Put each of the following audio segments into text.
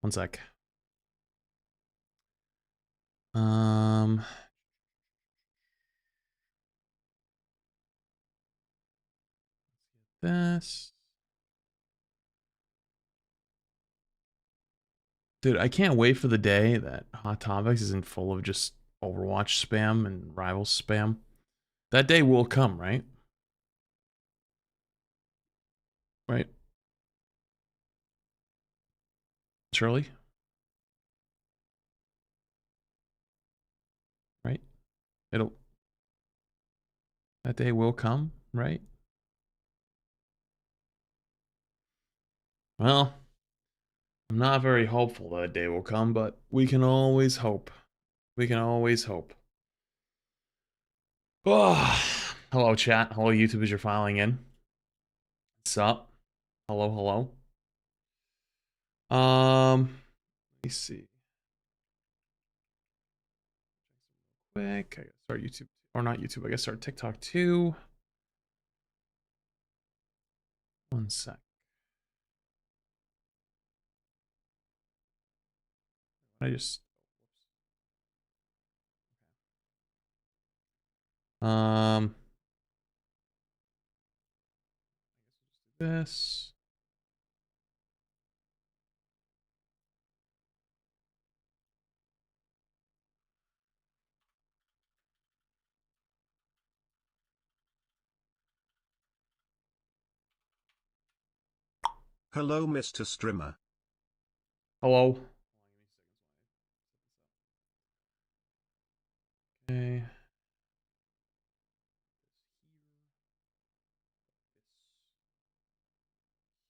One sec. This. Dude, I can't wait for the day that Hot Topics isn't full of just Overwatch spam and Rivals spam. That day will come, right? Right? Surely? Right? It'll. That day will come, right? Well, I'm not very hopeful that day will come, but we can always hope. We can always hope. Oh, hello, chat. Hello, YouTube, as you're filing in. What's up? Hello, hello. Let me see. Quick, I gotta start YouTube, or not YouTube. I gotta start TikTok too. One sec. I just. This. Hello, Mr. Streamer. Hello. Okay.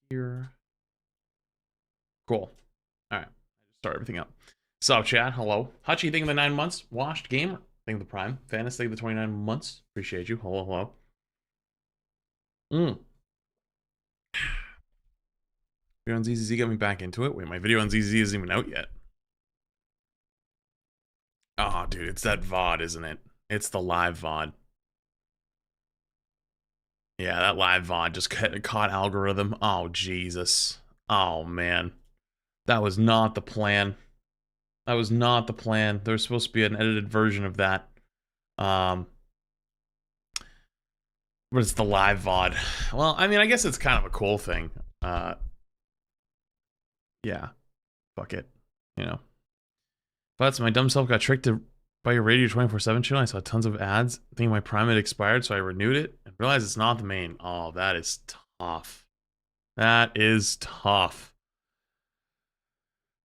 Here. Cool. All right. I just start everything up. Sup, chat? Hello. Hutchie, thank you the 9 months. Washed Gamer, thank you the Prime. Fantasy, thank you the 29 months. Appreciate you. Hello, hello. Video on ZZZ got me back into it. Wait, my video on ZZZ isn't even out yet. Oh, dude, it's that VOD, isn't it? It's the live VOD. Yeah, that live VOD just caught algorithm. Oh, Jesus. Oh, man. That was not the plan. That was not the plan. There's supposed to be an edited version of that. But it's the live VOD. Well, I mean, I guess it's kind of a cool thing. Yeah. Fuck it. You know. But my dumb self got tricked by your Radio 24/7 channel. I saw tons of ads. Thinking my Prime had expired, so I renewed it and realized it's not the main. Oh, that is tough. That is tough.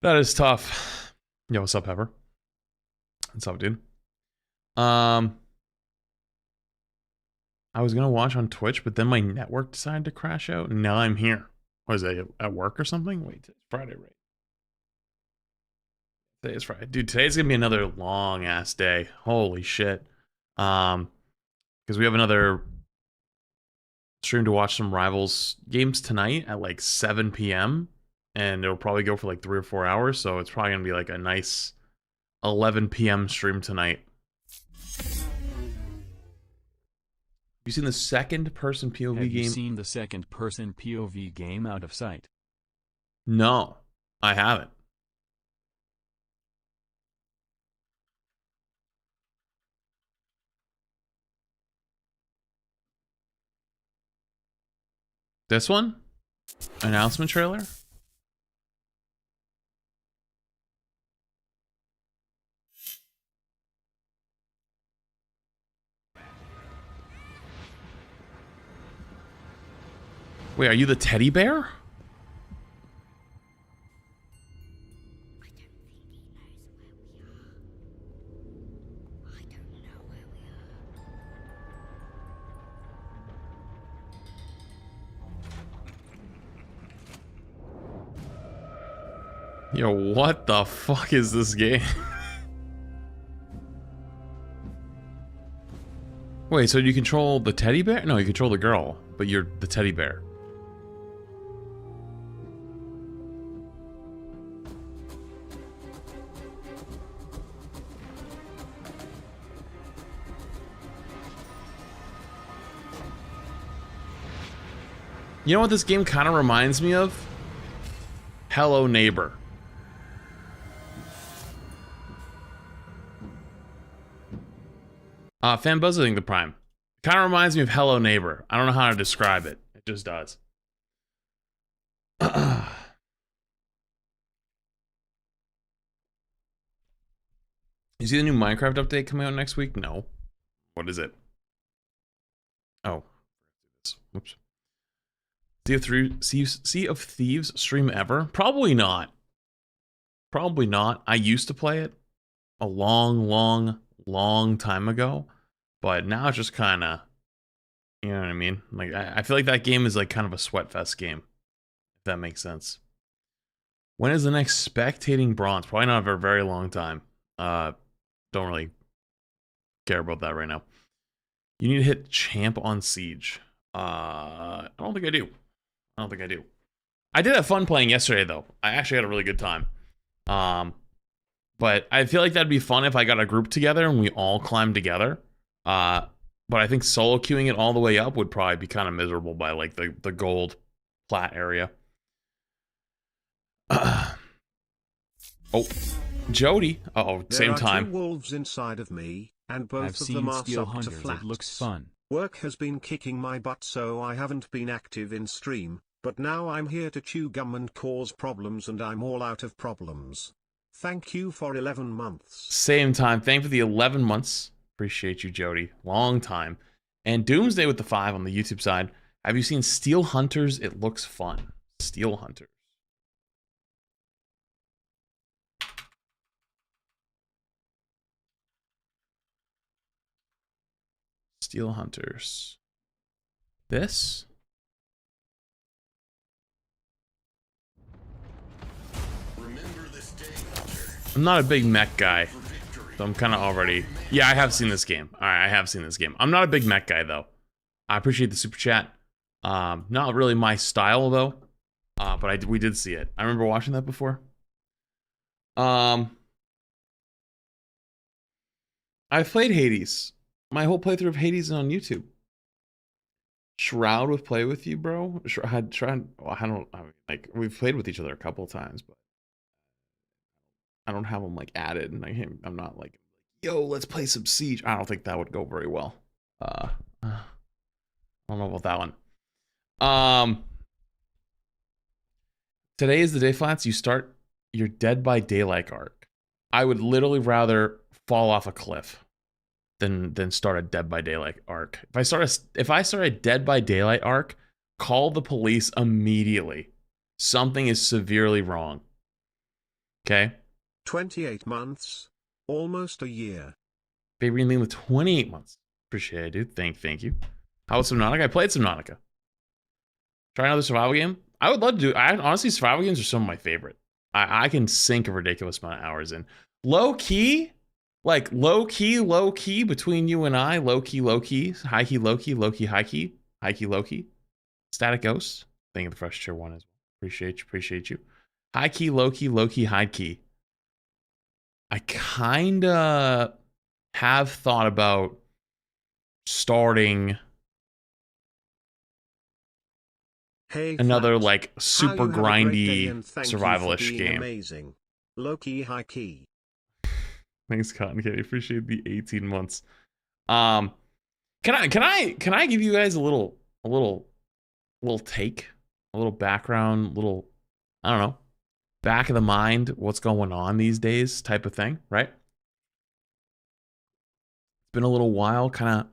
That is tough. Yo, what's up, Pepper? What's up, dude? I was gonna watch on Twitch, but then my network decided to crash out, and now I'm here. Was I at work or something? Wait, it's Friday, right? Today is Friday. Dude, today's gonna be another long ass day. Holy shit. Because we have another stream to watch some Rivals games tonight at like 7 p.m. And it'll probably go for like 3 or 4 hours, so it's probably gonna be like a nice 11 p.m. stream tonight. You seen the second person POV game? Have you seen the second person POV game Out of Sight? No, I haven't. This one? Announcement trailer? Wait, are you the teddy bear? Yo, what the fuck is this game? Wait, so you control the teddy bear? No, you control the girl, but you're the teddy bear. You know what this game kind of reminds me of? Hello Neighbor. Fanbuzzing the Prime. Kind of reminds me of Hello Neighbor. I don't know how to describe it. It just does. You see the new Minecraft update coming out next week? No. What is it? Oh. Whoops. Sea of Thieves stream ever? Probably not. Probably not. I used to play it a long time ago, but now it's just kind of, you know what I mean? Like, I feel like that game is like kind of a sweatfest game, if that makes sense. When is the next spectating bronze? Probably not for a very long time. Don't really care about that right now. You need to hit champ on siege. I don't think I do. I did have fun playing yesterday though. I actually had a really good time. But I feel like that'd be fun if I got a group together and we all climbed together. But I think solo queuing it all the way up would probably be kind of miserable by like the gold plat area. Oh, Jody. Same time. There are 2 wolves inside of me, and both I've of them seen are Steel sub to Hunters. flats. It looks fun. Work has been kicking my butt, so I haven't been active in stream, but now I'm here to chew gum and cause problems, and I'm all out of problems. Thank you for 11 months. Same time. Thank you for the 11 months. Appreciate you, Jody. Long time. And Doomsday with the 5 on the YouTube side. Have you seen Steel Hunters? It looks fun. Steel Hunters. Steel Hunters. This? I'm not a big mech guy, so I'm kind of already... Yeah, I have seen this game. All right, I have seen this game. I'm not a big mech guy, though. I appreciate the super chat. Not really my style, though. But we did see it. I remember watching that before. I played Hades. My whole playthrough of Hades is on YouTube. Shroud would play with you, bro. Shroud. Well, like we've played with each other a couple of times, but I don't have them like added, and I'm not like, yo, let's play some Siege. I don't think that would go very well. I don't know about that one. Today is the day, Flats. You start your Dead by Daylight arc. I would literally rather fall off a cliff than start a Dead by Daylight arc. If I start a Dead by Daylight arc, call the police immediately. Something is severely wrong. Okay? 28 months. Almost a year. Baby Green with 28 months. Appreciate it, dude. Thank you. How was Subnautica? I played Subnautica. Try another survival game? I would love to do. Honestly, survival games are some of my favorite. I can sink a ridiculous amount of hours in. Low key between you and I. Low key, high key, low key, high key, low key. Static Ghost. Thank you for the fresh tier 1 as well. Appreciate you. High key, low key, high key. I kinda have thought about starting another like super grindy survivalish game. Amazing. Low key, high key. Thanks, Cotton Candy. Appreciate the 18 months. Can I give you guys a little take, a little background, I don't know, back of the mind, what's going on these days type of thing, right? It's been a little while, kind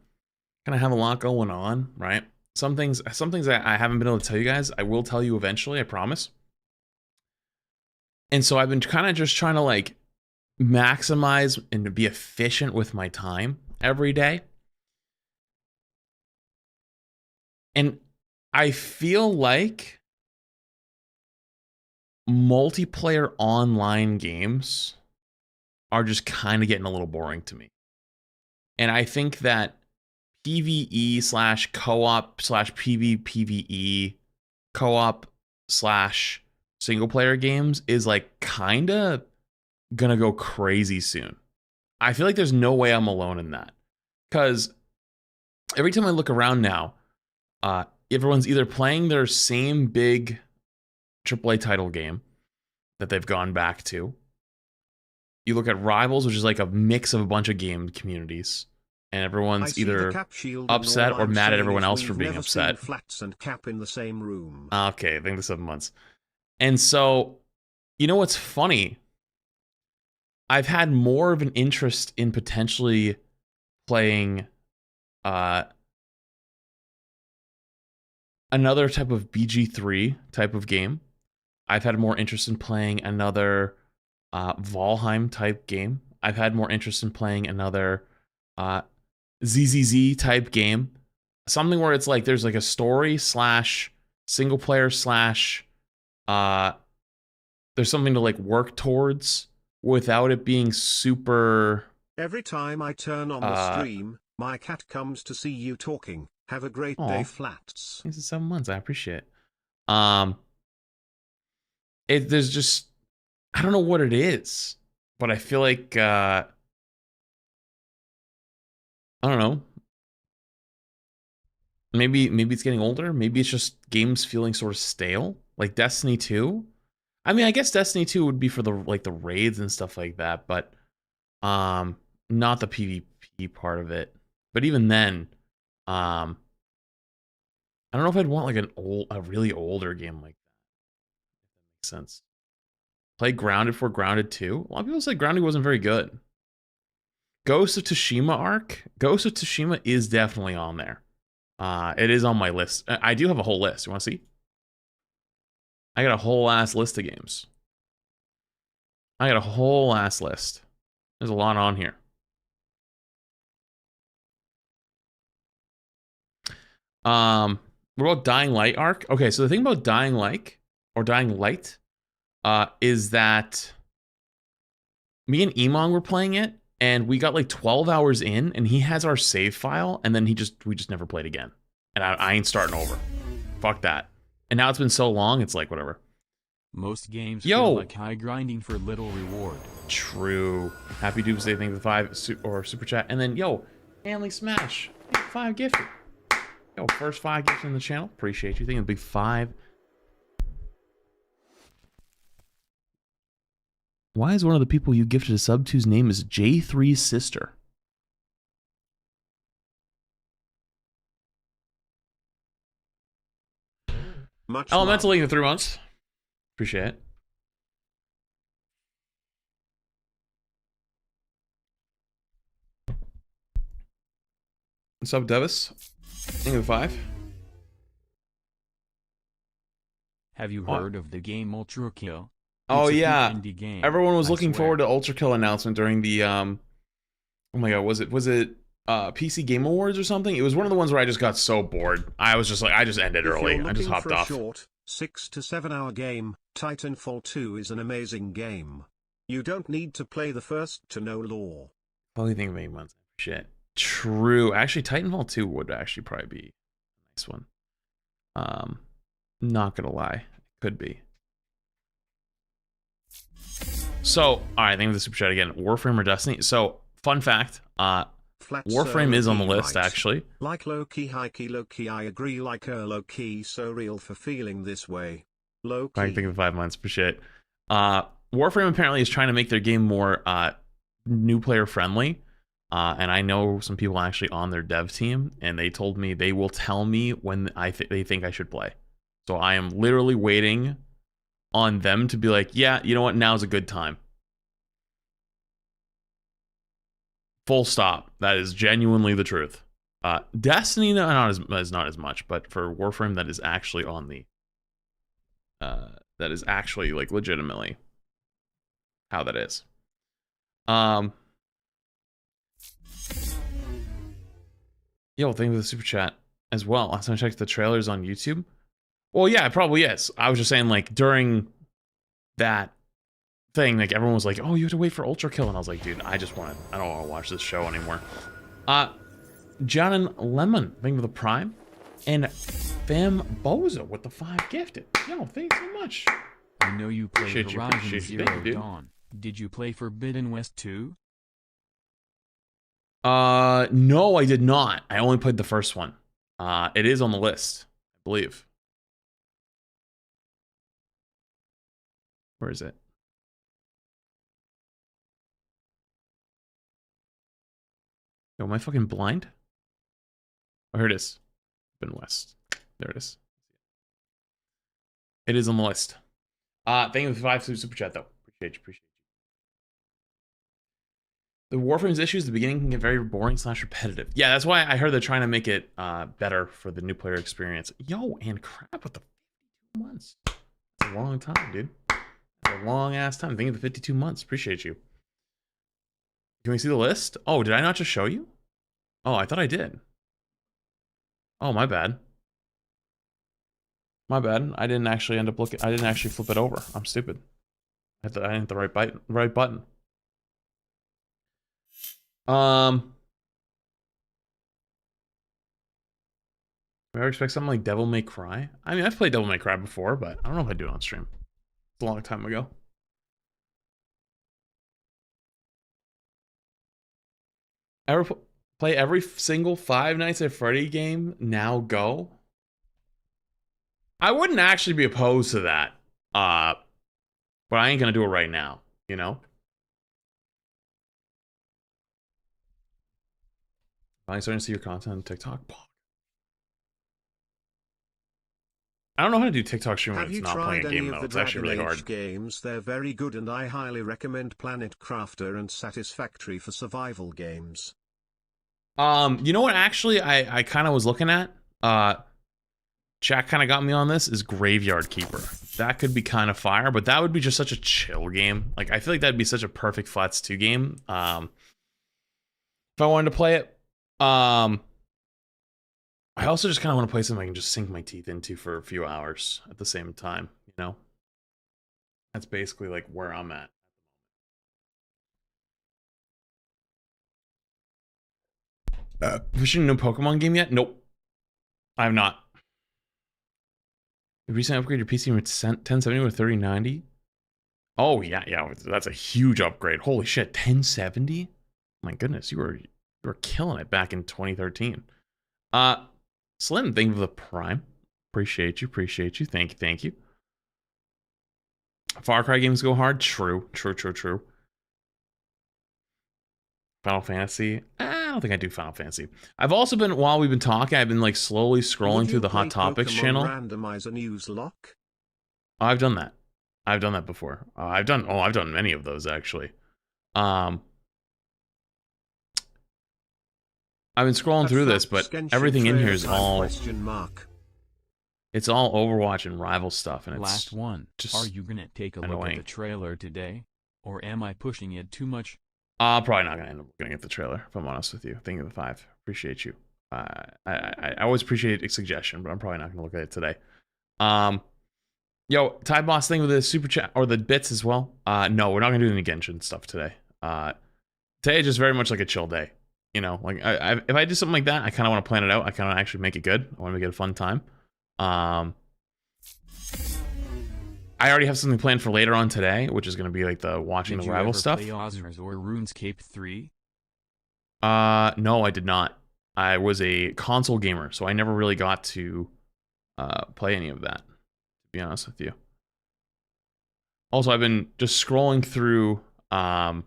of have a lot going on, right? Some things I haven't been able to tell you guys, I will tell you eventually, I promise. And so I've been kind of just trying to like maximize and to be efficient with my time every day. And I feel like multiplayer online games are just kind of getting a little boring to me. And I think that PvE / co-op / PvPvE co-op / single player games is like kind of gonna go crazy soon. I feel like there's no way I'm alone in that, because every time I look around now, everyone's either playing their same big AAA title game that they've gone back to. You look at Rivals, which is like a mix of a bunch of game communities. and I everyone's see the either cap shield and upset all or I'm mad at saying everyone is else for we've being never seen upset. flats and cap in the same room. Okay, I think the 7 months. And so, you know what's funny? I've had more of an interest in potentially playing another type of BG3 type of game. I've had more interest in playing another Valheim type game. I've had more interest in playing another ZZZ type game. Something where it's like there's like a story slash single player slash there's something to like work towards without it being super Every time I turn on the uh stream, my cat comes to see you talking. Have a great day, aw, flats. thanks for 7 months. I appreciate it. There's just I don't know what it is, but I feel like I don't know. Maybe it's getting older. Maybe it's just games feeling sort of stale, like Destiny 2. I mean, I guess Destiny 2 would be for the like the raids and stuff like that, but not the PvP part of it. But even then, um I don't know if I'd want like a really older game like that. If that makes sense. Play Grounded for Grounded 2. A lot of people said Grounded wasn't very good. Ghost of Tsushima arc. Ghost of Tsushima is definitely on there. It is on my list. I do have a whole list. You want to see? I got a whole ass list of games. I got a whole ass list. There's a lot on here. What about Dying Light arc? Okay, so the thing about Dying Light is that me and Emong were playing it, and we got like 12 hours in, and he has our save file, and then we just never played again. And I ain't starting over. Fuck that. And now it's been so long, it's like whatever. Most games Yo! feel like high grinding for little reward. True. Happy Doomsday, thank you for the 5 or super chat. And then, yo, Manly Smash. 5 gifted. Yo, first 5 gifts in the channel. Appreciate you. Thank you. Big 5. Why is one of the people you gifted a sub to's name is J3's sister? Much Elemental love. League in 3 months. Appreciate it. Sub Devis. Thank you for 5. Have you What? heard of the game Ultra Kill? Oh It's a yeah. cute indie game, Everyone was I looking swear. forward to Ultra Kill announcement during the oh my god, was it PC Game Awards or something? It was one of the ones where I just got so bored. I was just like I just ended If early. you're I just looking hopped for a off. short, 6 to 7 hour game, Titanfall 2 is an amazing game. You don't need to play the first to know lore. Only thing of 8 months. Shit. True. Actually, Titanfall 2 would actually probably be a nice one. Not gonna lie. Could be. So, alright, thank you for the super chat again. Warframe or Destiny? So, fun fact, Flat Warframe is on the low-key list, right. actually. Like low-key, high-key, low-key, I agree, like low-key, so real for feeling this way. Low-key. I think of 5 months, appreciate it. Warframe apparently is trying to make their game more new player friendly. And I know some people actually on their dev team, and they told me they will tell me when they think I should play. So I am literally waiting on them to be like, yeah, you know what, now's a good time. Full stop. That is genuinely the truth. Destiny not as much, but for Warframe, that is actually on the that is actually like legitimately how that is. Yo, thank you for the super chat as well. Last time I checked the trailers on YouTube. Well, yeah, it probably is. I was just saying, like, during that thing, like, everyone was like, oh, you have to wait for Ultra Kill. And I was like, dude, I don't want to watch this show anymore. John and Lemon, thank you for the Prime. And Fam Bozo with the 5 gifted. Yo, thanks so much. I know you played Appreciate you, Horizon appreciate you. Zero Thank you, dude. Dawn. Did you play Forbidden West 2? No, I did not. I only played the first one. It is on the list, I believe. Where is it? Yo, am I fucking blind? Oh, here it is. Ben West. There it is. It is on the list. Thank you for the 5 super chat though. Appreciate you. The Warframe's issues at the beginning can get very boring / repetitive. Yeah, that's why I heard they're trying to make it better for the new player experience. Yo, and crap with the 52 months. That's a long time, dude. That's a long ass time. Think of the 52 months. Appreciate you. Can we see the list? Oh, did I not just show you? Oh, I thought I did. Oh, my bad. My bad. I didn't actually end up looking. I didn't actually flip it over. I'm stupid. I didn't hit the right button. Do I expect something like Devil May Cry? I mean, I've played Devil May Cry before, but I don't know if I do it on stream. It's a long time ago. Ever play every single Five Nights at Freddy game? Now go? I wouldn't actually be opposed to that. But I ain't gonna do it right now, you know? Finally starting to see your content on TikTok. I don't know how to do TikTok streaming when it's not playing a game though. It's actually really hard. Games? They're very good and I highly recommend Planet Crafter and Satisfactory for survival games. You know what actually I kind of was looking at? Jack kind of got me on this is Graveyard Keeper. That could be kind of fire, but that would be just such a chill game. Like I feel like that'd be such a perfect Flats 2 game. If I wanted to play it. I also just kind of want to play something I can just sink my teeth into for a few hours at the same time, you know? That's basically like where I'm at. Pushing no Pokemon game yet? Nope. I have not. You recently upgraded your PC from 1070 to 3090? Oh, yeah, that's a huge upgrade. Holy shit, 1070? My goodness, you were killing it back in 2013. Slim, thank you for the Prime. Appreciate you. Thank you. Far Cry games go hard? True. Final Fantasy? I don't think I do Final Fantasy. I've also been, while we've been talking, I've been like slowly scrolling through the Hot Topics Pokemon channel. Randomizer news lock? Oh, I've done that. I've done that before. I've done many of those actually. I've been scrolling through this, but everything in here is all... It's all Overwatch and rival stuff, and it's last one. Just are you gonna take a look at the trailer today, or am I pushing it too much? Probably not gonna end up looking at the trailer, if I'm honest with you. Thank you for the 5. Appreciate you. I always appreciate a suggestion, but I'm probably not gonna look at it today. Yo, Tide Boss thing with the super chat or the bits as well. No, we're not gonna do any Genshin stuff today. Today is just very much like a chill day. You know, like if I do something like that, I kind of want to plan it out. I kind of actually make it good. I want to make it a fun time. I already have something planned for later on today, which is going to be like the watching the rival stuff. Did you ever play Ozers or RuneScape 3? No, I did not. I was a console gamer, so I never really got to play any of that, to be honest with you. Also, I've been just scrolling through Hot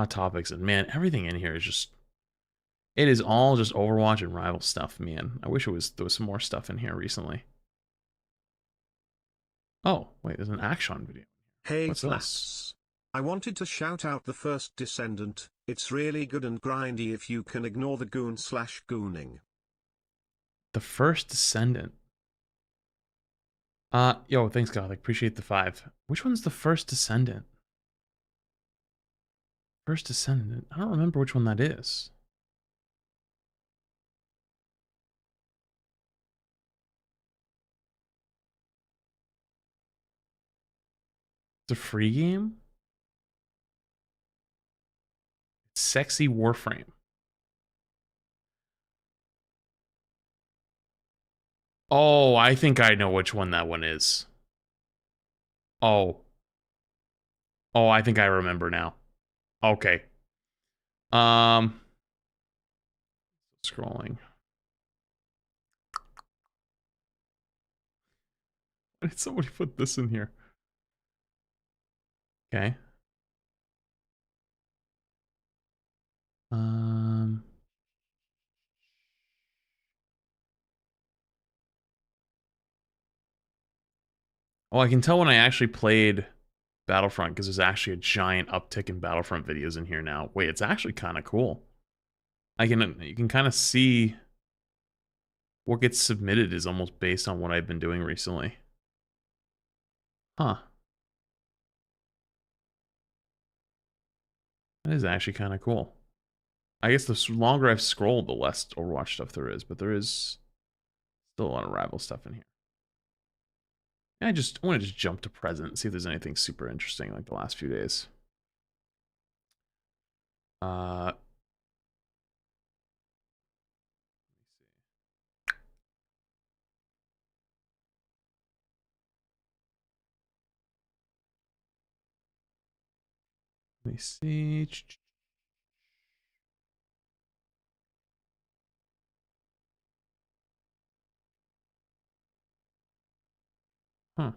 Topics, and man, everything in here is just... It is all just Overwatch and rival stuff, man. I wish there was some more stuff in here recently. Oh, wait, there's an Action video. Hey, what's Flats. this? I wanted to shout out the first Descendant. It's really good and grindy if you can ignore the goon/gooning. The first Descendant. Yo, thanks, God. I appreciate the 5. Which one's the first Descendant? First Descendant. I don't remember which one that is. It's a free game? It's Sexy Warframe. Oh, I think I know which one that one is. Oh. Oh, I think I remember now. Okay. Scrolling. Why did somebody put this in here? Okay. Oh, I can tell when I actually played Battlefront because there's actually a giant uptick in Battlefront videos in here now. Wait, it's actually kind of cool. You can kind of see what gets submitted is almost based on what I've been doing recently. Huh. That is actually kind of cool. I guess the longer I've scrolled, the less Overwatch stuff there is, but there is still a lot of rival stuff in here. I want to just jump to present and see if there's anything super interesting like the last few days. Let me see. Huh.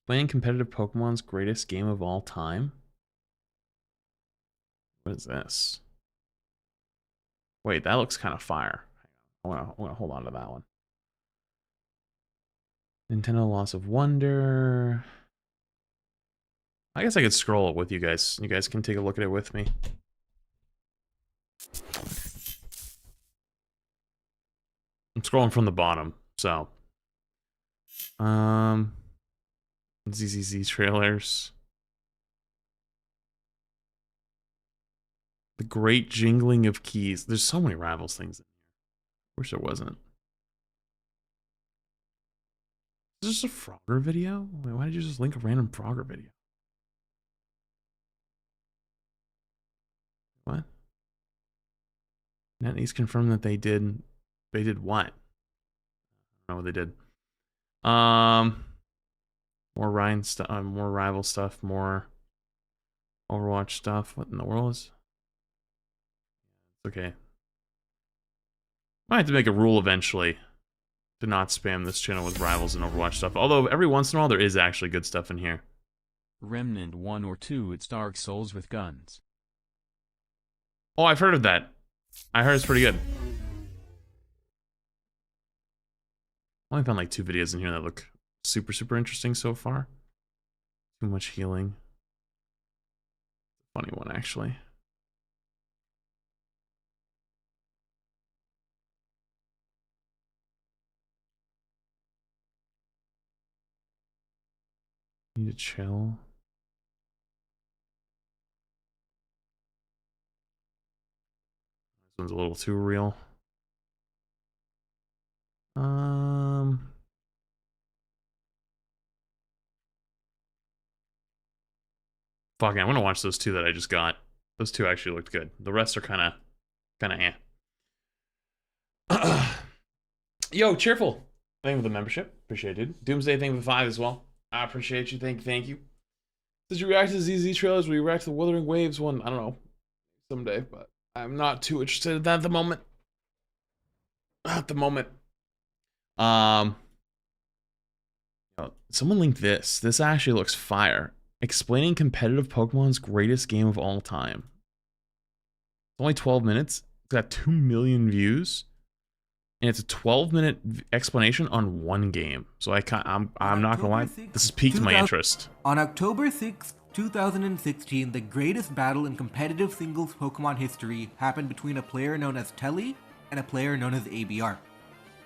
Playing competitive Pokemon's greatest game of all time? What is this? Wait, that looks kind of fire. I want to hold on to that one. Nintendo Loss of Wonder. I guess I could scroll it with you guys. You guys can take a look at it with me. I'm scrolling from the bottom, so. ZZZ trailers. The Great Jingling of Keys. There's so many Rivals things in here. Wish there wasn't. Is this a Frogger video? Wait, why did you just link a random Frogger video? What? NetEase confirmed that they did what? I don't know what they did. More Ryan stuff, more rival stuff, more Overwatch stuff. What in the world is? It's okay. Might have to make a rule eventually to not spam this channel with rivals and Overwatch stuff. Although every once in a while there is actually good stuff in here. Remnant 1 or 2, it's Dark Souls with guns. Oh, I've heard of that. I heard it's pretty good. I only found like 2 videos in here that look super interesting so far. Too much healing. Funny one, actually. Need to chill. This one's a little too real. Fuck it, I'm gonna watch those 2 that I just got. Those 2 actually looked good. The rest are kind of eh. Yo, Cheerful. Thank you for the membership. Appreciate it, dude. Doomsday, thank you for the 5 as well. I appreciate you. Thank you. Did you react to the ZZ trailers? Will you react to the Wuthering Waves one? I don't know. Someday, but I'm not too interested in that at the moment. At the moment. Someone linked this. This actually looks fire. Explaining competitive Pokemon's greatest game of all time. It's only 12 minutes. It's got 2 million views. And it's a 12-minute explanation on one game. So I'm not gonna lie, this has piqued my interest. On October 6, 2016, the greatest battle in competitive singles Pokemon history happened between a player known as Telly and a player known as ABR.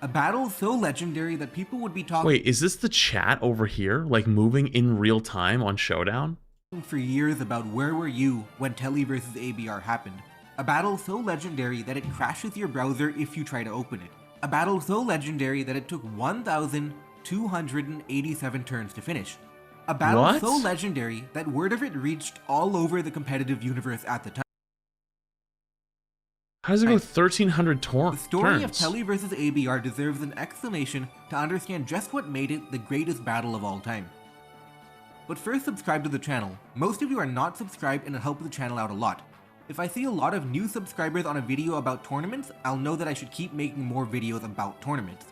A battle so legendary that people would be talking— Wait, is this the chat over here? Like moving in real time on Showdown? For years about where were you when Telly versus ABR happened. A battle so legendary that it crashes your browser if you try to open it. A battle so legendary that it took 1,287 turns to finish. A battle so legendary that word of it reached all over the competitive universe at the time. How does it go 1,300 turns? The story of Telly versus ABR deserves an explanation to understand just what made it the greatest battle of all time. But first, subscribe to the channel. Most of you are not subscribed and it helps the channel out a lot. If I see a lot of new subscribers on a video about tournaments, I'll know that I should keep making more videos about tournaments.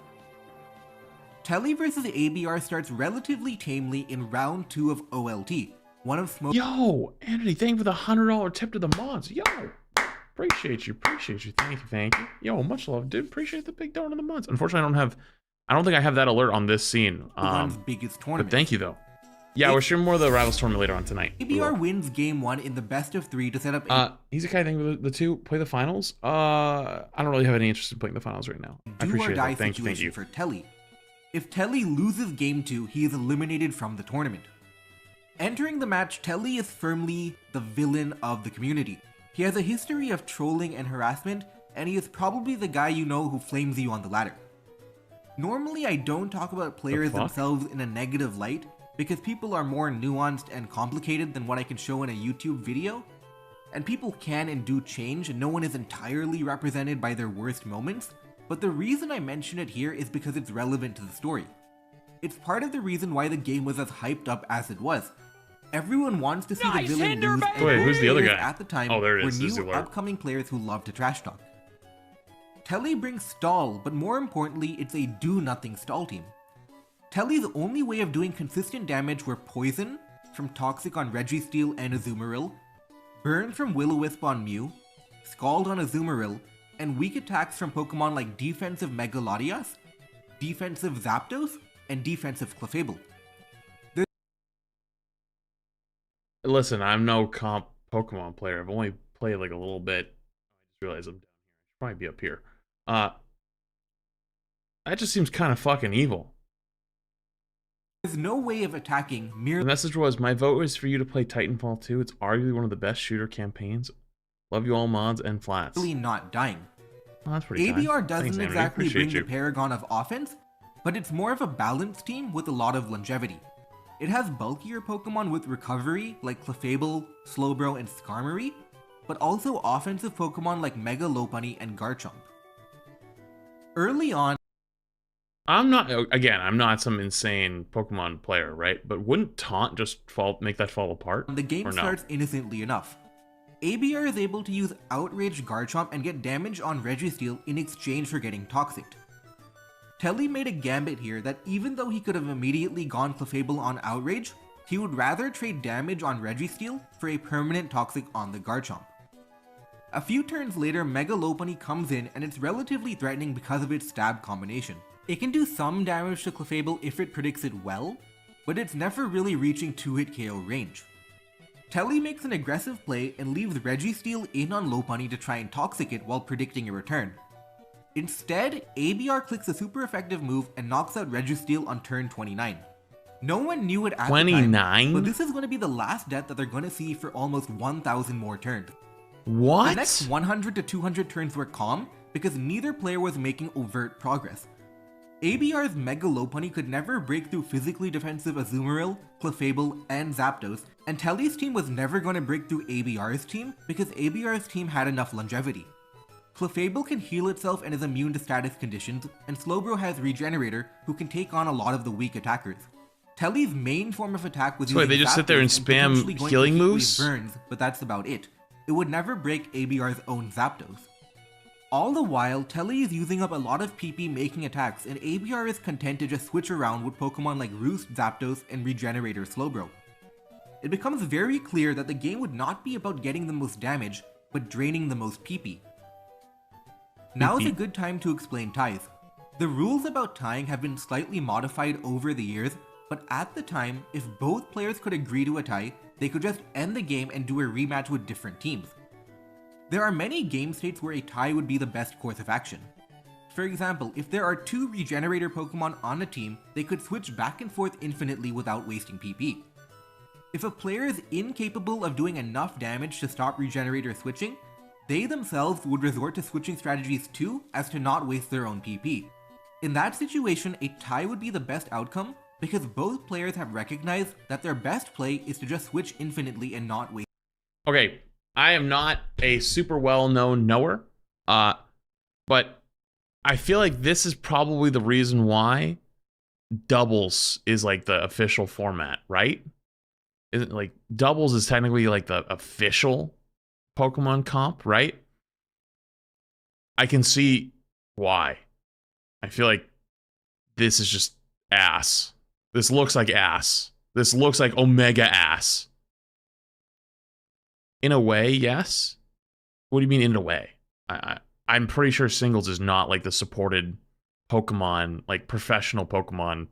Telly vs ABR starts relatively tamely in round 2 of OLT. One of Smoke— Yo, Anthony, thank you for the $100 tip to the mods. Yo, appreciate you, thank you. Yo, much love, dude. Appreciate the big donor to the mods. Unfortunately, I don't have I don't think I have that alert on this scene. One's biggest But tournament. thank you though. Yeah, we're streaming more of the Rivals tournament later on tonight. ABR wins game 1 in the best of 3 to set up a He's a guy. Think the two play the finals. I don't really have any interest in playing the finals right now. I appreciate do-or-die it. Thank situation you. for Telly. If Telly loses game 2, he is eliminated from the tournament. Entering the match, Telly is firmly the villain of the community. He has a history of trolling and harassment, and he is probably the guy you know who flames you on the ladder. Normally, I don't talk about players themselves in a negative light, because people are more nuanced and complicated than what I can show in a YouTube video, and people can and do change, and no one is entirely represented by their worst moments, but the reason I mention it here is because it's relevant to the story. It's part of the reason why the game was as hyped up as it was. Everyone wants to see the villain lose, and wait, who's the other guy? At the time there it were is. This is the new alert. upcoming players who love to trash talk. Telly brings stall, but more importantly, it's a do-nothing stall team. Telly's only way of doing consistent damage were Poison from Toxic on Registeel and Azumarill, Burn from Will-O-Wisp on Mew, Scald on Azumarill, and weak attacks from Pokemon like Defensive Megalodios, Defensive Zapdos, and Defensive Clefable. Listen, I'm no comp Pokemon player. I've only played like a little bit. I just realized I'm down here. I should probably be up here. That just seems kind of fucking evil. There's no way of attacking The merely message was, my vote is for you to play Titanfall 2. It's arguably one of the best shooter campaigns. Love you all, mods and flats. not dying. Oh, that's pretty kind. ABR doesn't Thanks, Amity. exactly bring Appreciate the you. paragon of offense, but it's more of a balanced team with a lot of longevity. It has bulkier Pokemon with recovery like Clefable, Slowbro, and Skarmory, but also offensive Pokemon like Mega Lopunny and Garchomp. Early on, I'm not some insane Pokemon player, right? But wouldn't Taunt just make that fall apart? the game Or no? starts innocently enough. ABR is able to use Outraged Garchomp and get damage on Registeel in exchange for getting Toxic. Telly made a gambit here that even though he could have immediately gone Clefable on Outrage, he would rather trade damage on Registeel for a permanent Toxic on the Garchomp. A few turns later, Mega Lopunny comes in and it's relatively threatening because of its stab combination. It can do some damage to Clefable if it predicts it well, but it's never really reaching 2-hit KO range. Telly makes an aggressive play and leaves Registeel in on Lopunny to try and Toxic it while predicting a return. Instead, ABR clicks a super effective move and knocks out Registeel on turn 29. No one knew it at the time, 29? but this is going to be the last death that they're going to see for almost 1,000 more turns. What? The next 100 to 200 turns were calm because neither player was making overt progress. ABR's Mega Lopunny could never break through physically defensive Azumarill, Clefable, and Zapdos, and Telly's team was never going to break through ABR's team because ABR's team had enough longevity. Clefable can heal itself and is immune to status conditions, and Slowbro has Regenerator, who can take on a lot of the weak attackers. Telly's main form of attack was So wait, using they just sit there and Zapdos spam potentially going healing to heat wave moves? burns, but that's about it. It would never break ABR's own Zapdos. All the while, Telly is using up a lot of PP making attacks, and ABR is content to just switch around with Pokemon like Roost, Zapdos, and Regenerator Slowbro. It becomes very clear that the game would not be about getting the most damage, but draining the most PP. Now is a good time to explain ties. The rules about tying have been slightly modified over the years, but at the time, if both players could agree to a tie, they could just end the game and do a rematch with different teams. There are many game states where a tie would be the best course of action. For example, if there are two Regenerator Pokemon on a team, they could switch back and forth infinitely without wasting PP. If a player is incapable of doing enough damage to stop Regenerator switching, they themselves would resort to switching strategies too as to not waste their own PP. In that situation, a tie would be the best outcome because both players have recognized that their best play is to just switch infinitely and not waste. Okay, I am not a super well-known knower, but I feel like this is probably the reason why doubles is like the official format, right? Isn't like doubles is technically like the official Pokemon comp, right? I can see why. I feel like this is just ass. This looks like ass. This looks like Omega ass. In a way, yes. What do you mean in a way? I'm pretty sure singles is not like the supported Pokemon, like professional Pokemon,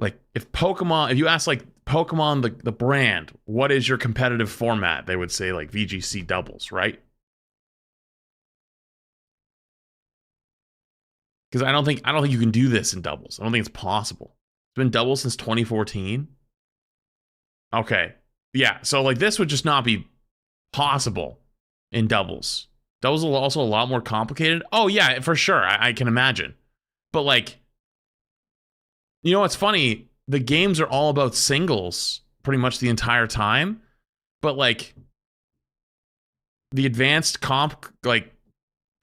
like if you ask like Pokemon the brand, what is your competitive format? They would say like VGC doubles, right? Because I don't think you can do this in doubles. I don't think it's possible. It's been doubles since 2014. Okay. Yeah, so like this would just not be possible in doubles. Doubles are also a lot more complicated. Oh yeah, for sure. I can imagine. But like, you know what's funny? The games are all about singles pretty much the entire time. But like the advanced comp, like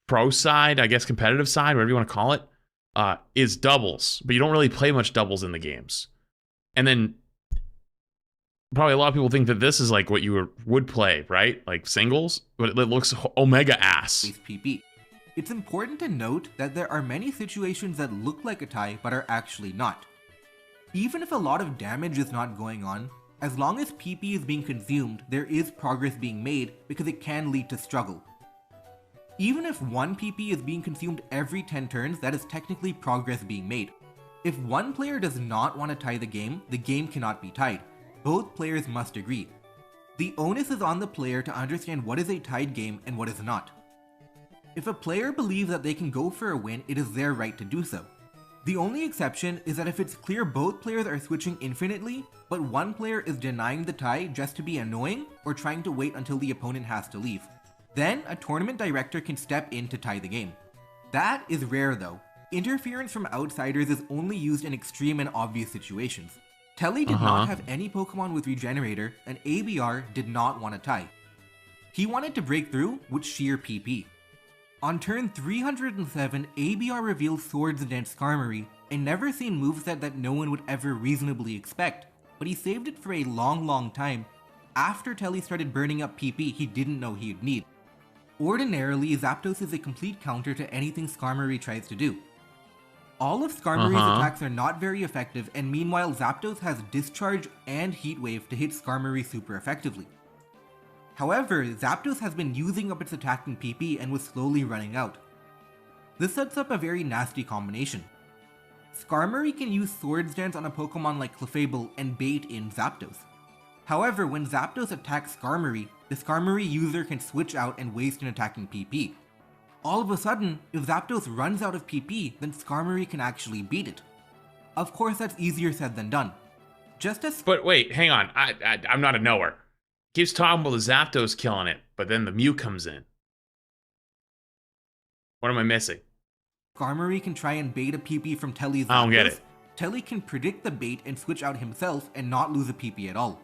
pro side, I guess competitive side, whatever you want to call it, is doubles. But you don't really play much doubles in the games. And then probably a lot of people think that this is like what you would play, right? Like singles, but it looks omega ass. PP. It's important to note that there are many situations that look like a tie but are actually not. Even if a lot of damage is not going on, as long as PP is being consumed, there is progress being made because it can lead to struggle. Even if 1 PP is being consumed every 10 turns, that is technically progress being made. If one player does not want to tie the game cannot be tied. Both players must agree. The onus is on the player to understand what is a tied game and what is not. If a player believes that they can go for a win, it is their right to do so. The only exception is that if it's clear both players are switching infinitely, but one player is denying the tie just to be annoying or trying to wait until the opponent has to leave, then a tournament director can step in to tie the game. That is rare though. Interference from outsiders is only used in extreme and obvious situations. Telly did not have any Pokemon with Regenerator, and ABR did not want to tie. He wanted to break through with sheer PP. On turn 307, ABR revealed Swords Dance Skarmory, a never seen moveset that no one would ever reasonably expect, but he saved it for a long time after Telly started burning up PP he didn't know he'd need. Ordinarily, Zapdos is a complete counter to anything Skarmory tries to do. All of Skarmory's attacks are not very effective, and meanwhile Zapdos has Discharge and Heat Wave to hit Skarmory super effectively. However, Zapdos has been using up its attack in PP and was slowly running out. This sets up a very nasty combination. Skarmory can use Swords Dance on a Pokemon like Clefable and bait in Zapdos. However, when Zapdos attacks Skarmory, the Skarmory user can switch out and waste an attack in PP. All of a sudden, if Zapdos runs out of PP, then Skarmory can actually beat it. Of course, that's easier said than done. But wait, hang on, I'm not a knower. Keeps talking about the Zapdos killing it, but then the Mew comes in. What am I missing? Skarmory can try and bait a PP from Telly's Zapdos. I don't get it. Telly can predict the bait and switch out himself and not lose a PP at all.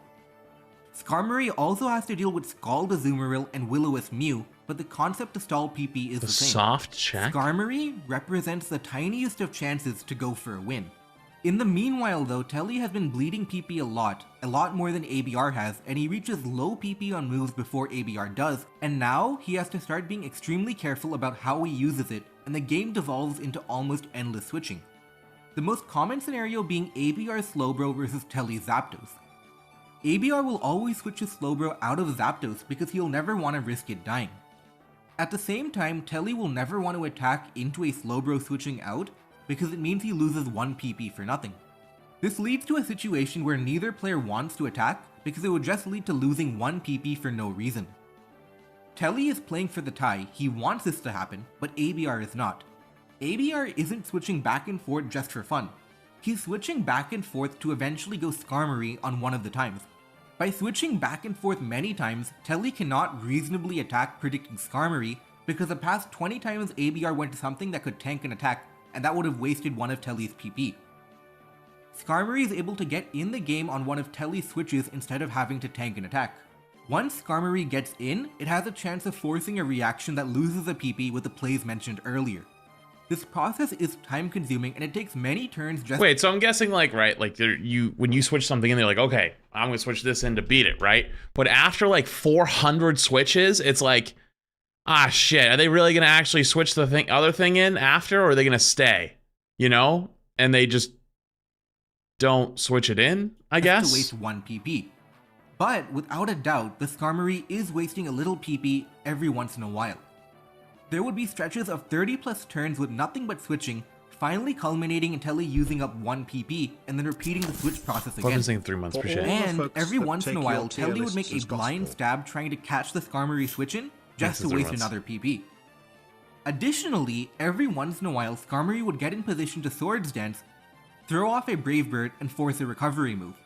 Skarmory also has to deal with Scald Azumarill and Will-O-Wisp Mew, but the concept to stall PP is the same. Soft check? Skarmory represents the tiniest of chances to go for a win. In the meanwhile though, Telly has been bleeding PP a lot more than ABR has, and he reaches low PP on moves before ABR does, and now he has to start being extremely careful about how he uses it, and the game devolves into almost endless switching. The most common scenario being ABR Slowbro versus Telly Zapdos. ABR will always switch his Slowbro out of Zapdos because he'll never want to risk it dying. At the same time, Telly will never want to attack into a Slowbro switching out because it means he loses 1 PP for nothing. This leads to a situation where neither player wants to attack because it would just lead to losing 1 PP for no reason. Telly is playing for the tie, he wants this to happen, but ABR is not. ABR isn't switching back and forth just for fun. He's switching back and forth to eventually go Skarmory on one of the times. By switching back and forth many times, Telly cannot reasonably attack predicting Skarmory because the past 20 times ABR went to something that could tank an attack, and that would have wasted one of Telly's PP. Skarmory is able to get in the game on one of Telly's switches instead of having to tank an attack. Once Skarmory gets in, it has a chance of forcing a reaction that loses a PP with the plays mentioned earlier. This process is time consuming and it takes many turns just— Wait, so I'm guessing like, right, like when you switch something in, they're like, okay, I'm gonna switch this in to beat it, right? But after like 400 switches, it's like, ah shit, are they really gonna actually switch the other thing in after, or are they gonna stay? You know? And they just don't switch it in, I guess? To waste 1 PP. But without a doubt, the Skarmory is wasting a little PP every once in a while. There would be stretches of 30 plus turns with nothing but switching, finally culminating in Telly using up 1 PP and then repeating the switch process again. Saying 3 months, appreciate it. And every once in a while, Telly would make a blind stab trying to catch the Skarmory switch in just to waste another PP. Additionally, every once in a while, Skarmory would get in position to Swords Dance, throw off a Brave Bird, and force a recovery move.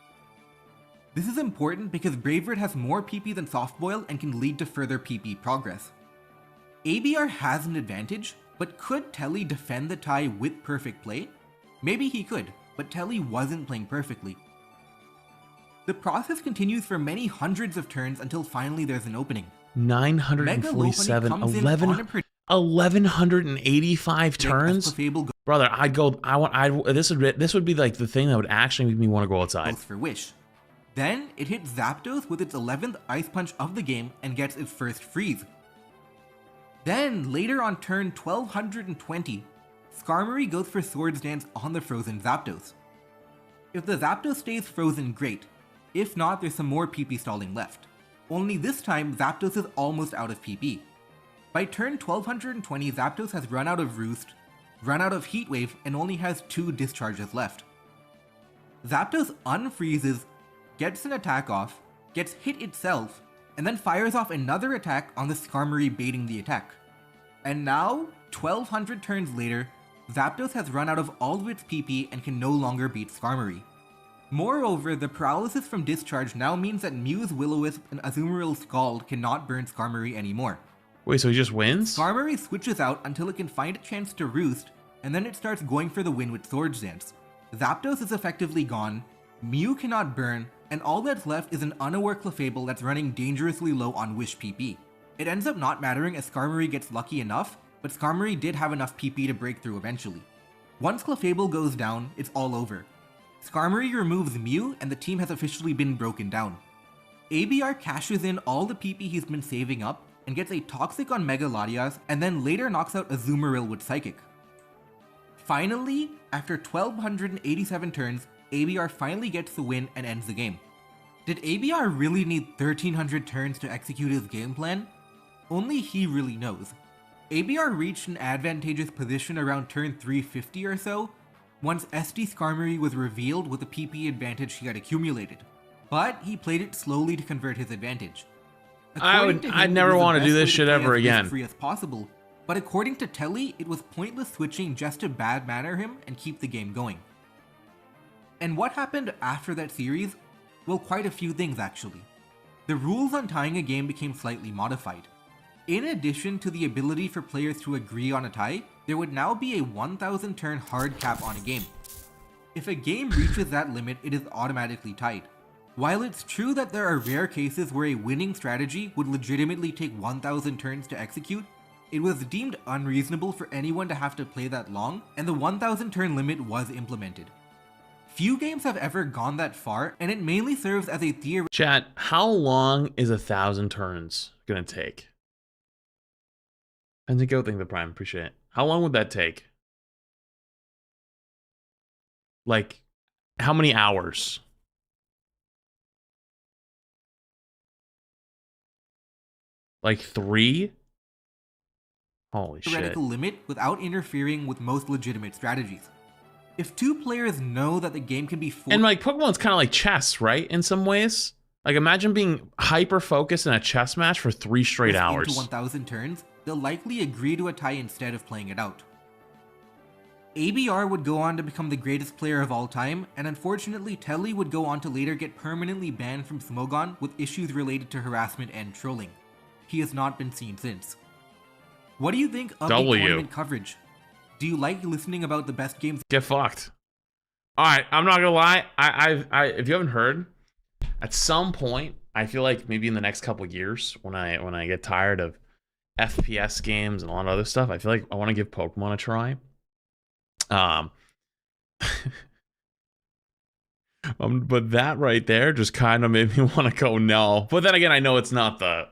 This is important because Brave Bird has more PP than Soft Boil and can lead to further PP progress. ABR has an advantage, but could Telly defend the tie with perfect play? Maybe he could, but Telly wasn't playing perfectly. The process continues for many hundreds of turns until finally there's an opening. 947, 1185 turns? Brother, this would be like the thing that would actually make me want to go outside. For Wish. Then it hits Zapdos with its 11th Ice Punch of the game and gets its first freeze. Then, later on turn 1220, Skarmory goes for Swords Dance on the frozen Zapdos. If the Zapdos stays frozen, great. If not, there's some more PP stalling left. Only this time, Zapdos is almost out of PP. By turn 1220, Zapdos has run out of Roost, run out of Heat Wave, and only has 2 discharges left. Zapdos unfreezes, gets an attack off, gets hit itself, and then fires off another attack on the Skarmory baiting the attack. And now, 1200 turns later, Zapdos has run out of all of its PP and can no longer beat Skarmory. Moreover, the paralysis from discharge now means that Mew's Will-O-Wisp and Azumarill's Scald cannot burn Skarmory anymore. Wait, so he just wins? Skarmory switches out until it can find a chance to roost, and then it starts going for the win with Swords Dance. Zapdos is effectively gone, Mew cannot burn, and all that's left is an unaware Clefable that's running dangerously low on Wish PP. It ends up not mattering as Skarmory gets lucky enough, but Skarmory did have enough PP to break through eventually. Once Clefable goes down, it's all over. Skarmory removes Mew and the team has officially been broken down. ABR cashes in all the PP he's been saving up and gets a Toxic on Mega Latias and then later knocks out Azumarill with Psychic. Finally, after 1287 turns, ABR finally gets the win and ends the game. Did ABR really need 1300 turns to execute his game plan? Only he really knows. ABR reached an advantageous position around turn 350 or so, once SD Skarmory was revealed with the PP advantage he had accumulated. But he played it slowly to convert his advantage. I'd never want to do this shit ever again. Free as possible, but according to Telly, it was pointless switching just to bad manner him and keep the game going. And what happened after that series? Well, quite a few things actually. The rules on tying a game became slightly modified. In addition to the ability for players to agree on a tie, there would now be a 1000 turn hard cap on a game. If a game reaches that limit, it is automatically tied. While it's true that there are rare cases where a winning strategy would legitimately take 1000 turns to execute, it was deemed unreasonable for anyone to have to play that long, and the 1000 turn limit was implemented. Few games have ever gone that far, and it mainly serves as a theoretical. Chat, how long is 1000 turns gonna take? And to go think the Prime, appreciate it. How long would that take? Like, how many hours? Like 3? Holy shit. Limit without interfering with most legitimate strategies. If two players know that the game can be and like Pokemon's kind of like chess, right? In some ways. Like imagine being hyper focused in a chess match for 3 straight hours. Into 1000 turns, they'll likely agree to a tie instead of playing it out. ABR would go on to become the greatest player of all time, and unfortunately Telly would go on to later get permanently banned from Smogon with issues related to harassment and trolling. He has not been seen since. What do you think of the tournament coverage? Do you like listening about the best games? Get fucked. Alright, I'm not gonna lie. If you haven't heard, at some point, I feel like maybe in the next couple years, when I get tired of FPS games and a lot of other stuff, I feel like I want to give Pokemon a try. But that right there just kind of made me want to go no. But then again, I know it's not the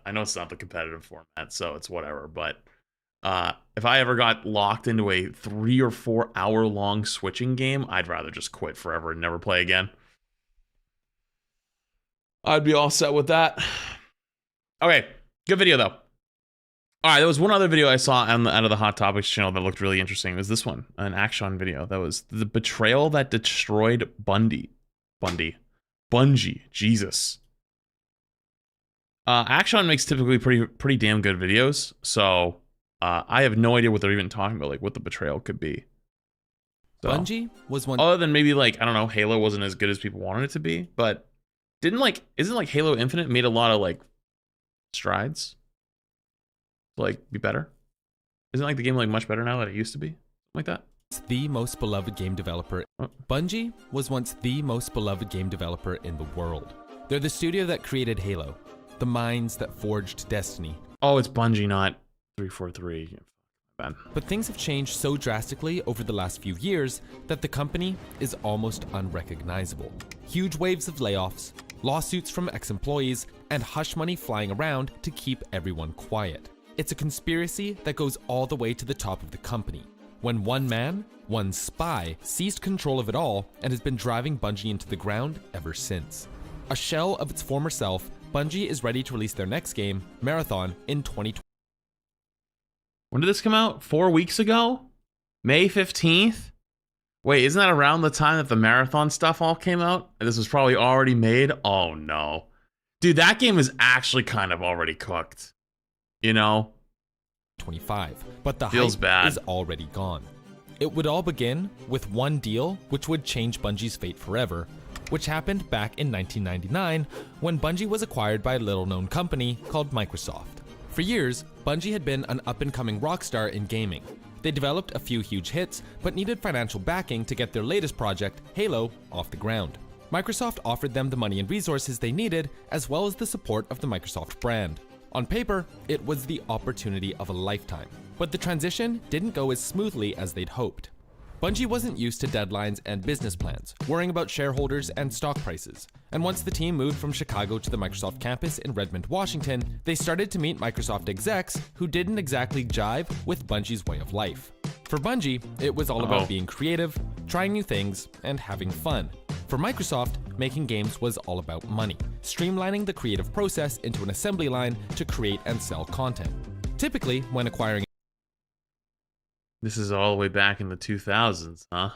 competitive format, so it's whatever. But if I ever got locked into a 3 or 4 hour long switching game, I'd rather just quit forever and never play again. I'd be all set with that. Okay, good video though. All right, there was one other video I saw out of the Hot Topics channel that looked really interesting. It was this one, an action video. That was the betrayal that destroyed Bungie. Jesus. Action makes typically pretty damn good videos, so I have no idea what they're even talking about, like what the betrayal could be. So, Bungie was one. Other than maybe like, I don't know, Halo wasn't as good as people wanted it to be, but isn't like Halo Infinite made a lot of like strides to like be better? Isn't like the game like much better now than it used to be? Something like that. The most beloved game developer. Bungie was once the most beloved game developer in the world. They're the studio that created Halo, the minds that forged Destiny. Oh, it's Bungie, not 343. Ben. But things have changed so drastically over the last few years that the company is almost unrecognizable. Huge waves of layoffs, lawsuits from ex-employees, and hush money flying around to keep everyone quiet. It's a conspiracy that goes all the way to the top of the company, when one man, one spy, seized control of it all and has been driving Bungie into the ground ever since. A shell of its former self, Bungie is ready to release their next game, Marathon, in 2020. When did this come out? 4 weeks ago? May 15th? Wait, isn't that around the time that the Marathon stuff all came out? This was probably already made? Oh no. Dude, that game is actually kind of already cooked. You know? 25, but the Feels hype bad. is already gone. It would all begin with one deal which would change Bungie's fate forever, which happened back in 1999 when Bungie was acquired by a little-known company called Microsoft. For years, Bungie had been an up-and-coming rock star in gaming. They developed a few huge hits, but needed financial backing to get their latest project, Halo, off the ground. Microsoft offered them the money and resources they needed, as well as the support of the Microsoft brand. On paper, it was the opportunity of a lifetime, but the transition didn't go as smoothly as they'd hoped. Bungie wasn't used to deadlines and business plans, worrying about shareholders and stock prices. And once the team moved from Chicago to the Microsoft campus in Redmond, Washington, they started to meet Microsoft execs who didn't exactly jive with Bungie's way of life. For Bungie, it was all about being creative, trying new things, and having fun. For Microsoft, making games was all about money, streamlining the creative process into an assembly line to create and sell content. Typically, when acquiring This is all the way back in the 2000s, huh?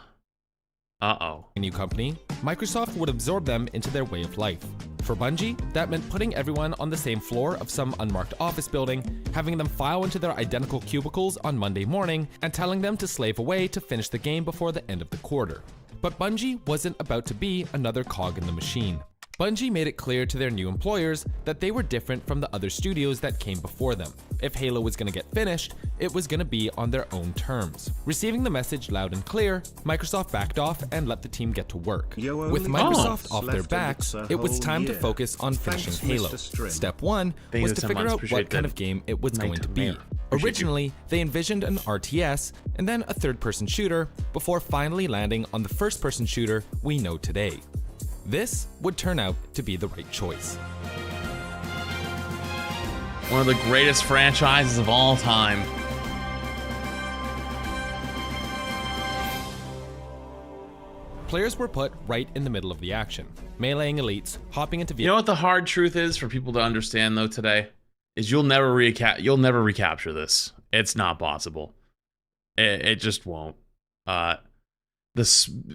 Uh-oh. a new company, Microsoft would absorb them into their way of life. For Bungie, that meant putting everyone on the same floor of some unmarked office building, having them file into their identical cubicles on Monday morning, and telling them to slave away to finish the game before the end of the quarter. But Bungie wasn't about to be another cog in the machine. Bungie made it clear to their new employers that they were different from the other studios that came before them. If Halo was going to get finished, it was going to be on their own terms. Receiving the message loud and clear, Microsoft backed off and let the team get to work. With Microsoft off their backs, it was time to focus on finishing Halo. Step one was to figure out what kind of game it was going to be. Originally, they envisioned an RTS and then a third-person shooter before finally landing on the first-person shooter we know today. This would turn out to be the right choice. One of the greatest franchises of all time. Players were put right in the middle of the action, meleeing elites, hopping into You know what the hard truth is for people to understand though today? Is you'll never recapture this. It's not possible. It just won't.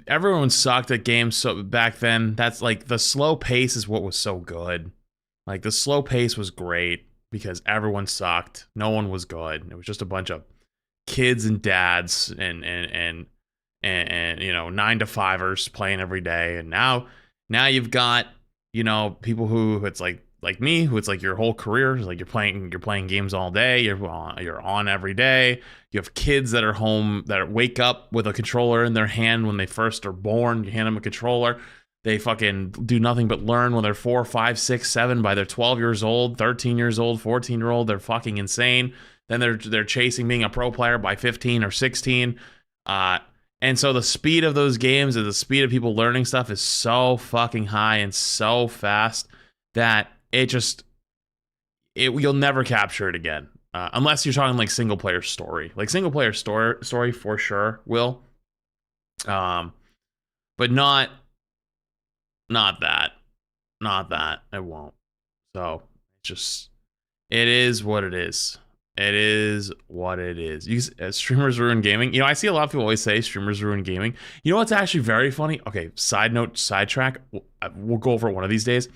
Everyone sucked at games so back then. That's like the slow pace is what was so good. Like the slow pace was great because everyone sucked. No one was good. It was just a bunch of kids and dads and you know 9-to-5ers playing every day. And now you've got, you know, people who it's like me, who it's like your whole career is like you're playing games all day, you're on every day. You have kids that are home that wake up with a controller in their hand when they first are born. You hand them a controller, they fucking do nothing but learn when they're 4, 5, 6, 7. By they're 12 years old, 13 years old, 14-year-old, they're fucking insane. Then they're chasing being a pro player by 15 or 16. And so the speed of those games and the speed of people learning stuff is so fucking high and so fast that you'll never capture it again. Unless you're talking like single player story. Like single player story for sure will. But not that. Not that. It won't. So it is what it is. It is what it is. Streamers ruin gaming. You know, I see a lot of people always say streamers ruin gaming. You know what's actually very funny? Okay, side note, sidetrack. We'll go over it one of these days.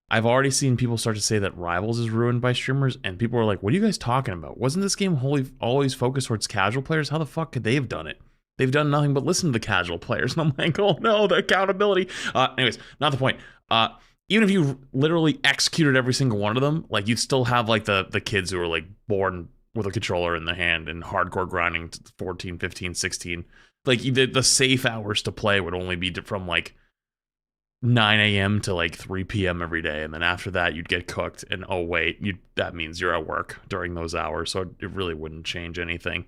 I've already seen people start to say that Rivals is ruined by streamers, and people are like, what are you guys talking about? Wasn't this game always focused towards casual players? How the fuck could they have done it? They've done nothing but listen to the casual players. And I'm like, oh no, the accountability. Anyways, not the point. Even if you literally executed every single one of them, like you'd still have like the kids who are like born with a controller in the hand and hardcore grinding to 14, 15, 16. Like the safe hours to play would only be from like 9 a.m. to like 3 p.m. every day. And then after that, you'd get cooked. And oh, wait, that means you're at work during those hours. So it really wouldn't change anything.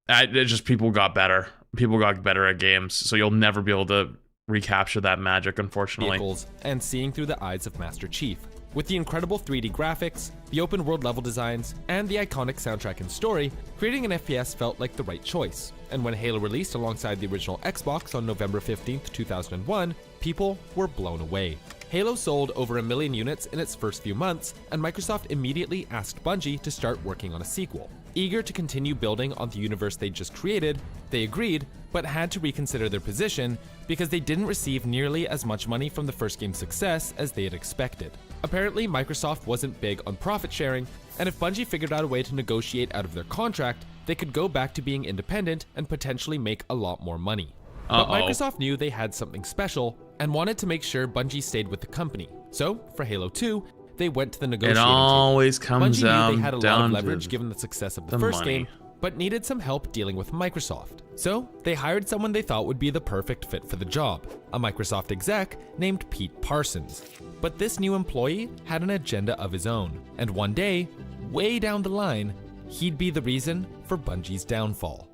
It just people got better. People got better at games. So you'll never be able to recapture that magic, unfortunately. Vehicles and seeing through the eyes of Master Chief. With the incredible 3D graphics, the open world level designs, and the iconic soundtrack and story, creating an FPS felt like the right choice. And when Halo released alongside the original Xbox on November 15th, 2001, people were blown away. Halo sold over 1 million units in its first few months, and Microsoft immediately asked Bungie to start working on a sequel. Eager to continue building on the universe they just created, they agreed, but had to reconsider their position because they didn't receive nearly as much money from the first game's success as they had expected. Apparently, Microsoft wasn't big on profit sharing, and if Bungie figured out a way to negotiate out of their contract, they could go back to being independent and potentially make a lot more money. But Microsoft knew they had something special and wanted to make sure Bungie stayed with the company. So, for Halo 2, they went to the negotiating table. It always comes Bungie down knew they had a lot of to leverage given the success of the the first money. game, but needed some help dealing with Microsoft. So, they hired someone they thought would be the perfect fit for the job, a Microsoft exec named Pete Parsons. But this new employee had an agenda of his own, and one day, way down the line, he'd be the reason for Bungie's downfall.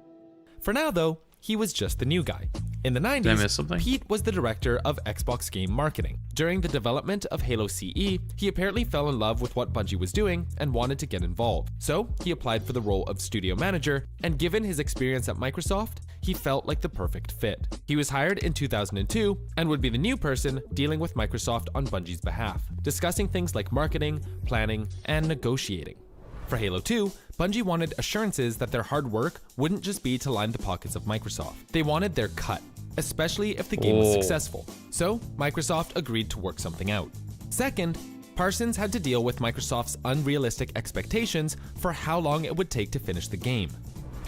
For now though, he was just the new guy. In the 90s, Pete was the director of Xbox game marketing. During the development of Halo CE, he apparently fell in love with what Bungie was doing and wanted to get involved. So he applied for the role of studio manager, and given his experience at Microsoft, he felt like the perfect fit. He was hired in 2002 and would be the new person dealing with Microsoft on Bungie's behalf, discussing things like marketing, planning, and negotiating. For Halo 2, Bungie wanted assurances that their hard work wouldn't just be to line the pockets of Microsoft. They wanted their cut, especially if the game was successful. So, Microsoft agreed to work something out. Second, Parsons had to deal with Microsoft's unrealistic expectations for how long it would take to finish the game.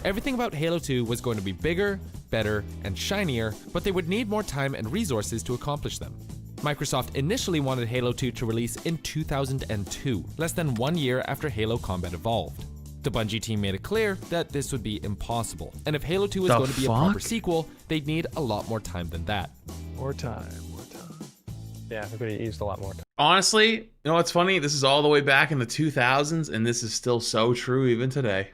Everything about Halo 2 was going to be bigger, better, and shinier, but they would need more time and resources to accomplish them. Microsoft initially wanted Halo 2 to release in 2002, less than 1 year after Halo Combat Evolved. The Bungie team made it clear that this would be impossible, and if Halo 2 was going to be a proper sequel, they'd need a lot more time than that. More time. Yeah, everybody used a lot more time. Honestly, you know what's funny? This is all the way back in the 2000s, and this is still so true even today.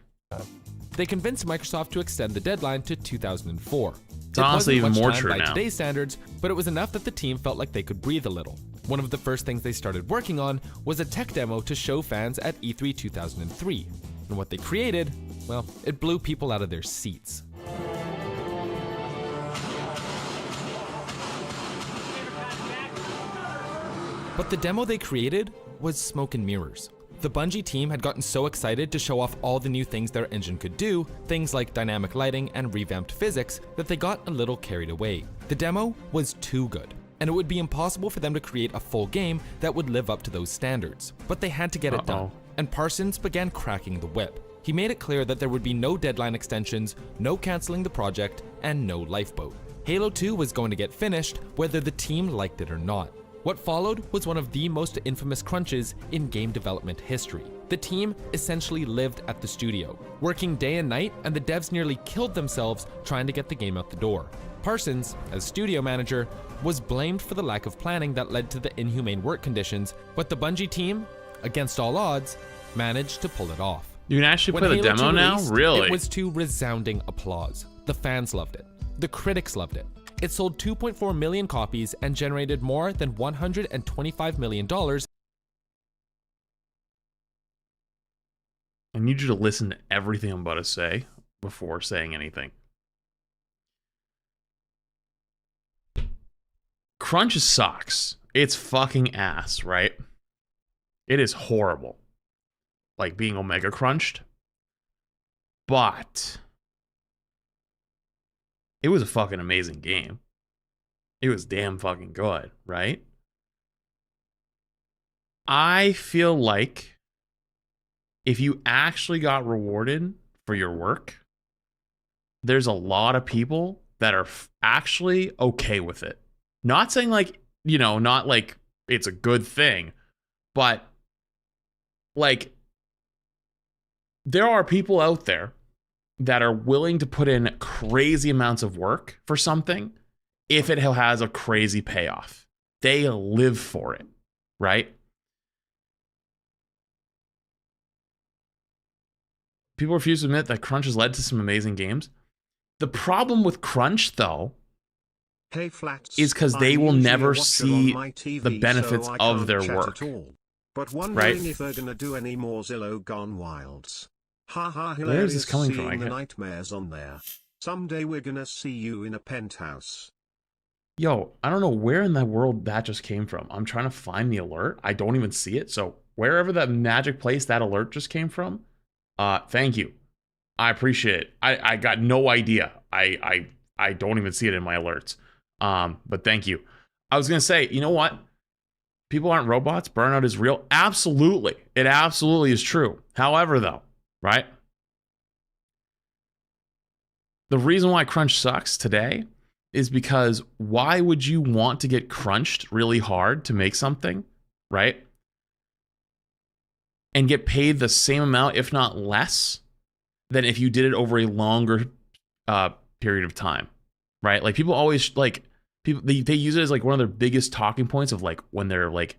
They convinced Microsoft to extend the deadline to 2004. It's honestly even more true by now. Today's standards, but it was enough that the team felt like they could breathe a little. One of the first things they started working on was a tech demo to show fans at E3 2003. And what they created, well, it blew people out of their seats. But the demo they created was smoke and mirrors. The Bungie team had gotten so excited to show off all the new things their engine could do, things like dynamic lighting and revamped physics, that they got a little carried away. The demo was too good, and it would be impossible for them to create a full game that would live up to those standards. But they had to get it done, and Parsons began cracking the whip. He made it clear that there would be no deadline extensions, no canceling the project, and no lifeboat. Halo 2 was going to get finished whether the team liked it or not. What followed was one of the most infamous crunches in game development history. The team essentially lived at the studio, working day and night, and the devs nearly killed themselves trying to get the game out the door. Parsons, as studio manager, was blamed for the lack of planning that led to the inhumane work conditions, but the Bungie team, against all odds, managed to pull it off. You can actually play the demo now? Really? It was to resounding applause. The fans loved it. The critics loved it. It sold 2.4 million copies and generated more than $125 million. I need you to listen to everything I'm about to say before saying anything. Crunch sucks. It's fucking ass, right? It is horrible. like being omega crunched, but it was a fucking amazing game. It was damn fucking good, right? I feel like if you actually got rewarded for your work, there's a lot of people that are actually okay with it. Not saying like, you know, not like it's a good thing, but like there are people out there that are willing to put in crazy amounts of work for something if it has a crazy payoff. They live for it, right? People refuse to admit that crunch has led to some amazing games. The problem with crunch, though, hey, Flats, is because they will never see the benefits of their work. But wondering if they're gonna do any more Zillow Gone Wilds. Haha, hilarious. Where is this coming from? Seeing the nightmares on there. Someday we're gonna see you in a penthouse. Yo, I don't know where in the world that just came from. I'm trying to find the alert. I don't even see it. So wherever that magic place that alert just came from, thank you. I appreciate it. I got no idea. I don't even see it in my alerts. But thank you. I was gonna say, you know what? People aren't robots. Burnout is real. Absolutely. It absolutely is true. However, though, right? The reason why crunch sucks today is because why would you want to get crunched really hard to make something, right? And get paid the same amount, if not less, than if you did it over a longer period of time, right? Like people always like people they use it as like one of their biggest talking points of like when they're like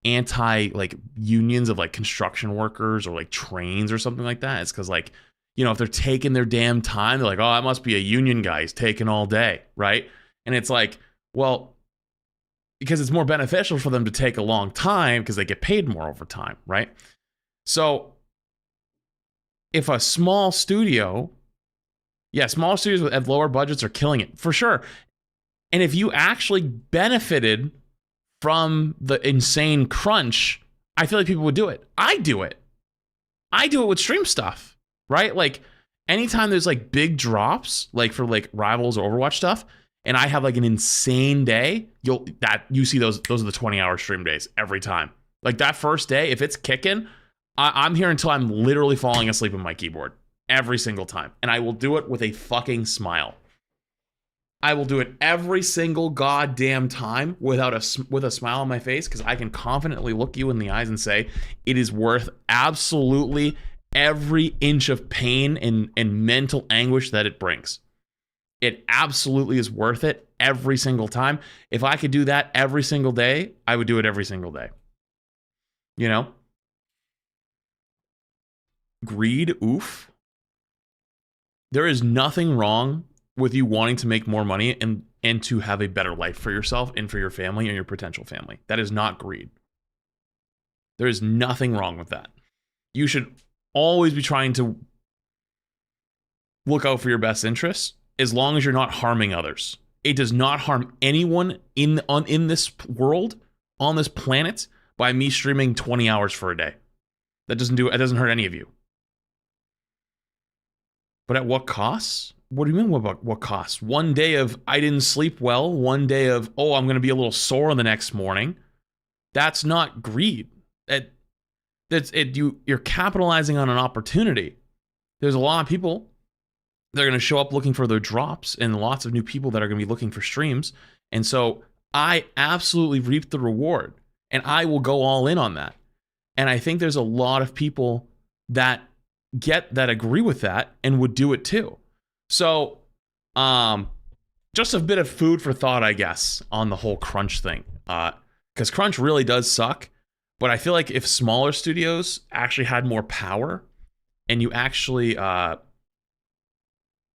anti like unions of like construction workers or like trains or something like that. It's because like, you know, if they're taking their damn time, they're like, oh, that must be a union guy. He's taking all day, right? And it's like, well, because it's more beneficial for them to take a long time because they get paid more over time, right? So if a small studio, small studios with lower budgets are killing it for sure. And if you actually benefited from the insane crunch, I feel like people would do it. I do it with stream stuff, right? Like anytime there's like big drops, like for like Rivals or Overwatch stuff, and I have like an insane day, you see those are the 20-hour stream days every time. Like that first day, if it's kicking, I'm here until I'm literally falling asleep on my keyboard every single time. And I will do it with a fucking smile. I will do it every single goddamn time with a smile on my face because I can confidently look you in the eyes and say it is worth absolutely every inch of pain and mental anguish that it brings. It absolutely is worth it every single time. If I could do that every single day, I would do it every single day. You know? Greed, oof. There is nothing wrong with you wanting to make more money and to have a better life for yourself and for your family and your potential family. That is not greed. There is nothing wrong with that. You should always be trying to look out for your best interests as long as you're not harming others. It does not harm anyone in this world, on this planet, by me streaming 20 hours for a day. It doesn't hurt any of you. But at what costs? What do you mean what costs? One day of I didn't sleep well, one day of, oh, I'm going to be a little sore the next morning. That's not greed. You're capitalizing on an opportunity. There's a lot of people that are going to show up looking for their drops and lots of new people that are going to be looking for streams. And so I absolutely reap the reward and I will go all in on that. And I think there's a lot of people that agree with that and would do it too. So, just a bit of food for thought, I guess, on the whole crunch thing. Because crunch really does suck. But I feel like if smaller studios actually had more power and you actually, saw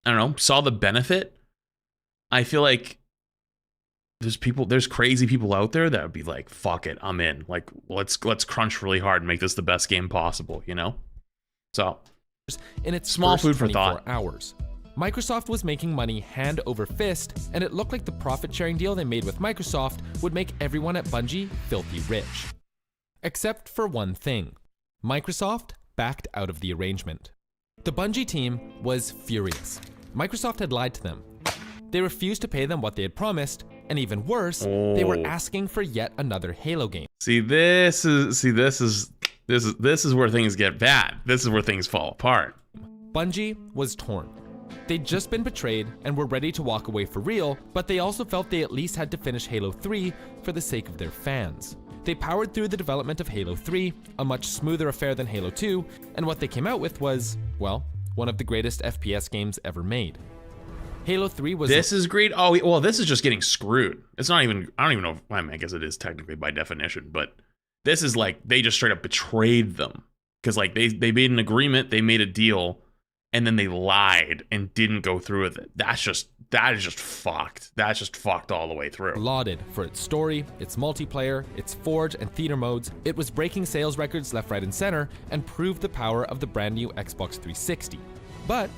the benefit, I feel like there's crazy people out there that would be like, fuck it, I'm in. Like, let's crunch really hard and make this the best game possible, you know? So, in its small first food for 24 thought. hours. Microsoft was making money hand over fist, and it looked like the profit-sharing deal they made with Microsoft would make everyone at Bungie filthy rich. Except for one thing. Microsoft backed out of the arrangement. The Bungie team was furious. Microsoft had lied to them. They refused to pay them what they had promised, and even worse, they were asking for yet another Halo game. This is where things get bad. This is where things fall apart. Bungie was torn. They'd just been betrayed and were ready to walk away for real, but they also felt they at least had to finish Halo 3 for the sake of their fans. They powered through the development of Halo 3, a much smoother affair than Halo 2, and what they came out with was, well, one of the greatest FPS games ever made. Halo 3 was— This is great. Oh, well, this is just getting screwed. It's not even, I don't even know if, I mean, I guess it is technically by definition, but this is like, they just straight up betrayed them. Because like, they made an agreement, they made a deal, and then they lied and didn't go through with it. That is just fucked. That's just fucked all the way through. Lauded for its story, its multiplayer, its Forge and theater modes. It was breaking sales records left, right, and center, and proved the power of the brand new Xbox 360. But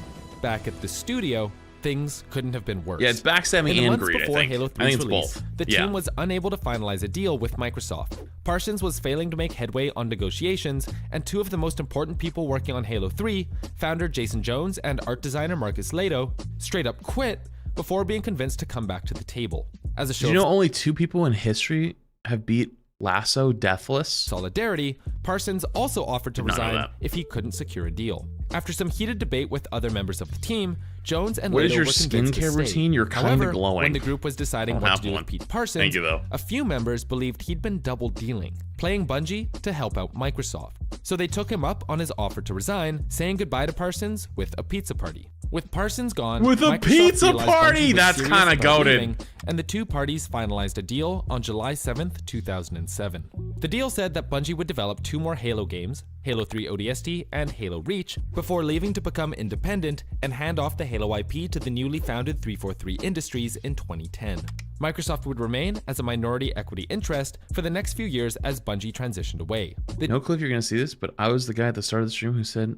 back at the studio, things couldn't have been worse. Yeah, it's backstabbing and greed, I before think. Halo 3's I think it's release, both. the team was unable to finalize a deal with Microsoft. Parsons was failing to make headway on negotiations, and two of the most important people working on Halo 3, founder Jason Jones and art designer Marcus Lato, straight up quit before being convinced to come back to the table. As a show Did you know only 2 people in history have beat Lasso Deathless? solidarity, Parsons also offered to Did not know resign that. if he couldn't secure a deal. After some heated debate with other members of the team, Jones and What Lato is your were convinced to skincare stay. routine? You're kinda However, glowing. when the group was deciding I don't what have to do one. with Pete Parsons, Thank you, though. a few members believed he'd been double dealing, playing Bungie to help out Microsoft. So they took him up on his offer to resign, saying goodbye to Parsons with a pizza party. With Parsons gone, With a Microsoft pizza realized party? Bungie was That's serious kinda about goated. leaving, and the two parties finalized a deal on July 7th, 2007. The deal said that Bungie would develop 2 more Halo games, Halo 3 ODST and Halo Reach, before leaving to become independent and hand off the Halo IP to the newly founded 343 Industries in 2010. Microsoft would remain as a minority equity interest for the next few years as Bungie transitioned away. No clue if you're going to see this, but I was the guy at the start of the stream who said,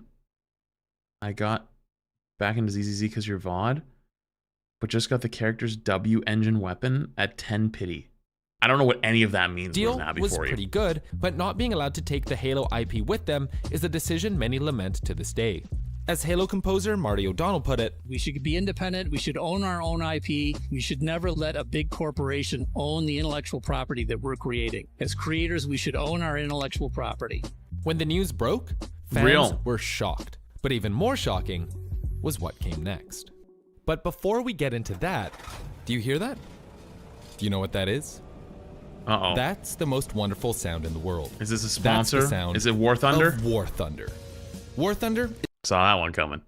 I got back into ZZZ because you're VOD, but just got the character's W engine weapon at 10 pity. I don't know what any of that means. Deal Nabi, was for you. pretty good, but not being allowed to take the Halo IP with them is a decision many lament to this day. As Halo composer Marty O'Donnell put it, we should be independent, we should own our own IP, we should never let a big corporation own the intellectual property that we're creating. As creators, we should own our intellectual property. when the news broke, fans were shocked. But even more shocking was what came next. But before we get into that, do you hear that? Do you know what that is? Uh-oh. That's the most wonderful sound in the world. Is this a That's sponsor? the sound Is it War Thunder? of War Thunder. War Thunder, Saw that one coming.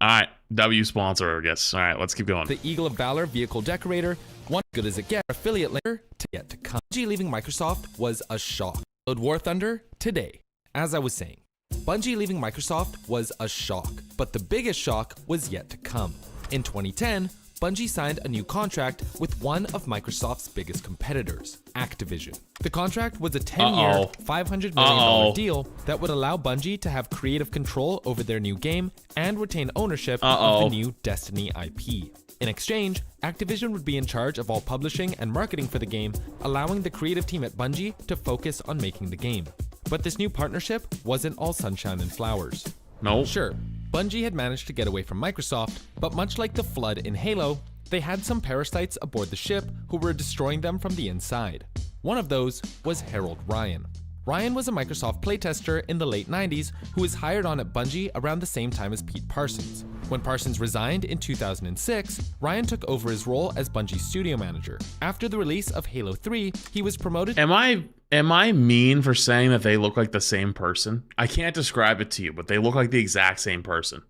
All right, W sponsor, I guess. All right, let's keep going. the Eagle of Valor vehicle decorator, one good as it gets, affiliate later to yet to come. Bungie leaving Microsoft was a shock. Load War Thunder today. As I was saying, Bungie leaving Microsoft was a shock, but the biggest shock was yet to come. In 2010, Bungie signed a new contract with one of Microsoft's biggest competitors, Activision. The contract was a 10-year, $500 million deal that would allow Bungie to have creative control over their new game and retain ownership of the new Destiny IP. In exchange, Activision would be in charge of all publishing and marketing for the game, allowing the creative team at Bungie to focus on making the game. But this new partnership wasn't all sunshine and flowers. No. Sure, Bungie had managed to get away from Microsoft, but much like the Flood in Halo, they had some parasites aboard the ship who were destroying them from the inside. One of those was Harold Ryan. Ryan was a Microsoft playtester in the late 90s who was hired on at Bungie around the same time as Pete Parsons. When Parsons resigned in 2006, Ryan took over his role as Bungie's studio manager. After the release of Halo 3, he was promoted. Am I mean for saying that they look like the same person? I can't describe it to you, but they look like the exact same person.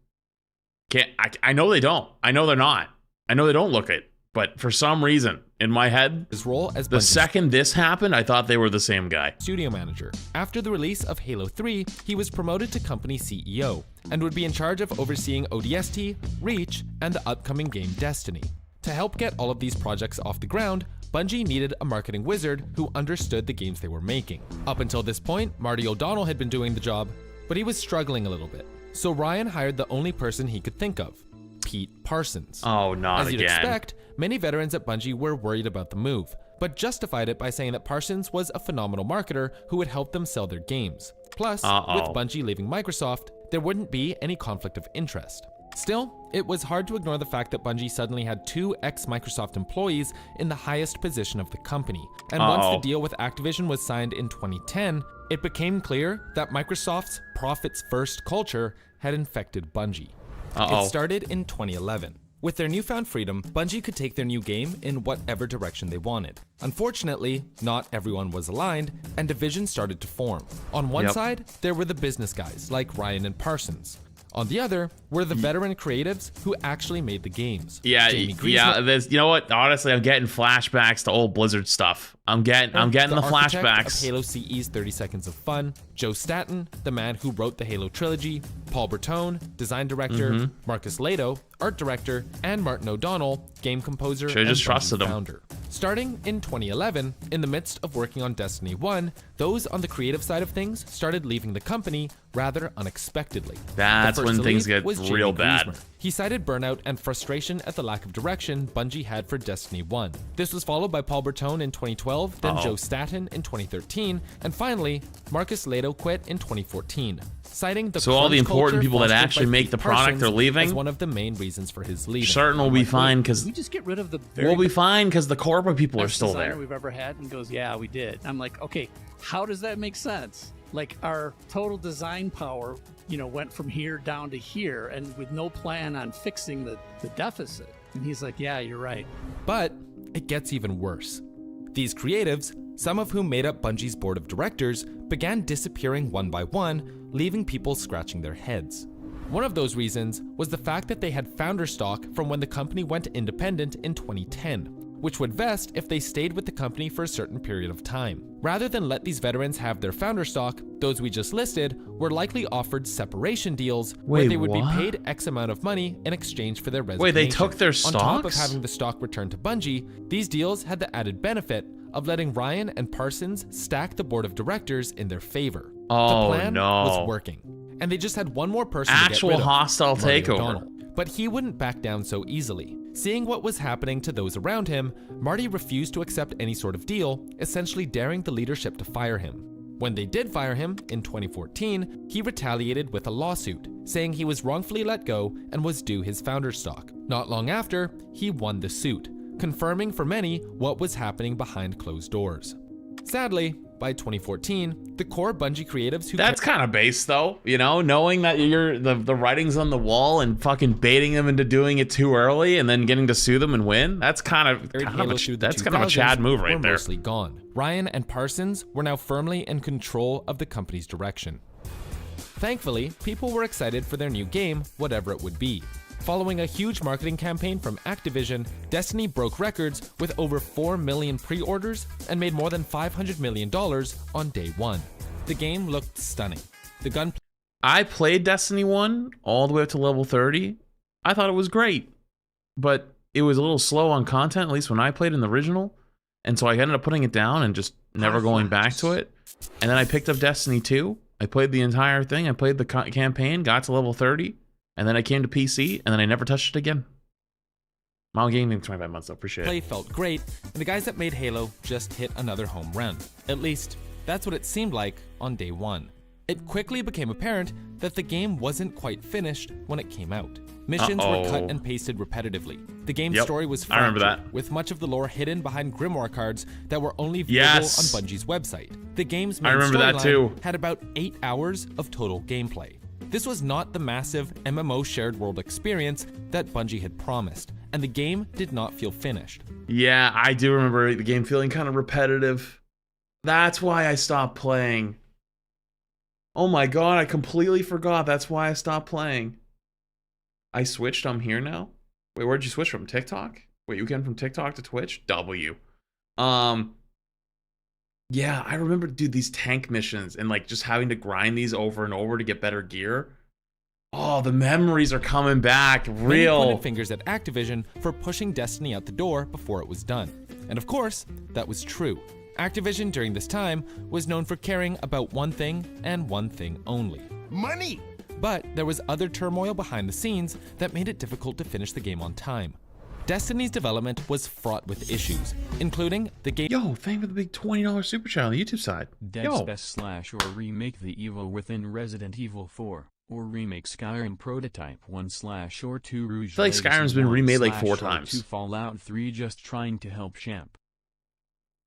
I know they don't. I know they're not. I know they don't look it. But for some reason, in my head, his role as the Bungie's second this happened, I thought they were the same guy. studio manager. After the release of Halo 3, he was promoted to company CEO and would be in charge of overseeing ODST, Reach, and the upcoming game Destiny. To help get all of these projects off the ground, Bungie needed a marketing wizard who understood the games they were making. Up until this point, Marty O'Donnell had been doing the job, but he was struggling a little bit. So Ryan hired the only person he could think of, Pete Parsons. Oh, not As you'd again. expect, many veterans at Bungie were worried about the move, but justified it by saying that Parsons was a phenomenal marketer who would help them sell their games. Plus, with Bungie leaving Microsoft, there wouldn't be any conflict of interest. Still, it was hard to ignore the fact that Bungie suddenly had 2 ex-Microsoft employees in the highest position of the company. And once the deal with Activision was signed in 2010, it became clear that Microsoft's profits-first culture had infected Bungie. It started in 2011. With their newfound freedom, Bungie could take their new game in whatever direction they wanted. Unfortunately, not everyone was aligned, and divisions started to form. On one side, there were the business guys like Ryan and Parsons. On the other were the veteran creatives who actually made the games. There's, you know what? Honestly, I'm getting flashbacks to old Blizzard stuff. I'm getting the flashbacks. Of Halo CE's 30 Seconds of Fun, Joe Staten, the man who wrote the Halo trilogy, Paul Bertone, design director, Marcus Lato, art director, and Martin O'Donnell, game composer and just trusted him. founder. Starting in 2011, in the midst of working on Destiny 1, those on the creative side of things started leaving the company rather unexpectedly. That's when things get real bad. He cited burnout and frustration at the lack of direction Bungie had for Destiny 1. This was followed by Paul Bertone in 2012, then Joe Staten in 2013, and finally, Marcus Lato quit in 2014. Citing the all the important people that actually make the product are leaving? as one of the main reasons for his leaving. Certain will be fine because we just get rid of the we'll be fine because the corporate people are still there. We've ever had, and he goes, yeah, we did. I'm like, okay, how does that make sense? Like our total design power, went from here down to here, and with no plan on fixing the deficit. And he's like, yeah, you're right. But it gets even worse. These creatives, some of whom made up Bungie's board of directors, began disappearing one by one, leaving people scratching their heads. One of those reasons was the fact that they had founder stock from when the company went independent in 2010, which would vest if they stayed with the company for a certain period of time. Rather than let these veterans have their founder stock, those we just listed were likely offered separation deals where they would be paid X amount of money in exchange for their resignation. Wait, they took their stocks? On top of having the stock returned to Bungie, these deals had the added benefit of letting Ryan and Parsons stack the board of directors in their favor. The plan was working, and they just had one more person to get rid of, hostile Marty takeover. O'Donnell. But he wouldn't back down so easily. Seeing what was happening to those around him, Marty refused to accept any sort of deal, essentially daring the leadership to fire him. When they did fire him in 2014, he retaliated with a lawsuit, saying he was wrongfully let go and was due his founder stock. Not long after, he won the suit, confirming for many what was happening behind closed doors. Sadly, by 2014, the core Bungie creatives who— That's kind of base though, knowing that you're the writing's on the wall and fucking baiting them into doing it too early and then getting to sue them and win. That's kind of a Chad move right there. Mostly gone. Ryan and Parsons were now firmly in control of the company's direction. Thankfully, people were excited for their new game, whatever it would be. Following a huge marketing campaign from Activision, Destiny broke records with over 4 million pre-orders and made more than $500 million on day one. The game looked stunning. I played Destiny 1 all the way up to level 30. I thought it was great, but it was a little slow on content, at least when I played in the original. And so I ended up putting it down and just never going back to it. And then I picked up Destiny 2. I played the entire thing. I played the campaign, got to level 30. And then I came to PC, and then I never touched it again. Mile Gaming, 25 months though, appreciate it. Play felt great, and the guys that made Halo just hit another home run. At least, that's what it seemed like on day one. It quickly became apparent that the game wasn't quite finished when it came out. Missions were cut and pasted repetitively. The game's story was fractured, with much of the lore hidden behind grimoire cards that were only viewable on Bungie's website. The game's main storyline had about 8 hours of total gameplay. This was not the massive MMO shared world experience that Bungie had promised, and the game did not feel finished. Yeah, I do remember the game feeling kind of repetitive. That's why I stopped playing. Oh my god, I completely forgot. That's why I stopped playing. I switched. I'm here now. Wait, where'd you switch from? TikTok? Wait, you came from TikTok to Twitch? W. Yeah, I remember, dude, these tank missions and like just having to grind these over and over to get better gear. Oh, the memories are coming back. Real. Many pointed fingers at Activision for pushing Destiny out the door before it was done. And of course, that was true. Activision during this time was known for caring about one thing and one thing only: money! But there was other turmoil behind the scenes that made it difficult to finish the game on time. Destiny's development was fraught with issues, including the game. Yo, thank you for the big $20 super chat on the YouTube side. Dead Space / or remake The Evil Within Resident Evil 4, or remake Skyrim Prototype 1 / or 2 Rouge. I feel like Skyrim's been remade like 4 / times. 2 Fallout 3 just trying to help Champ.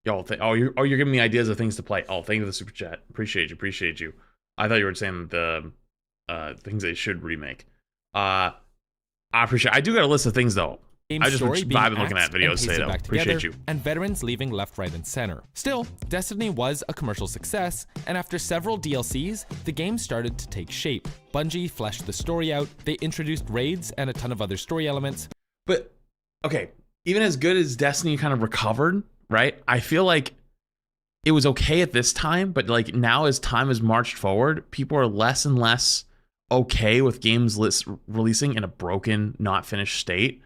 Yo, you're giving me ideas of things to play. Oh, thank you for the super chat. Appreciate you. I thought you were saying the things they should remake. I appreciate. I do got a list of things though. I just vibing looking at videos say though. Appreciate you. And veterans leaving left, right, and center. Still, Destiny was a commercial success, and after several DLCs, the game started to take shape. Bungie fleshed the story out, they introduced raids and a ton of other story elements. But, okay, even as good as Destiny kind of recovered, right? I feel like it was okay at this time, but like now as time has marched forward, people are less and less okay with games releasing in a broken, not finished state.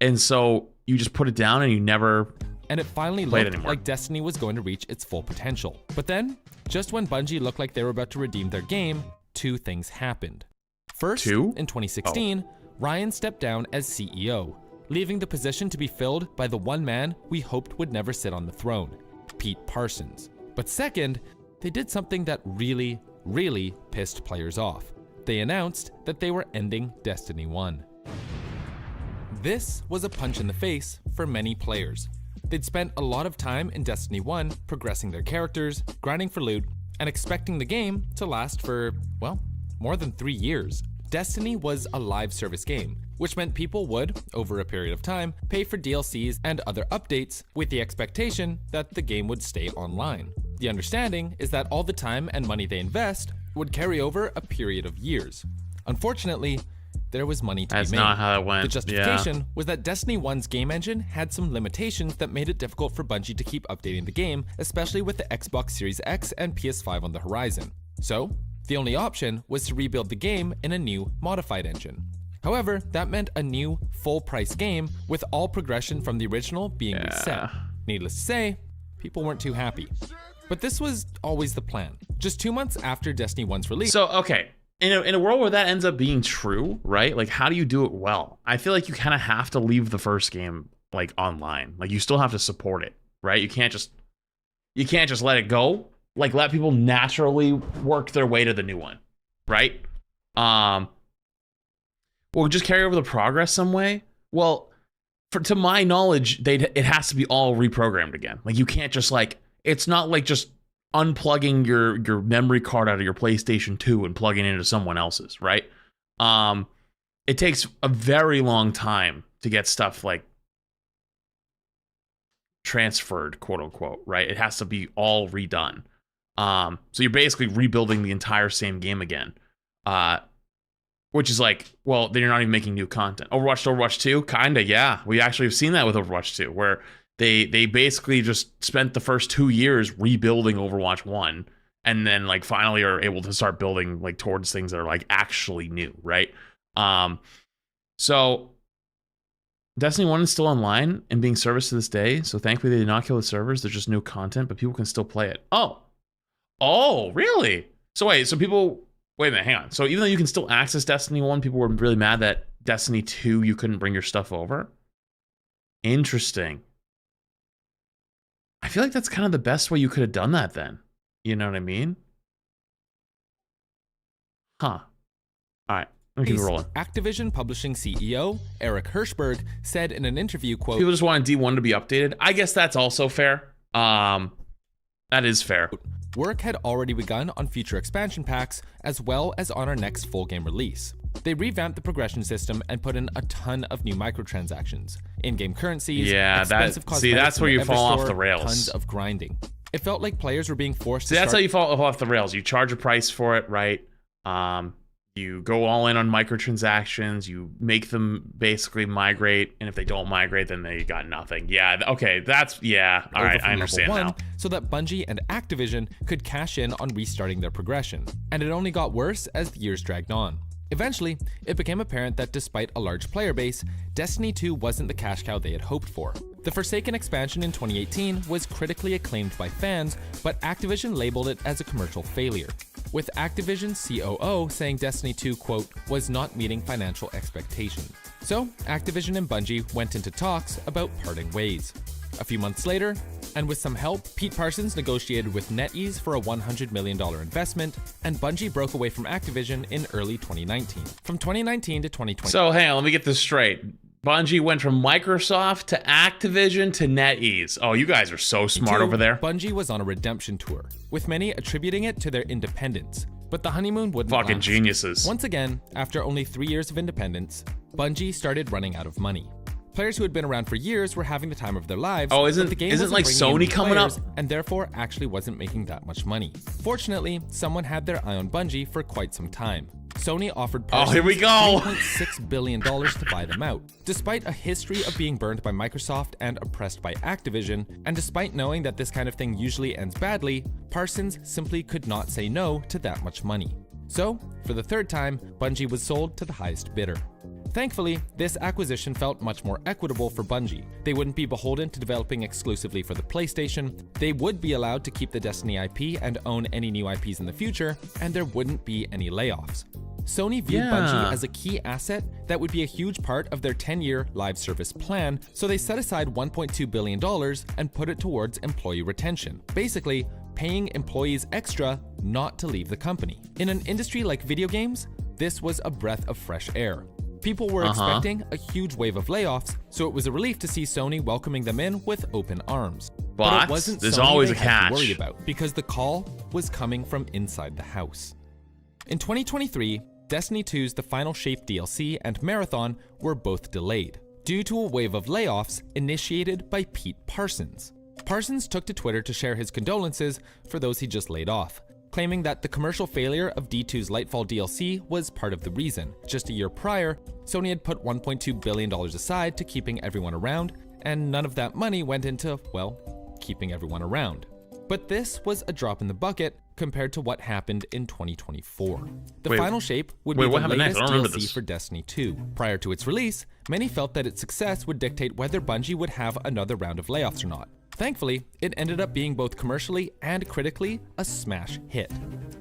And so you just put it down and you never and it finally looked like Destiny was going to reach its full potential. But then, just when Bungie looked like they were about to redeem their game, 2 things happened. First, in 2016, Ryan stepped down as CEO, leaving the position to be filled by the one man we hoped would never sit on the throne, Pete Parsons. But second, they did something that really, really pissed players off. They announced that they were ending Destiny 1. This was a punch in the face for many players. They'd spent a lot of time in Destiny 1 progressing their characters, grinding for loot, and expecting the game to last for, well, more than 3 years. Destiny was a live service game, which meant people would, over a period of time, pay for DLCs and other updates with the expectation that the game would stay online. The understanding is that all the time and money they invest would carry over a period of years. Unfortunately, there was money to be made. That's not how it went. The justification was that Destiny 1's game engine had some limitations that made it difficult for Bungie to keep updating the game, especially with the Xbox Series X and PS5 on the horizon. So, the only option was to rebuild the game in a new, modified engine. However, that meant a new, full-price game with all progression from the original being reset. Needless to say, people weren't too happy. But this was always the plan. Just 2 months after Destiny 1's release. So, okay. In a world where that ends up being true, right? Like, how do you do it well? I feel like you kind of have to leave the first game like online. Like, you still have to support it, right? You can't just let it go. Like, let people naturally work their way to the new one, right? Or just carry over the progress some way. Well, to my knowledge, it has to be all reprogrammed again. Like, you can't just like, it's not like just unplugging your memory card out of your PlayStation 2 and plugging it into someone else's, right? It takes a very long time to get stuff like transferred, quote unquote, right? It has to be all redone. So you're basically rebuilding the entire same game again. Which is like, well, then you're not even making new content. Overwatch to Overwatch 2? Kinda, yeah. We actually have seen that with Overwatch 2, where they basically just spent the first 2 years rebuilding Overwatch 1, and then like finally are able to start building like towards things that are like actually new, right? So Destiny 1 is still online and being serviced to this day, so thankfully they did not kill the servers. There's just new content, but people can still play it. Oh, really? So wait a minute, hang on. So even though you can still access Destiny 1, people were really mad that Destiny 2, you couldn't bring your stuff over? Interesting. I feel like that's kind of the best way you could have done that then. You know what I mean? Huh. All right, let me keep it rolling. Activision Publishing CEO Eric Hirschberg said in an interview, quote, people just want D1 to be updated. I guess that's also fair. That is fair. Work had already begun on future expansion packs, as well as on our next full game release. They revamped the progression system and put in a ton of new microtransactions, in-game currencies, expensive cosmetics, that's where you fall off the rails. Tons of grinding. It felt like players were being forced to that's how you fall off the rails. You charge a price for it, right? You go all in on microtransactions, you make them basically migrate, and if they don't migrate, then they got nothing. Yeah, okay, all right, I understand now. So that Bungie and Activision could cash in on restarting their progression. And it only got worse as the years dragged on. Eventually, it became apparent that despite a large player base, Destiny 2 wasn't the cash cow they had hoped for. The Forsaken expansion in 2018 was critically acclaimed by fans, but Activision labeled it as a commercial failure, with Activision's COO saying Destiny 2, quote, was not meeting financial expectations. So Activision and Bungie went into talks about parting ways. A few months later, and with some help, Pete Parsons negotiated with NetEase for a $100 million investment, and Bungie broke away from Activision in early 2019. From 2019 to 2020. So hang on, let me get this straight. Bungie went from Microsoft to Activision to NetEase. Oh, you guys are so smart over there. Bungie was on a redemption tour, with many attributing it to their independence. But the honeymoon wouldn't Fucking last. geniuses. Once again, after only 3 years of independence, Bungie started running out of money. Players who had been around for years were having the time of their lives. Oh, but the game isn't wasn't like bringing in Sony new coming up? players, and therefore actually wasn't making that much money. Fortunately, someone had their eye on Bungie for quite some time. Sony offered Parsons here we go. $3.6 billion to buy them out. Despite a history of being burned by Microsoft and oppressed by Activision, and despite knowing that this kind of thing usually ends badly, Parsons simply could not say no to that much money. So, for the third time, Bungie was sold to the highest bidder. Thankfully, this acquisition felt much more equitable for Bungie. They wouldn't be beholden to developing exclusively for the PlayStation, they would be allowed to keep the Destiny IP and own any new IPs in the future, and there wouldn't be any layoffs. Sony viewed Bungie as a key asset that would be a huge part of their 10-year live service plan, so they set aside $1.2 billion and put it towards employee retention. Basically, paying employees extra not to leave the company. In an industry like video games, this was a breath of fresh air. People were expecting a huge wave of layoffs, so it was a relief to see Sony welcoming them in with open arms. But it wasn't there's Sony always they a had catch. to worry about, because the call was coming from inside the house. In 2023, Destiny 2's The Final Shape DLC and Marathon were both delayed, due to a wave of layoffs initiated by Pete Parsons. Parsons took to Twitter to share his condolences for those he just laid off, claiming that the commercial failure of D2's Lightfall DLC was part of the reason. Just a year prior, Sony had put $1.2 billion aside to keeping everyone around, and none of that money went into, well, keeping everyone around. But this was a drop in the bucket compared to what happened in 2024. The Final Shape would be the latest DLC for Destiny 2. Prior to its release, many felt that its success would dictate whether Bungie would have another round of layoffs or not. Thankfully, it ended up being both commercially and critically a smash hit.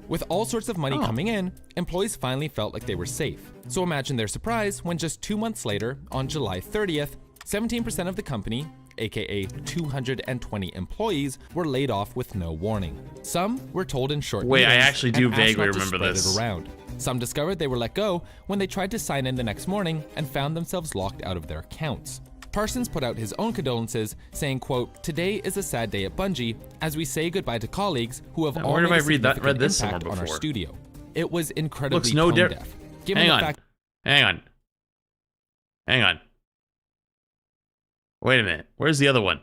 With all sorts of money coming in, employees finally felt like they were safe. So imagine their surprise when just 2 months later, on July 30th, 17% of the company, aka 220 employees, were laid off with no warning. Some were told in short Wait, I meetings actually do and asked vaguely not to remember spread this. it around. Some discovered they were let go when they tried to sign in the next morning and found themselves locked out of their accounts. Parsons put out his own condolences, saying, quote, "Today is a sad day at Bungie as we say goodbye to colleagues who have all Where made have a I read significant this impact somewhere on our before? studio. It was incredibly Looks no tone deaf. Given Hang the on. fact Hang on. Wait a minute. Where's the other one?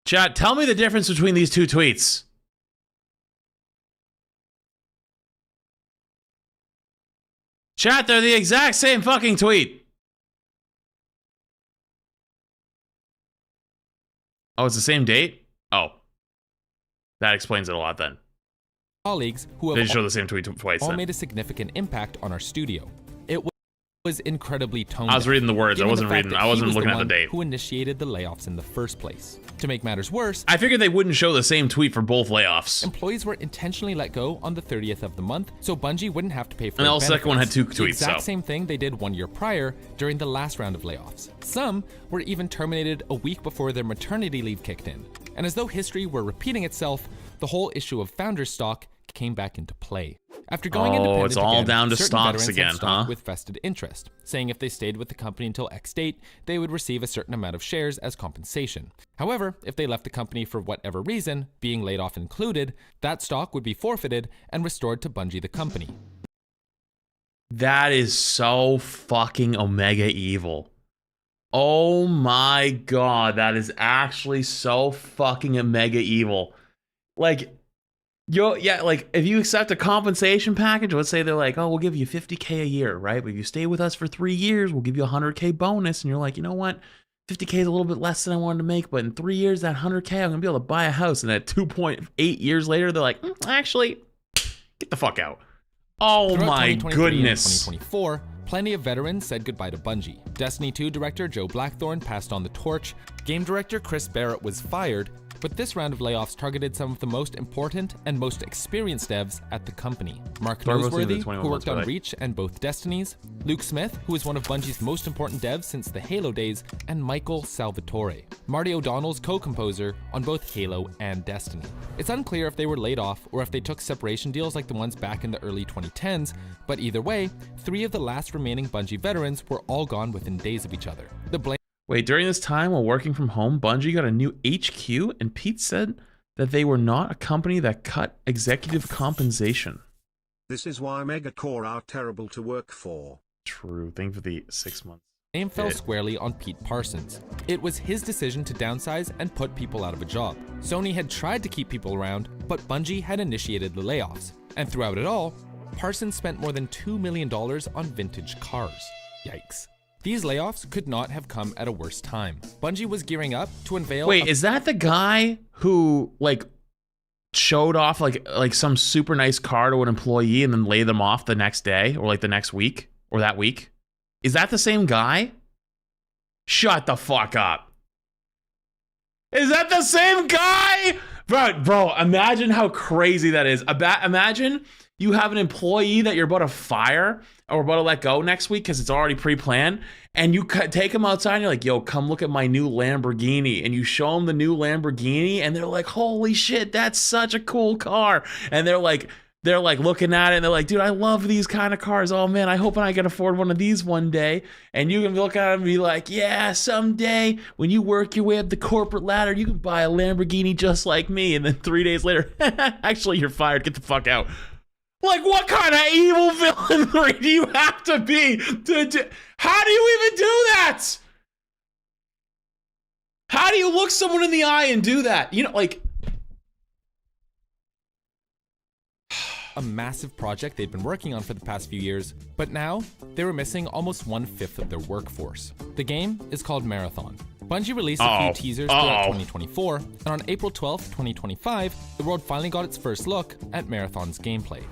Chat, tell me the difference between these two tweets. Chat, they're the exact same fucking tweet. Oh, it's the same date? Oh. That explains it a lot then. colleagues who They have show the same tweet twice all then. made a significant impact on our studio. It was incredibly tone I was deaf, reading the words. I given wasn't the fact reading. that I he wasn't was looking at the one date. Who initiated the layoffs in the first place? To make matters worse, I figured they wouldn't show the same tweet for both layoffs. employees were intentionally let go on the 30th of the month, so Bungie wouldn't have to pay for And their the second one had benefits. two The tweets, exact so. same thing they did 1 year prior during the last round of layoffs. Some were even terminated a week before their maternity leave kicked in. And as though history were repeating itself, the whole issue of founders stock came back into play. After going independent it's all again, down to certain stocks veterans had again, stock huh? with vested interest, saying if they stayed with the company until X date, they would receive a certain amount of shares as compensation. However, if they left the company for whatever reason, being laid off included, that stock would be forfeited and restored to Bungie the company. That is so fucking Omega evil. Oh my god, that is actually so fucking Omega evil. Like, like, if you accept a compensation package, let's say they're like, oh, we'll give you $50K a year, right? But if you stay with us for 3 years, we'll give you a $100K bonus. And you're like, you know what? $50K is a little bit less than I wanted to make, but in 3 years, that $100K, I'm gonna be able to buy a house. And at 2.8 years later, they're like, actually, get the fuck out. Oh Throughout my 2023 and goodness. 2024, plenty of veterans said goodbye to Bungie. Destiny 2 director Joe Blackthorne passed on the torch, game director Chris Barrett was fired, But this round of layoffs targeted some of the most important and most experienced devs at the company. Mark They're mostly the Noseworthy, 21 who months worked on delay. Reach and both Destinies, Luke Smith, who is one of Bungie's most important devs since the Halo days, and Michael Salvatore, Marty O'Donnell's co-composer on both Halo and Destiny. It's unclear if they were laid off or if they took separation deals like the ones back in the early 2010s, but either way, 3 of the last remaining Bungie veterans were all gone within days of each other. The blame Wait, during this time while working from home, Bungie got a new HQ, and Pete said that they were not a company that cut executive compensation. This is why Megacore are terrible to work for. True. Thank you for the 6 months. blame fell Yeah. squarely on Pete Parsons. It was his decision to downsize and put people out of a job. Sony had tried to keep people around, but Bungie had initiated the layoffs. And throughout it all, Parsons spent more than $2 million on vintage cars. Yikes. These layoffs could not have come at a worse time. Bungie was gearing up to unveil Wait, is that the guy who showed off like some super nice car to an employee and then laid them off the next day or the next week or that week? Is that the same guy? Shut the fuck up. Is that the same guy? Bro, imagine how crazy that is. Imagine you have an employee that you're about to fire or about to let go next week because it's already pre-planned, and you take him outside and you're like, yo, come look at my new Lamborghini. And you show them the new Lamborghini and they're like, holy shit, that's such a cool car. And they're like looking at it and they're like, dude, I love these kind of cars. Oh man, I hope I can afford one of these one day. And you can look at it and be like, yeah, someday when you work your way up the corporate ladder, you can buy a Lamborghini just like me. And then 3 days later, actually, you're fired. Get the fuck out. Like, what kind of evil villain do you have to be? How do you even do that? How do you look someone in the eye and do that? You know, like... a massive project they'd been working on for the past few years, but now they were missing almost 1/5 of their workforce. The game is called Marathon. Bungie released a few teasers throughout 2024, and on April 12th, 2025, the world finally got its first look at Marathon's gameplay.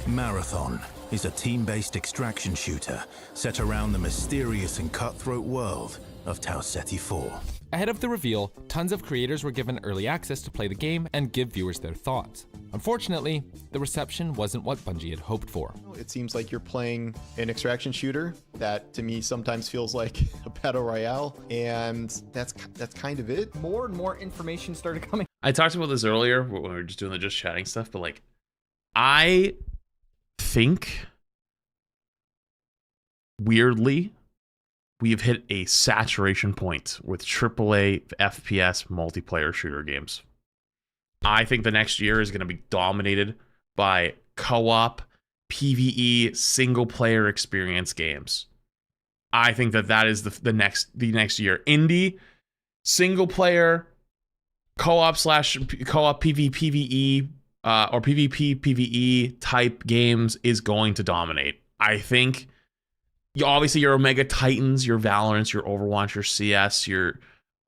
Marathon is a team-based extraction shooter set around the mysterious and cutthroat world of Tau Ceti 4. Ahead of the reveal, tons of creators were given early access to play the game and give viewers their thoughts. Unfortunately, the reception wasn't what Bungie had hoped for. It seems like you're playing an extraction shooter that to me sometimes feels like a battle royale, and that's kind of it. More and more information started coming. I talked about this earlier when we were just doing the just chatting stuff, but I think weirdly we've hit a saturation point with AAA FPS multiplayer shooter games. I think the next year is going to be dominated by co-op, PvE, single-player experience games. I think that is the next year. Indie, single-player, co-op PvPvE, or PvP PvE type games is going to dominate. I think obviously your Omega Titans, your Valorants, your Overwatch, your CS, your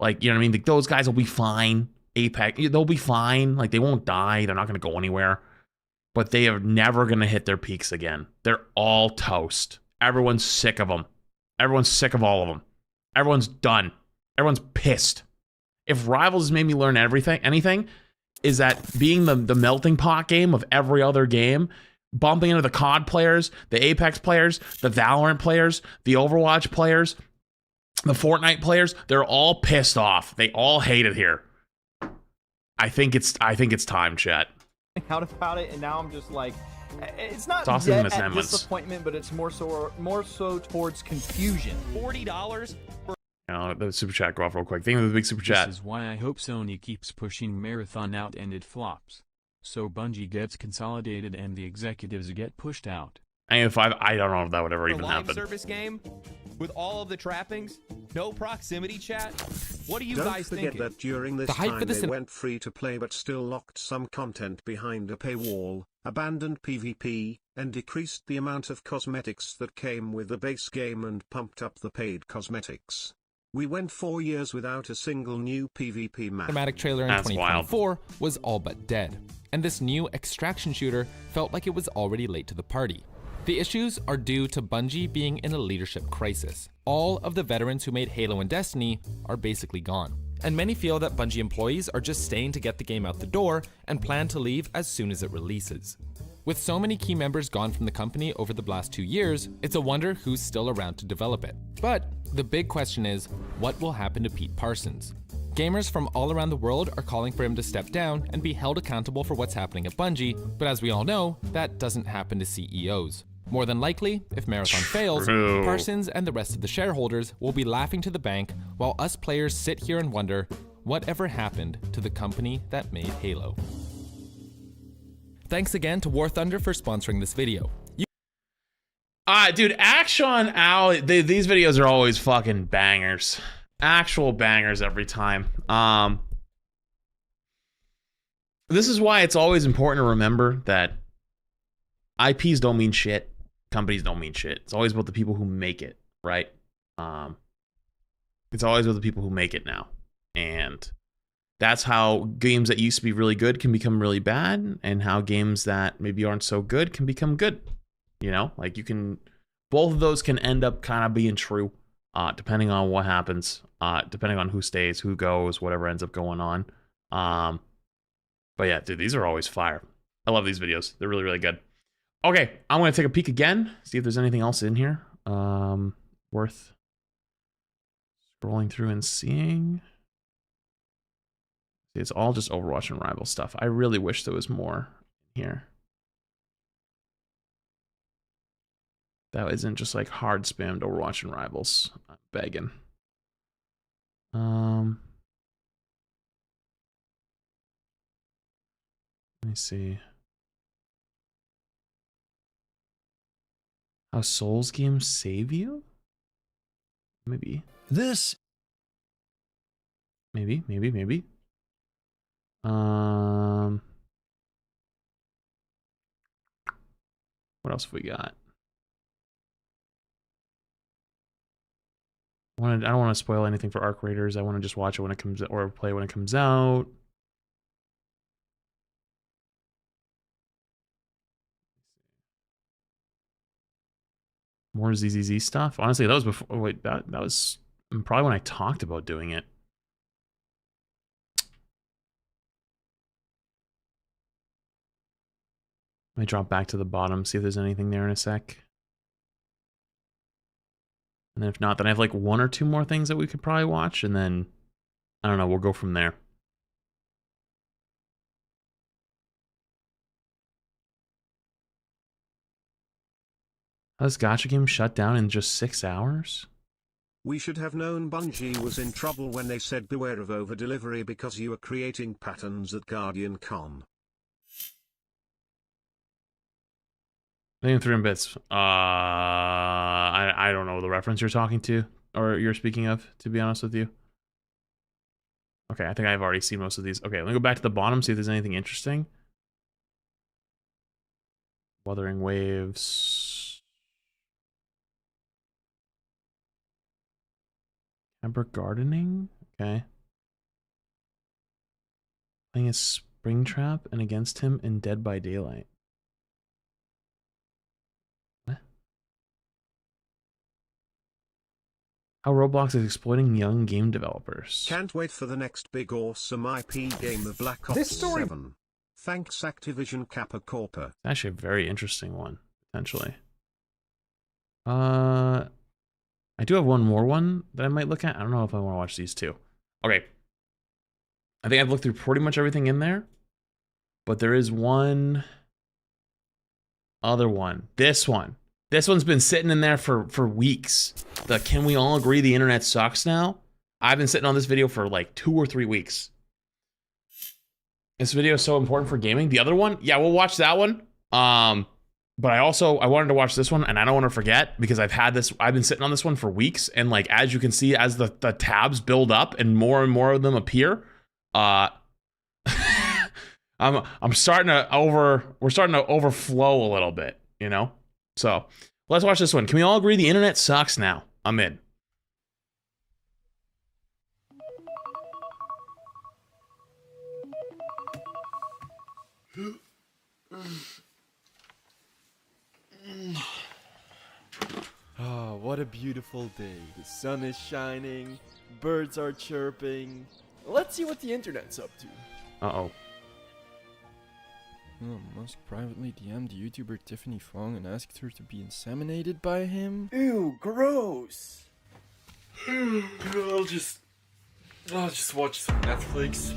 you know what I mean? Those guys will be fine. Apex, they'll be fine. They won't die. They're not going to go anywhere. But they are never going to hit their peaks again. They're all toast. Everyone's sick of them. Everyone's sick of all of them. Everyone's done. Everyone's pissed. If Rivals has made me learn anything, is that being the melting pot game of every other game, bumping into the COD players, the Apex players, the Valorant players, the Overwatch players, the Fortnite players, they're all pissed off. They all hate it here. I think it's time, chat. Out about it, and now I'm just like, it's not Toss yet in this at amendments. disappointment, but it's more so towards confusion. $40 for The super chat go off real quick. Thank you for the big super chat. This is why I hope Sony keeps pushing Marathon out and it flops. So Bungie gets consolidated and the executives get pushed out. And if I don't know if that would ever even live happen. service game with all of the trappings, no proximity chat. What are you Don't guys forget thinking? that during this The hype time for this they went free to play but still locked some content behind a paywall, abandoned PvP, and decreased the amount of cosmetics that came with the base game and pumped up the paid cosmetics. We went 4 years without a single new PvP map. Cinematic trailer in That's 2024 was all but dead, and this new extraction shooter felt like it was already late to the party. The issues are due to Bungie being in a leadership crisis. All of the veterans who made Halo and Destiny are basically gone. and many feel that Bungie employees are just staying to get the game out the door and plan to leave as soon as it releases. With so many key members gone from the company over the last 2 years, it's a wonder who's still around to develop it. But the big question is, what will happen to Pete Parsons? Gamers from all around the world are calling for him to step down and be held accountable for what's happening at Bungie, but as we all know, that doesn't happen to CEOs. More than likely, if Marathon fails, Parsons and the rest of the shareholders will be laughing to the bank while us players sit here and wonder, whatever happened to the company that made Halo? Thanks again to War Thunder for sponsoring this video. Dude, Action Owl, these videos are always fucking bangers. Actual bangers every time. This is why it's always important to remember that IPs don't mean shit. Companies don't mean shit. It's always about the people who make it, right? It's always about the people who make it now. And that's how games that used to be really good can become really bad, and how games that maybe aren't so good can become good. You know, like you can, both of those can end up kind of being true, depending on what happens, depending on who stays, who goes, whatever ends up going on. But yeah, dude, these are always fire. I love these videos. They're really, really good. Okay, I'm going to take a peek again, see if there's anything else in here worth scrolling through and seeing. It's all just Overwatch and Rival stuff. I really wish there was more here. That isn't just like hard spammed Overwatch and Rivals. I'm begging. Let me see. How Souls games save you? Maybe. This. Maybe. What else have we got? I don't want to spoil anything for Arc Raiders. I want to just watch it when it comes, or play when it comes out. More ZZZ stuff. Honestly, that was before. Wait, that was probably when I talked about doing it. Let me drop back to the bottom, see if there's anything there in a sec. And then if not, then I have like 1 or 2 more things that we could probably watch, and then I don't know, we'll go from there. How does Gacha Game shut down in just 6 hours? We should have known Bungie was in trouble when they said beware of over-delivery because you are creating patterns at Guardian Con. Name 3 bits. I don't know the reference you're talking to, or you're speaking of, to be honest with you. Okay, I think I've already seen most of these. Okay, let me go back to the bottom, see if there's anything interesting. Wuthering Waves. Amber Gardening? Okay. Playing a Springtrap and against him in Dead by Daylight. How Roblox is exploiting young game developers. Can't wait for the next big awesome IP game of Black Ops 7. Thanks Activision Kappa Corpa. Actually a very interesting one, potentially. I do have one more one that I might look at. I don't know if I want to watch these two. Okay. I think I've looked through pretty much everything in there. But there is one other one. This one. This one's been sitting in there for weeks. The Can We All Agree the Internet Sucks Now? I've been sitting on this video for like 2 or 3 weeks. This video is so important for gaming. The other one, yeah, we'll watch that one. But I wanted to watch this one, and I don't want to forget because I've been sitting on this one for weeks, and like as you can see, as the tabs build up and more of them appear, we're starting to overflow a little bit, you know? So let's watch this one. Can we all agree the internet sucks now? I'm in. Oh, what a beautiful day. The sun is shining, birds are chirping, Let's see what the internet's up to. Uh-oh. Elon Musk privately DM'd YouTuber Tiffany Fong and asked her to be inseminated by him. Ew, gross. I'll just watch some Netflix.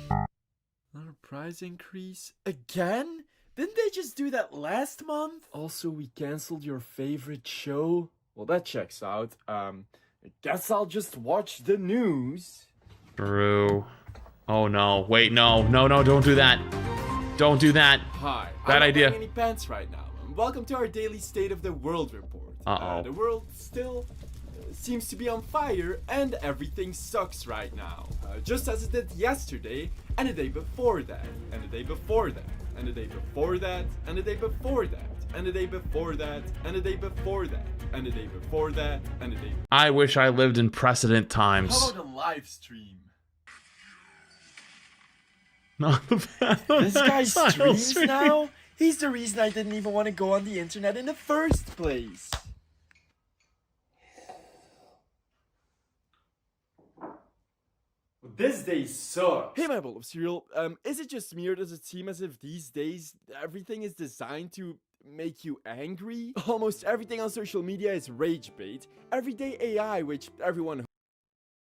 Another price increase? Again? Didn't they just do that last month? Also, we canceled your favorite show? Well, that checks out. I guess I'll just watch the news. True. Oh no. Wait, no, don't do that. Don't do that. Hi. Bad I'm idea. not wearing any pants right now. And welcome to our daily State of the World report. The world still seems to be on fire and everything sucks right now. Just as it did yesterday and the day before that and the day before that and the day before that and the day before that and the day before that and the day before that and the day before that and the day. I wish I lived in precedent times. How about a live stream? Not the This guy streams now? He's the reason I didn't even want to go on the internet in the first place. This day sucks. Hey, my bowl of cereal. Is it just me or does it seem as if these days everything is designed to make you angry? Almost everything on social media is rage bait. Everyday AI, which everyone.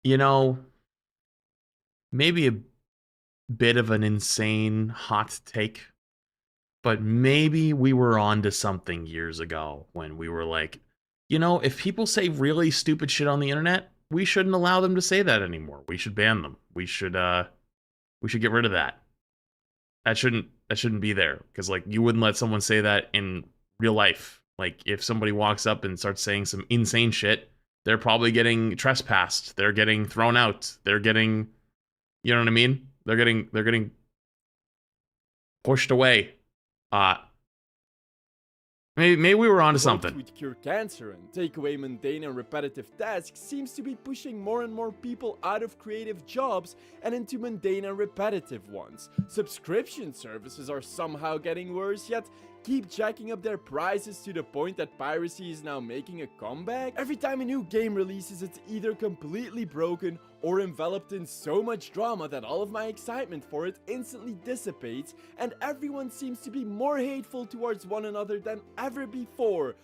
You know, maybe a bit of an insane hot take, but maybe we were onto something years ago when we were like, you know, if people say really stupid shit on the internet, we shouldn't allow them to say that anymore. We should ban them. We should get rid of that. That shouldn't be there, because like you wouldn't let someone say that in real life. Like if somebody walks up and starts saying some insane shit, they're probably getting trespassed. They're getting thrown out. They're getting, you know what I mean? They're getting pushed away. Maybe we were onto something. Would cure cancer and take away mundane and repetitive tasks seems to be pushing more and more people out of creative jobs and into mundane and repetitive ones. Subscription services are somehow getting worse, yet keep jacking up their prices to the point that piracy is now making a comeback. Every time a new game releases, it's either completely broken or enveloped in so much drama that all of my excitement for it instantly dissipates, and everyone seems to be more hateful towards one another than ever before.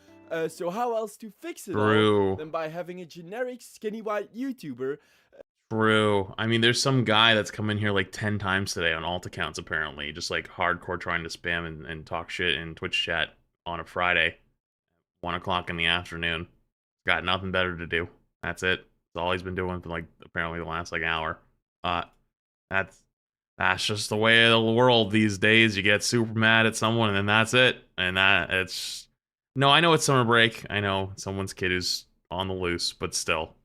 So how else to fix it all than by having a generic skinny white YouTuber? True. I mean, there's some guy that's come in here like 10 times today on alt accounts, apparently, just like hardcore trying to spam and talk shit in Twitch chat on a Friday, 1 o'clock in the afternoon. Got nothing better to do. That's it. That's all he's been doing for like apparently the last like hour. That's just the way of the world these days. You get super mad at someone and then that's it. And it's no, I know it's summer break. I know someone's kid is on the loose, but still.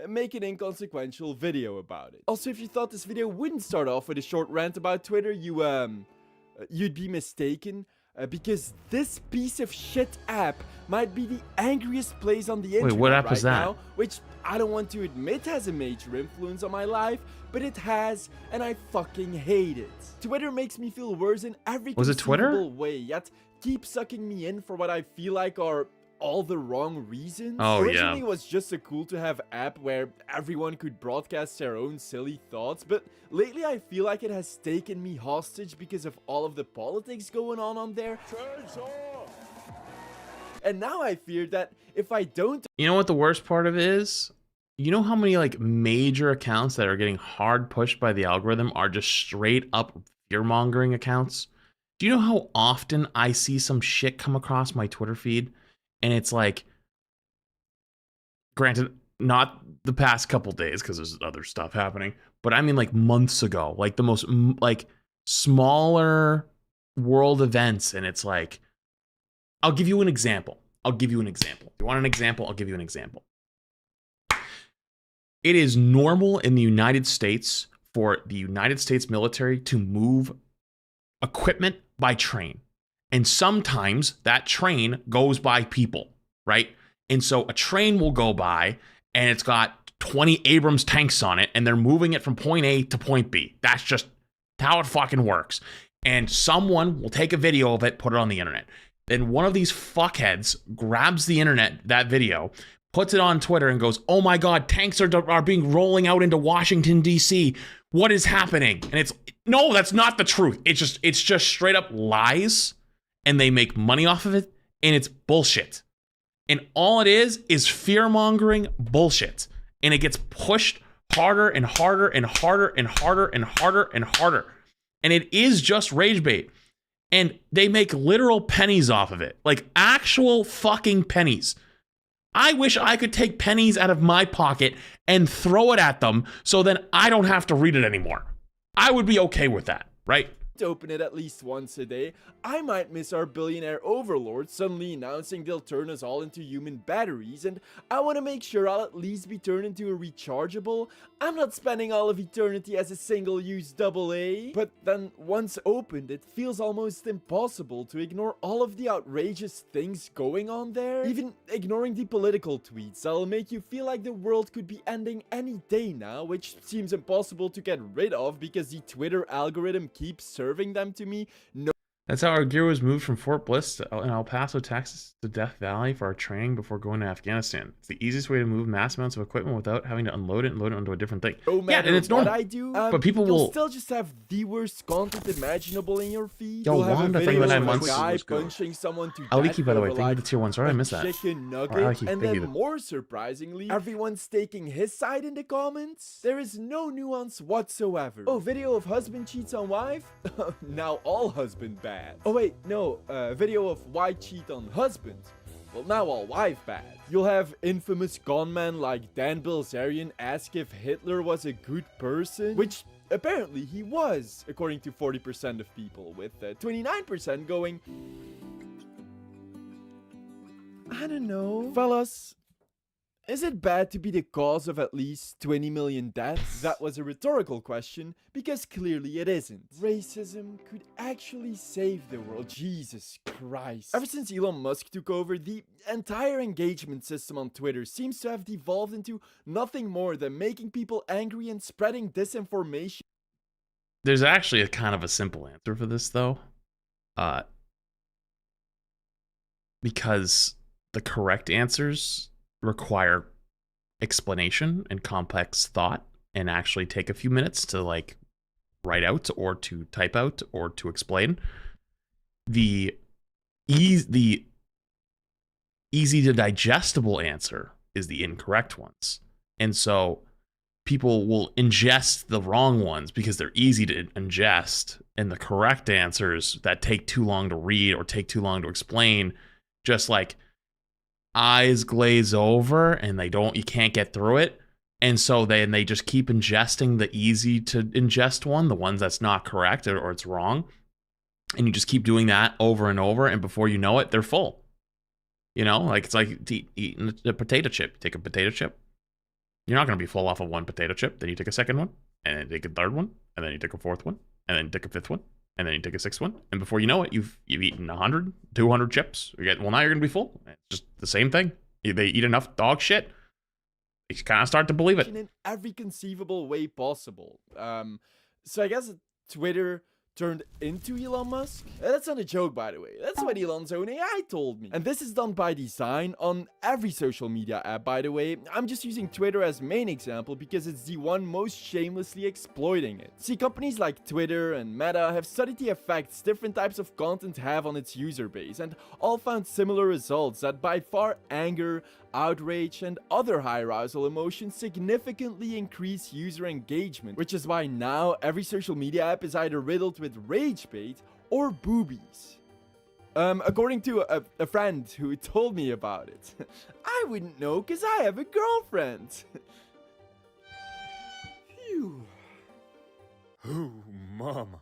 Make an inconsequential video about it. Also, if you thought this video wouldn't start off with a short rant about Twitter, you'd be mistaken. Because this piece of shit app might be the angriest place on the internet. Wait, what app right is that? now, which I don't want to admit has a major influence on my life, but it has, and I fucking hate it. Twitter makes me feel worse in every conceivable way, yet keep sucking me in for what I feel like are all the wrong reasons. Originally it was just a cool to have app where everyone could broadcast their own silly thoughts, but lately I feel like it has taken me hostage because of all of the politics going on there. And now I fear that if I don't... You know what the worst part of it is? You know how many like major accounts that are getting hard pushed by the algorithm are just straight up fear-mongering accounts? Do you know how often I see some shit come across my Twitter feed? And it's like, granted, not the past couple days because there's other stuff happening, but I mean like months ago, like the most like smaller world events. And it's like, I'll give you an example. You want an example? I'll give you an example. It is normal in the United States for the United States military to move equipment by train. And sometimes that train goes by people, right? And so a train will go by and it's got 20 Abrams tanks on it and they're moving it from point A to point B. That's just how it fucking works. And someone will take a video of it, put it on the internet. Then one of these fuckheads grabs the internet, that video, puts it on Twitter and goes, "Oh my God, tanks are being rolling out into Washington D.C. What is happening?" And it's no, that's not the truth. It's just straight up lies, and they make money off of it, and it's bullshit. And all it is fear mongering bullshit, and it gets pushed harder and harder and harder and harder and harder and harder, and it is just rage bait. And they make literal pennies off of it, like actual fucking pennies. I wish I could take pennies out of my pocket and throw it at them so then I don't have to read it anymore. I would be okay with that, right? To open it at least once a day, I might miss our billionaire overlords suddenly announcing they'll turn us all into human batteries, and I want to make sure I'll at least be turned into a rechargeable. I'm not spending all of eternity as a single-use AA. But then once opened, it feels almost impossible to ignore all of the outrageous things going on there. Even ignoring the political tweets that'll make you feel like the world could be ending any day now, which seems impossible to get rid of because the Twitter algorithm keeps serving them to me. No. That's how our gear was moved from Fort Bliss in El Paso, Texas to Death Valley for our training before going to Afghanistan. It's the easiest way to move mass amounts of equipment without having to unload it and load it onto a different thing. No matter and it's normal. what I do, but people you'll will still just have the worst content imaginable in your feed. Yo, You'll have Wanda, a thank you for video 9 of a months. guy punching someone to Aliki, death by the way, over, thank you like, for the tier 1. Sorry I missed that. chicken nugget, Alright, Aliki, and thank then you. more surprisingly, everyone's taking his side in the comments. There is no nuance whatsoever. Oh, video of husband cheats on wife? Now all husband bad. Oh wait, no, video of wife cheat on husband. Well, now all wife bad. You'll have infamous gunmen like Dan Bilzerian ask if Hitler was a good person, which apparently he was, according to 40% of people, with 29% going, I don't know. Fellas, is it bad to be the cause of at least 20 million deaths? That was a rhetorical question, because clearly it isn't. Racism could actually save the world. Jesus Christ. Ever since Elon Musk took over, the entire engagement system on Twitter seems to have devolved into nothing more than making people angry and spreading disinformation. There's actually a kind of a simple answer for this, though. Because the correct answers require explanation and complex thought and actually take a few minutes to like write out or to type out or to explain. The easy to digestible answer is the incorrect ones. And so people will ingest the wrong ones because they're easy to ingest, and the correct answers that take too long to read or take too long to explain just like eyes glaze over and you can't get through it. And so they just keep ingesting the easy to ingest one, the ones that's not correct or it's wrong. And you just keep doing that over and over. And before you know it, they're full. You know, like it's like eating a potato chip. Take a potato chip. You're not going to be full off of one potato chip. Then you take a second one, and then you take a third one, and then you take a fourth one, and then you take a fifth one, and then you take a sixth one. And before you know it, you've eaten 100, 200 chips. Now you're going to be full. It's just the same thing. They eat enough dog shit, you kind of start to believe it. In every conceivable way possible. So I guess Twitter turned into Elon Musk? That's not a joke, by the way. That's what Elon's own AI told me. And this is done by design on every social media app, by the way. I'm just using Twitter as main example because it's the one most shamelessly exploiting it. See, companies like Twitter and Meta have studied the effects different types of content have on its user base, and all found similar results that by far anger, outrage, and other high arousal emotions significantly increase user engagement, which is why now every social media app is either riddled with rage bait or boobies. According to a friend who told me about it. I wouldn't know cause I have a girlfriend. Phew. Oh, mama.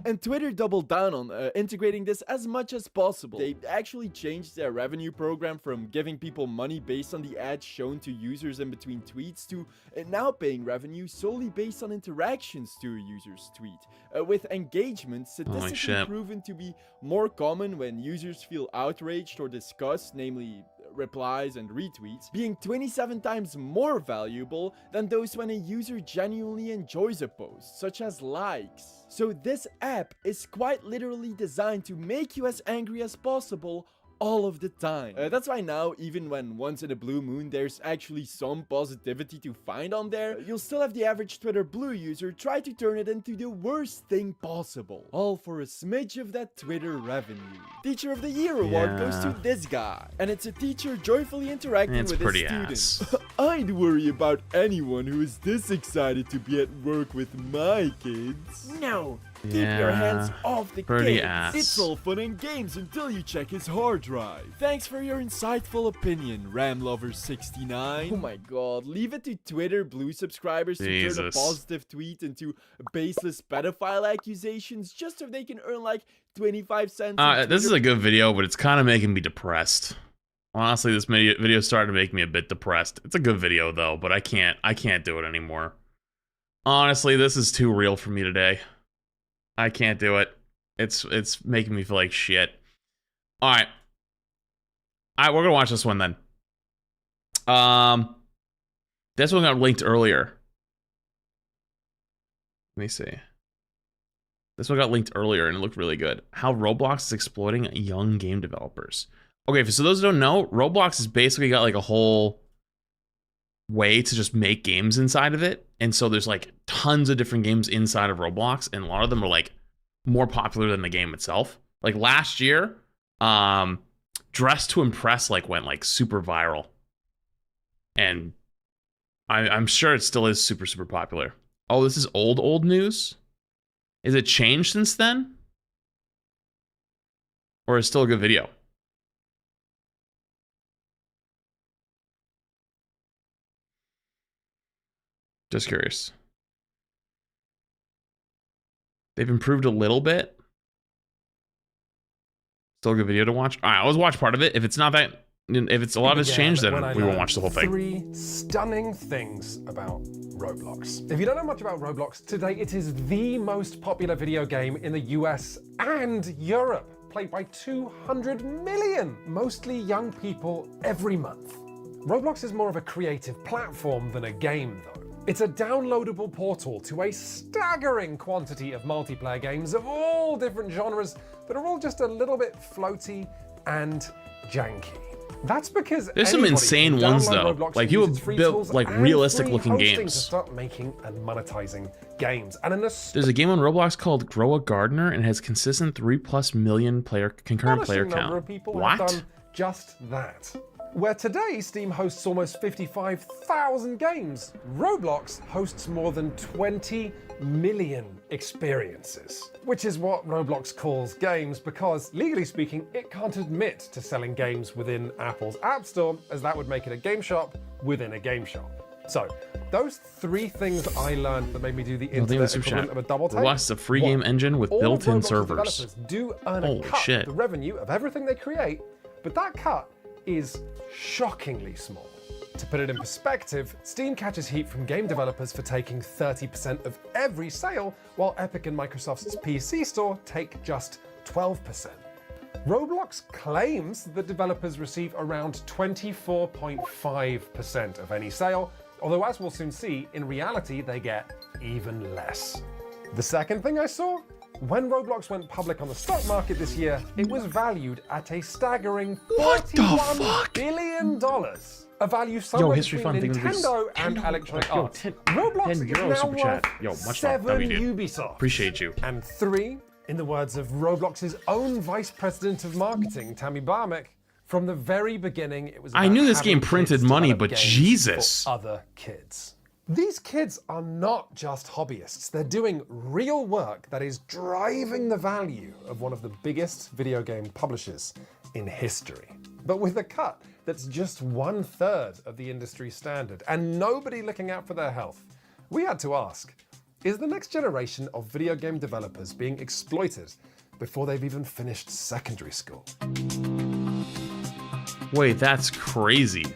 And Twitter doubled down on integrating this as much as possible. They actually changed their revenue program from giving people money based on the ads shown to users in between tweets to now paying revenue solely based on interactions to a user's tweet, with engagement statistically proven to be more common when users feel outraged or disgust, namely replies and retweets, being 27 times more valuable than those when a user genuinely enjoys a post, such as likes. So this app is quite literally designed to make you as angry as possible all of the time. That's why now, even when once in a blue moon there's actually some positivity to find on there, you'll still have the average Twitter Blue user try to turn it into the worst thing possible. All for a smidge of that Twitter revenue. Teacher of the Year award goes to this guy. And it's a teacher joyfully interacting with his students. I'd worry about anyone who is this excited to be at work with my kids. No. Keep your hands off the kids. It's all fun and games until you check his hard drive. Thanks for your insightful opinion, RamLover69. Oh my god, leave it to Twitter Blue subscribers to turn a positive tweet into baseless pedophile accusations just so they can earn like 25 cents. This is a good video, but it's kind of making me depressed. Honestly, this video is starting to make me a bit depressed. It's a good video though, but I can't do it anymore. Honestly, this is too real for me today. I can't do it. It's making me feel like shit. All right, we're gonna watch this one then. This one got linked earlier. Let me see. This one got linked earlier and it looked really good. How Roblox is exploiting young game developers. Okay, so those who don't know, Roblox has basically got like a whole way to just make games inside of it. And so there's like tons of different games inside of Roblox, and a lot of them are like more popular than the game itself. Like last year, Dress to Impress like went like super viral. And I'm sure it still is super, super popular. Oh, this is old news? Is it changed since then? Or is it still a good video? Just curious. They've improved a little bit. Still a good video to watch. All right, let's watch part of it. If it's not that, if it's a lot has changed, then we won't watch the whole thing. 3 stunning things about Roblox. If you don't know much about Roblox, today it is the most popular video game in the US and Europe, played by 200 million, mostly young people every month. Roblox is more of a creative platform than a game though. It's a downloadable portal to a staggering quantity of multiplayer games of all different genres that are all just a little bit floaty and janky. That's because there's some insane ones though. Roblox, like you have built like realistic looking games. To start making and monetizing games. And there's a game on Roblox called Grow a Gardener and has consistent 3+ million concurrent player count. Of people have done just that. Where today Steam hosts almost 55,000 games, Roblox hosts more than 20 million experiences. Which is what Roblox calls games because, legally speaking, it can't admit to selling games within Apple's App Store, as that would make it a game shop within a game shop. So, those 3 things I learned that made me do the internet equivalent of a double take. Roblox is a free game engine with built-in servers. Developers do earn a cut of the revenue of everything they create, but that cut is shockingly small. To put it in perspective, Steam catches heat from game developers for taking 30% of every sale, while Epic and Microsoft's PC store take just 12%. Roblox claims that developers receive around 24.5% of any sale, although as we'll soon see, in reality they get even less. The second thing I saw? When Roblox went public on the stock market this year, it was valued at a staggering $41 billion. A value somewhere between Nintendo and Electronic Arts. Roblox is now worth 7 Ubisoft. Appreciate you. And 3, in the words of Roblox's own Vice President of Marketing, Tammy Barmick, from the very beginning it was about I knew this game printed money, but Jesus. For other kids. These kids are not just hobbyists, they're doing real work that is driving the value of one of the biggest video game publishers in history. But with a cut that's just 1/3 of the industry standard and nobody looking out for their health, we had to ask, is the next generation of video game developers being exploited before they've even finished secondary school? Wait, that's crazy.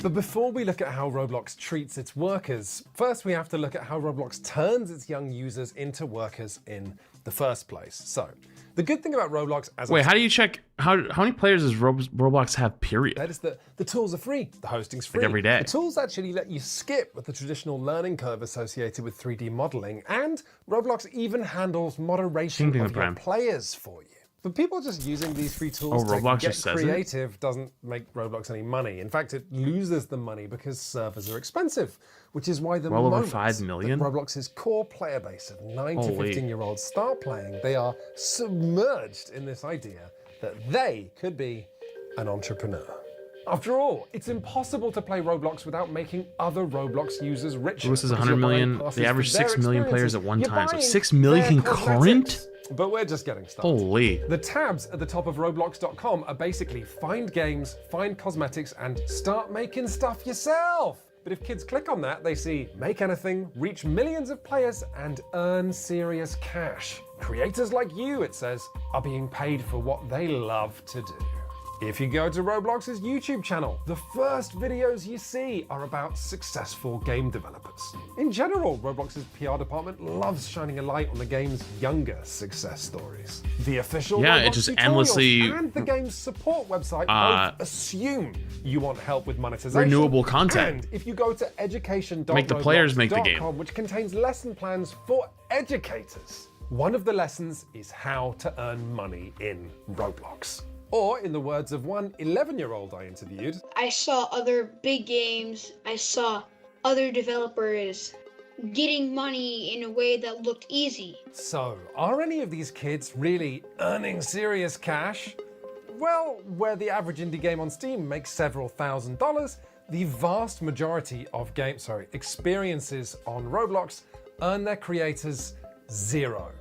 But before we look at how Roblox treats its workers, first we have to look at how Roblox turns its young users into workers in the first place. So, the good thing about Roblox as Wait, how do you check, how many players does Roblox have, period? That is that the tools are free, the hosting's free. Like every day. The tools actually let you skip with the traditional learning curve associated with 3D modeling, and Roblox even handles moderation of your players for you. For people just using these free tools to Roblox get just says creative doesn't make Roblox any money. In fact, it loses the money because servers are expensive, which is why the Well over moment 5 million? that Roblox's core player base of 9 to Holy. 15-year-olds start playing, they are submerged in this idea that they could be an entrepreneur. After all, it's impossible to play Roblox without making other Roblox users richer. Lewis is because 100 you're buying million. passes They for average their 6 million players at experiences. one You're time. So buying 6 million their concurrent? cosmetics. But we're just getting started. Holy. The tabs at the top of Roblox.com are basically find games, find cosmetics, and start making stuff yourself. But if kids click on that, they see make anything, reach millions of players, and earn serious cash. Creators like you, it says, are being paid for what they love to do. If you go to Roblox's YouTube channel, the first videos you see are about successful game developers. In general, Roblox's PR department loves shining a light on the game's younger success stories. The official Yeah, Roblox it just tutorials endlessly and the game's support website both assume you want help with monetization. Renewable content. And if you go to education.roblox.com, Make the players make the game. which contains lesson plans for educators, one of the lessons is how to earn money in Roblox. Or, in the words of one 11-year-old I interviewed, I saw other big games, I saw other developers getting money in a way that looked easy. so are any of these kids really earning serious cash? Well, where the average indie game on Steam makes several $1,000s, the vast majority of experiences on Roblox earn their creators $0.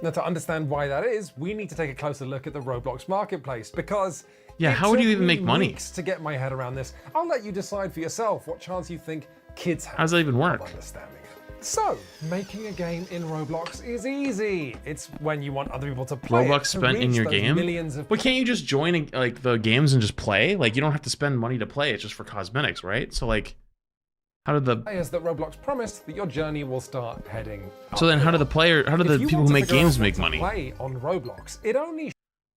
Now, to understand why that is, we need to take a closer look at the Roblox marketplace because Yeah, how would you even make money? weeks to get my head around this. I'll let you decide for yourself what chance you think kids have How does that even work? of understanding it. So, making a game in Roblox is easy. It's when you want other people to play Robux it, to spent in reach your those game? millions of But can't you just join like the games and just play? Like, you don't have to spend money to play. It's just for cosmetics, right? So like, how did the players that Roblox promised that your journey will start heading up. so then how do the If you people want who to make figure out games what make to money? Play on Roblox. It only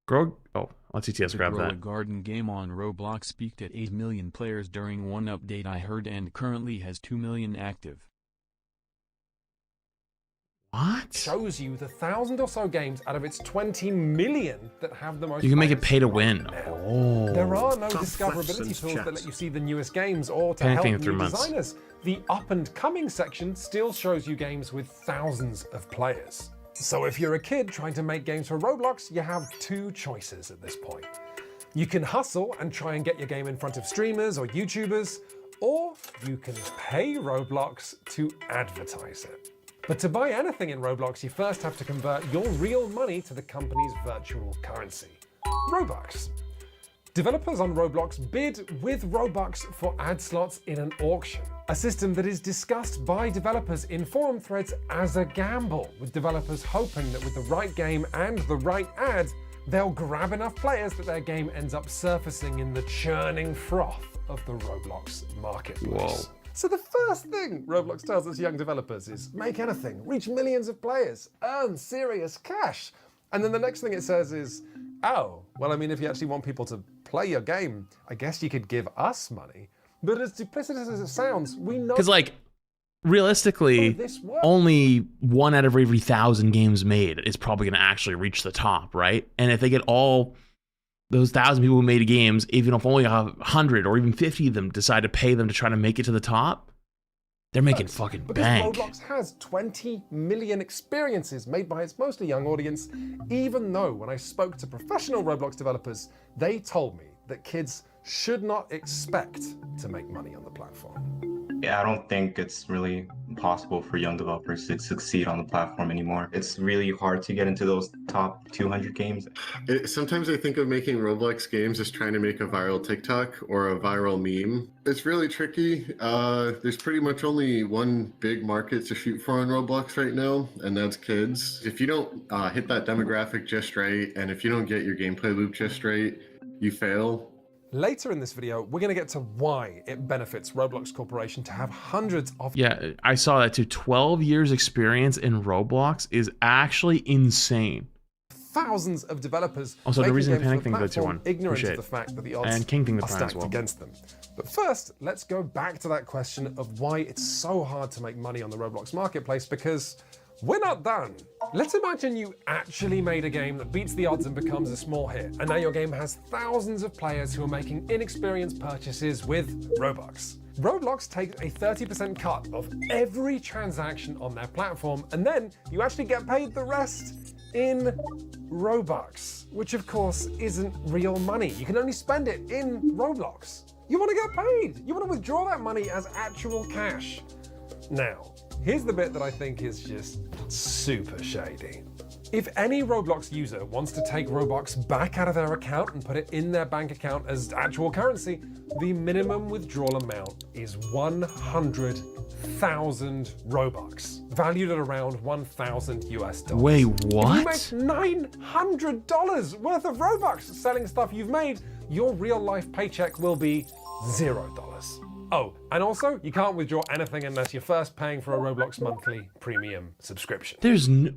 Grow. Oh, let's ETS The grab Grow a that. Garden game on Roblox peaked at 8 million players during one update I heard and currently has 2 million active. What? shows you the 1,000 or so games out of its 20 million that have the most. You can make it players pay to right win. now. Oh. There are no Tough discoverability questions, tools that chat. let you see the newest games or to Anything help in 3 new months. designers. The up and coming section still shows you games with thousands of players. So if you're a kid trying to make games for Roblox, you have two choices at this point. You can hustle and try and get your game in front of streamers or YouTubers, or you can pay Roblox to advertise it. But to buy anything in Roblox, you first have to convert your real money to the company's virtual currency, Robux. Developers on Roblox bid with Robux for ad slots in an auction, a system that is discussed by developers in forum threads as a gamble, with developers hoping that with the right game and the right ad, they'll grab enough players that their game ends up surfacing in the churning froth of the Roblox marketplace. Whoa. So the first thing Roblox tells its young developers is make anything, reach millions of players, earn serious cash. And then the next thing it says is, oh, well, I mean, if you actually want people to play your game, I guess you could give us money. But as duplicitous as it sounds, we know— Because like, realistically, this works. only 1 out of every 1,000 games made is probably going to actually reach the top, right? And if they get all those 1,000 people who made games, even if only 100 or even 50 of them decide to pay them to try to make it to the top, they're making fucking because bank. Roblox has 20 million experiences made by its mostly young audience, even though when I spoke to professional Roblox developers, they told me that kids should not expect to make money on the platform. Yeah, I don't think it's really possible for young developers to succeed on the platform anymore. It's really hard to get into those top 200 games. Sometimes I think of making Roblox games as trying to make a viral TikTok or a viral meme. It's really tricky. There's pretty much only one big market to shoot for on Roblox right now, and that's kids. If you don't hit that demographic just right, and if you don't get your gameplay loop just right, you fail. Later in this video, we're going to get to why it benefits Roblox Corporation to have hundreds of— Yeah, I saw that too. 12 years experience in Roblox is actually insane. thousands of developers Also, the making reason games for Panic the Thing did platform, 2-1. ignorant Appreciate of the it. fact that the odds And King Thing the are Prime as stacked well. against them. But first, let's go back to that question of why it's so hard to make money on the Roblox marketplace, because we're not done. Let's imagine you actually made a game that beats the odds and becomes a small hit, and now your game has thousands of players who are making inexperienced purchases with Robux. Roblox takes a 30% cut of every transaction on their platform, and then you actually get paid the rest in Robux, which of course isn't real money. You can only spend it in Roblox. You want to get paid. You want to withdraw that money as actual cash. Now, here's the bit that I think is just super shady. If any Roblox user wants to take Robux back out of their account and put it in their bank account as actual currency, the minimum withdrawal amount is 100,000 Robux, valued at around 1,000 US dollars. Wait, what? If you make $900 worth of Robux selling stuff you've made, your real life paycheck will be $0. Oh, and also, you can't withdraw anything unless you're first paying for a Roblox monthly premium subscription. There's no...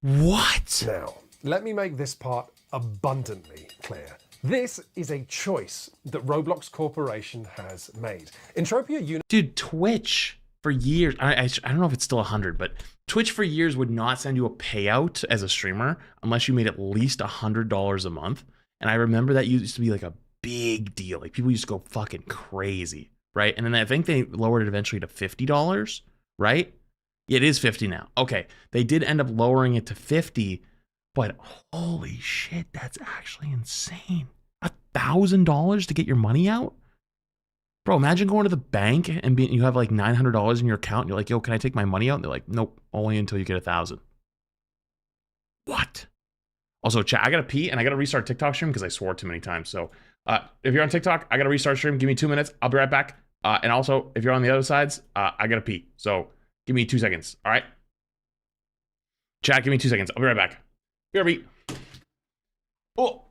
What? Now, let me make this part abundantly clear. This is a choice that Roblox Corporation has made. Entropia Dude, Twitch for years, I don't know if it's still 100, but Twitch for years would not send you a payout as a streamer unless you made at least $100 a month. And I remember that used to be like a big deal. Like people used to go fucking crazy, right? And then I think they lowered it eventually to $50, right? Yeah, it is 50 now. Okay, they did end up lowering it to 50, but holy shit, that's actually insane. $1,000 to get your money out? Bro, imagine going to the bank and you have like $900 in your account and you're like, yo, can I take my money out? And they're like, nope, only until you get 1,000. What? Also, chat, I gotta pee and I gotta restart TikTok stream because I swore too many times. So if you're on TikTok, I gotta restart stream. Give me 2 minutes. I'll be right back. And also, if you're on the other sides, I gotta pee. So give me 2 seconds. All right? Chat, give me 2 seconds. I'll be right back. BRB. Oh.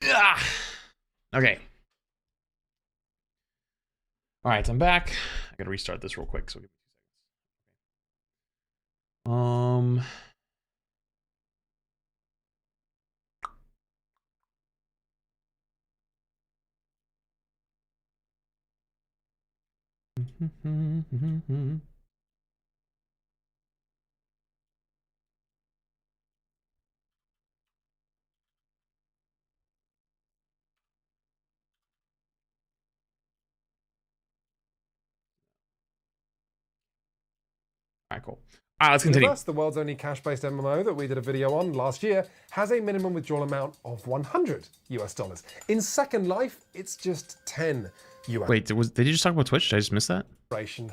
Ah. Okay. All right, I'm back. I gotta restart this real quick. So give me 2 seconds. All right, cool. All right, let's continue. Universe, the world's only cash-based MMO that we did a video on last year, has a minimum withdrawal amount of 100 US dollars. In Second Life, it's just 10. Wait, did you just talk about Twitch? Did I just miss that?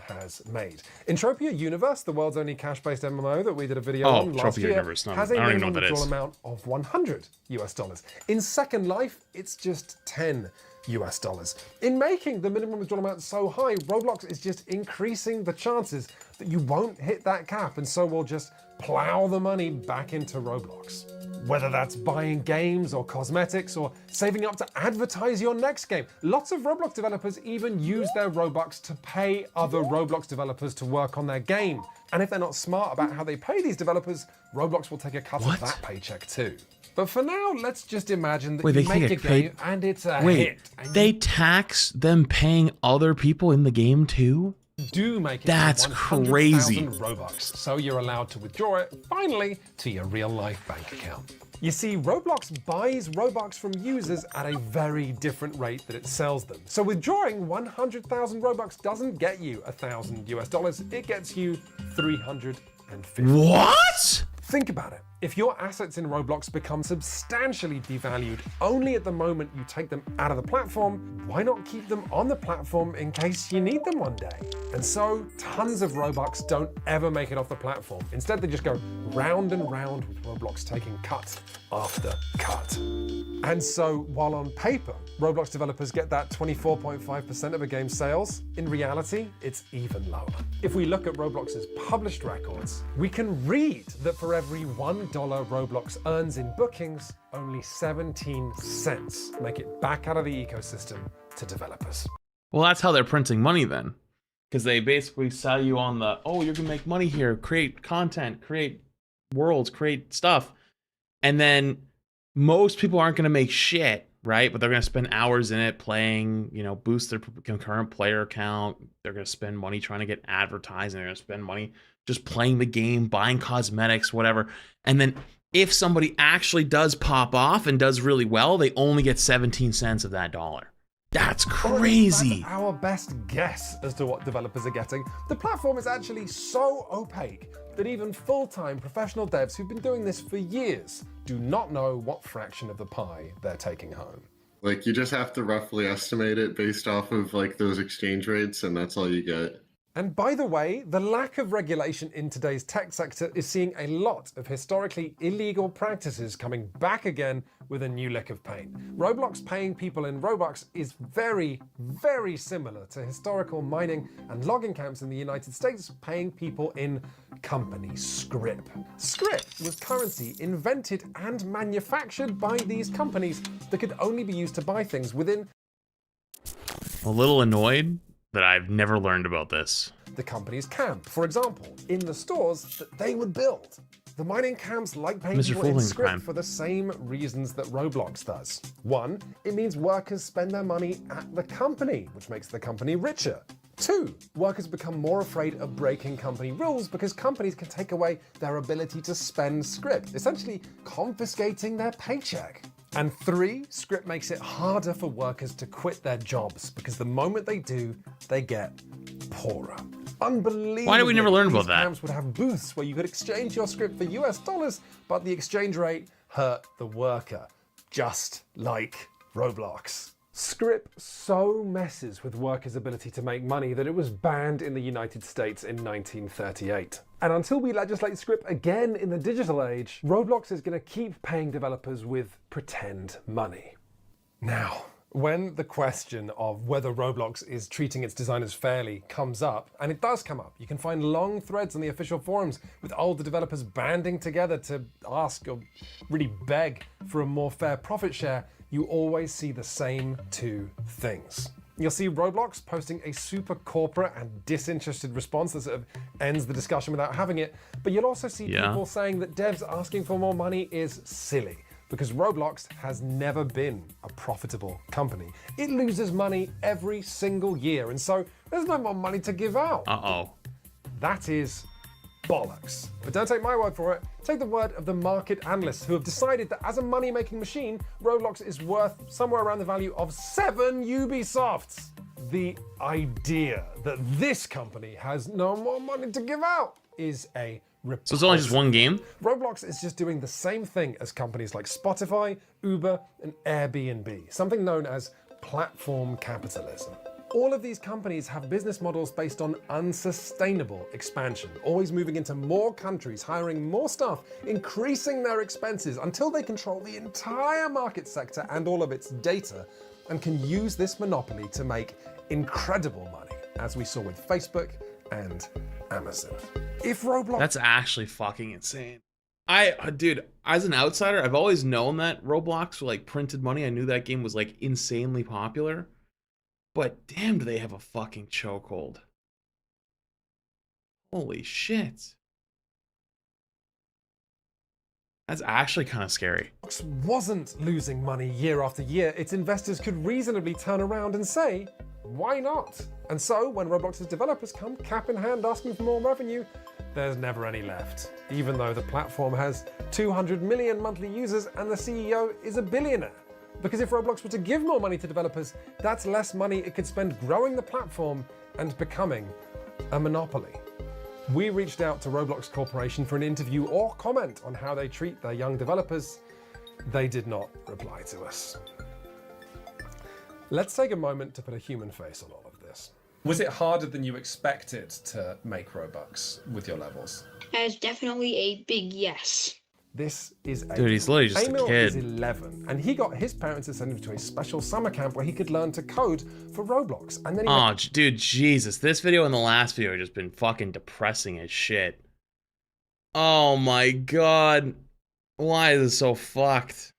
Has made. Entropia Universe, the world's only cash-based MMO that we did a video on last Entropia year, Universe. No, has a I don't even know minimum what that withdrawal is. amount of $100. In Second Life, it's just $10. In making the minimum withdrawal amount so high, Roblox is just increasing the chances that you won't hit that cap, and so we'll just plow the money back into Roblox. Whether that's buying games or cosmetics or saving up to advertise your next game. Lots of Roblox developers even use their Robux to pay other Roblox developers to work on their game. And if they're not smart about how they pay these developers, Roblox will take a cut of that paycheck too. But for now, let's just imagine that you make a game and it's a hit. They tax them paying other people in the game too? Do make it That's 100,000 Robux, so you're allowed to withdraw it, finally, to your real-life bank account. You see, Roblox buys Robux from users at a very different rate that it sells them. So withdrawing 100,000 Robux doesn't get you $1,000, it gets you 350. What? Think about it. If your assets in Roblox become substantially devalued only at the moment you take them out of the platform, why not keep them on the platform in case you need them one day? And so, tons of Robux don't ever make it off the platform. Instead, they just go round and round with Roblox taking cut after cut. And so, while on paper, Roblox developers get that 24.5% of a game's sales, in reality, it's even lower. If we look at Roblox's published records, we can read that for every $1 Roblox earns in bookings, only 17 cents make it back out of the ecosystem to developers. Well, that's how they're printing money then. Because they basically sell you on the, oh, you can make money here, create content, create worlds, create stuff. And then most people aren't going to make shit, right? But they're going to spend hours in it playing, you know, boost their concurrent player count. They're going to spend money trying to get advertising. They're going to spend money just playing the game, buying cosmetics, whatever. And then if somebody actually does pop off and does really well, they only get 17 cents of that dollar. That's crazy. That's our best guess as to what developers are getting. The platform is actually so opaque that even full-time professional devs who've been doing this for years do not know what fraction of the pie they're taking home. Like, you just have to roughly estimate it based off of like those exchange rates, and that's all you get. And by the way, the lack of regulation in today's tech sector is seeing a lot of historically illegal practices coming back again with a new lick of paint. Roblox paying people in Robux is very, very similar to historical mining and logging camps in the United States paying people in company scrip. Scrip was currency invented and manufactured by these companies that could only be used to buy things within. A little annoyed that I've never learned about this. The company's camp, for example, in the stores that they would build. The mining camps like paying people in script for the same reasons that Roblox does. One, it means workers spend their money at the company, which makes the company richer. Two, workers become more afraid of breaking company rules because companies can take away their ability to spend script, essentially confiscating their paycheck. And three, script makes it harder for workers to quit their jobs because the moment they do, they get poorer. Unbelievable. Why did we never learn about that? Camps would have booths where you could exchange your script for US dollars, but the exchange rate hurt the worker, just like Roblox. Script so messes with workers' ability to make money that it was banned in the United States in 1938. And until we legislate script again in the digital age, Roblox is going to keep paying developers with pretend money. Now, when the question of whether Roblox is treating its designers fairly comes up, and it does come up, you can find long threads on the official forums with older developers banding together to ask or really beg for a more fair profit share, you always see the same two things. You'll see Roblox posting a super corporate and disinterested response that sort of ends the discussion without having it, but you'll also see people saying that devs asking for more money is silly, because Roblox has never been a profitable company. It loses money every single year, and so there's no more money to give out. That is bollocks. But don't take my word for it. Take the word of the market analysts who have decided that as a money-making machine, Roblox is worth somewhere around the value of 7 Ubisofts. The idea that this company has no more money to give out is a repulsive. So it's only just one game? Roblox is just doing the same thing as companies like Spotify, Uber, and Airbnb, something known as platform capitalism. All of these companies have business models based on unsustainable expansion, always moving into more countries, hiring more staff, increasing their expenses until they control the entire market sector and all of its data, and can use this monopoly to make incredible money, as we saw with Facebook and Amazon. If Roblox... That's actually fucking insane. Dude, as an outsider, I've always known that Roblox like printed money. I knew that game was like insanely popular. But damn, do they have a fucking chokehold. Holy shit. That's actually kind of scary. Roblox wasn't losing money year after year. Its investors could reasonably turn around and say, why not? And so, when Roblox's developers come cap in hand asking for more revenue, there's never any left, even though the platform has 200 million monthly users and the CEO is a billionaire. Because if Roblox were to give more money to developers, that's less money it could spend growing the platform and becoming a monopoly. We reached out to Roblox Corporation for an interview or comment on how they treat their young developers. They did not reply to us. Let's take a moment to put a human face on all of this. Was it harder than you expected to make Robux with your levels? That is definitely a big yes. This is Dude, he's literally just Emil a kid. is 11, and he got his parents to send him to a special summer camp where he could learn to code for Roblox. And then he dude, Jesus. This video and the last video have just been fucking depressing as shit. Oh my god. Why is it so fucked?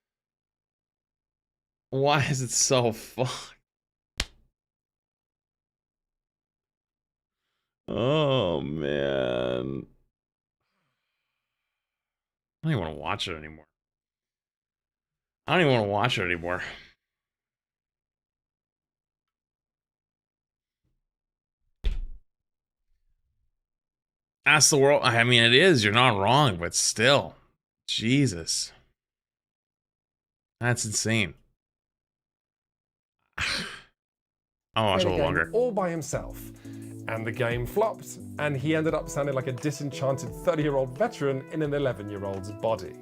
Why is it so fucked? Oh, man. I don't even want to watch it anymore. I don't even want to watch it anymore. That's the world. I mean, it is. You're not wrong, but still. Jesus. That's insane. I'll watch it a little longer. all by himself. And the game flopped, and he ended up sounding like a disenchanted 30-year-old veteran in an 11-year-old's body.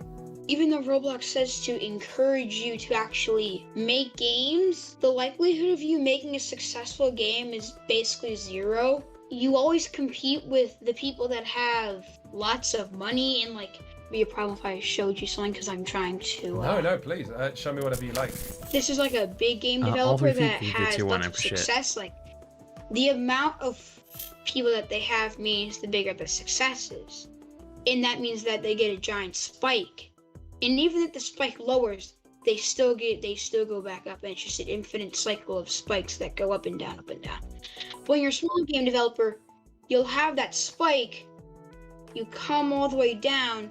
Even though Roblox says to encourage you to actually make games, the likelihood of you making a successful game is basically zero. You always compete with the people that have lots of money, and like, it'd be a problem if I showed you something because I'm trying to... No, please, show me whatever you like. This is like a big game developer that has lots of success. Like, the amount of people that they have means the bigger the success is. And that means that they get a giant spike. And even if the spike lowers, they still go back up, and it's just an infinite cycle of spikes that go up and down, up and down. But when you're a small game developer, you'll have that spike, you come all the way down,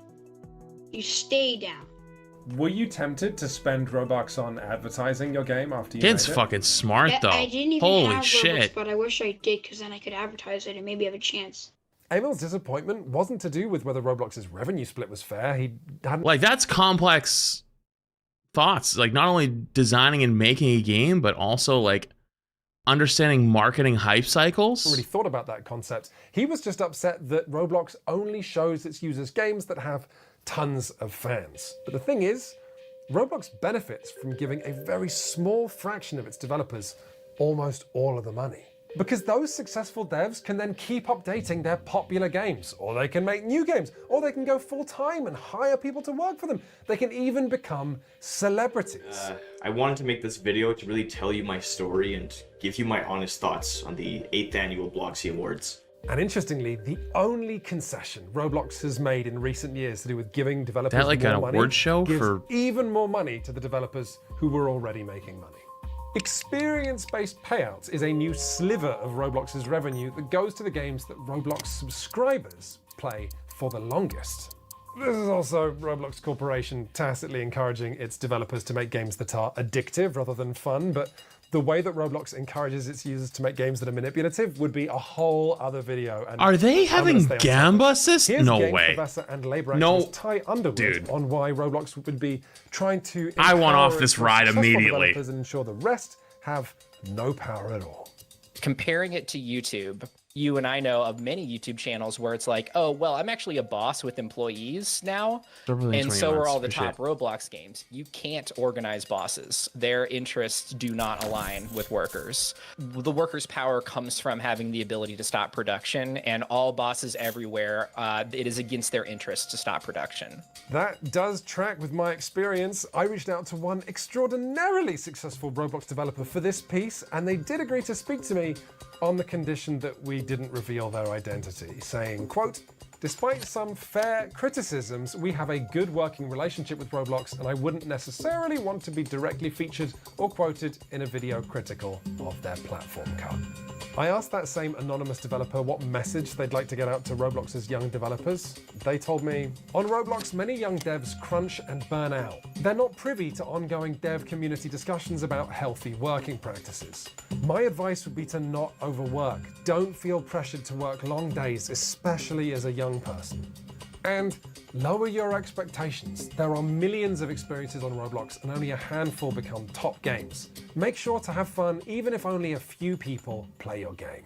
you stay down. Were you tempted to spend Robux on advertising your game after you Kid's made it? fucking smart, though. I didn't even Holy have shit. Robux, but I wish I did, because then I could advertise it and maybe have a chance. Emil's disappointment wasn't to do with whether Roblox's revenue split was fair. He hadn't... Like, that's complex thoughts. Like, not only designing and making a game, but also, like, understanding marketing hype cycles. really thought about that concept. He was just upset that Roblox only shows its users games that have tons of fans. But the thing is, Roblox benefits from giving a very small fraction of its developers almost all of the money. Because those successful devs can then keep updating their popular games, or they can make new games, or they can go full-time and hire people to work for them. They can even become celebrities. I wanted to make this video to really tell you my story and give you my honest thoughts on the 8th annual Bloxy Awards. And interestingly, the only concession Roblox has made in recent years to do with giving developers That like more an money award show gives for even more money to the developers who were already making money. Experience-based payouts is a new sliver of Roblox's revenue that goes to the games that Roblox subscribers play for the longest. This is also Roblox Corporation tacitly encouraging its developers to make games that are addictive rather than fun, but the way that Roblox encourages its users to make games that are manipulative would be a whole other video. And are they having Gamba assist? Here's No game way. Professor and labor No, activist Ty Underwood dude. on why Roblox would be trying to I want off empower this its ride successful immediately. developers and ensure the rest have no power at all. Comparing it to YouTube, you and I know of many YouTube channels where it's like, oh, well, I'm actually a boss with employees now. And so are all the top Roblox games. You can't organize bosses. Their interests do not align with workers. The workers' power comes from having the ability to stop production, and all bosses everywhere, it is against their interests to stop production. That does track with my experience. I reached out to one extraordinarily successful Roblox developer for this piece, and they did agree to speak to me on the condition that we didn't reveal their identity, saying, quote, "Despite some fair criticisms, we have a good working relationship with Roblox, and I wouldn't necessarily want to be directly featured or quoted in a video critical of their platform cut." I asked that same anonymous developer what message they'd like to get out to Roblox's young developers. They told me, "On Roblox, many young devs crunch and burn out. They're not privy to ongoing dev community discussions about healthy working practices. My advice would be to not overwork. Don't feel pressured to work long days, especially as a young person. And lower your expectations. There are millions of experiences on Roblox and only a handful become top games. Make sure to have fun even if only a few people play your game."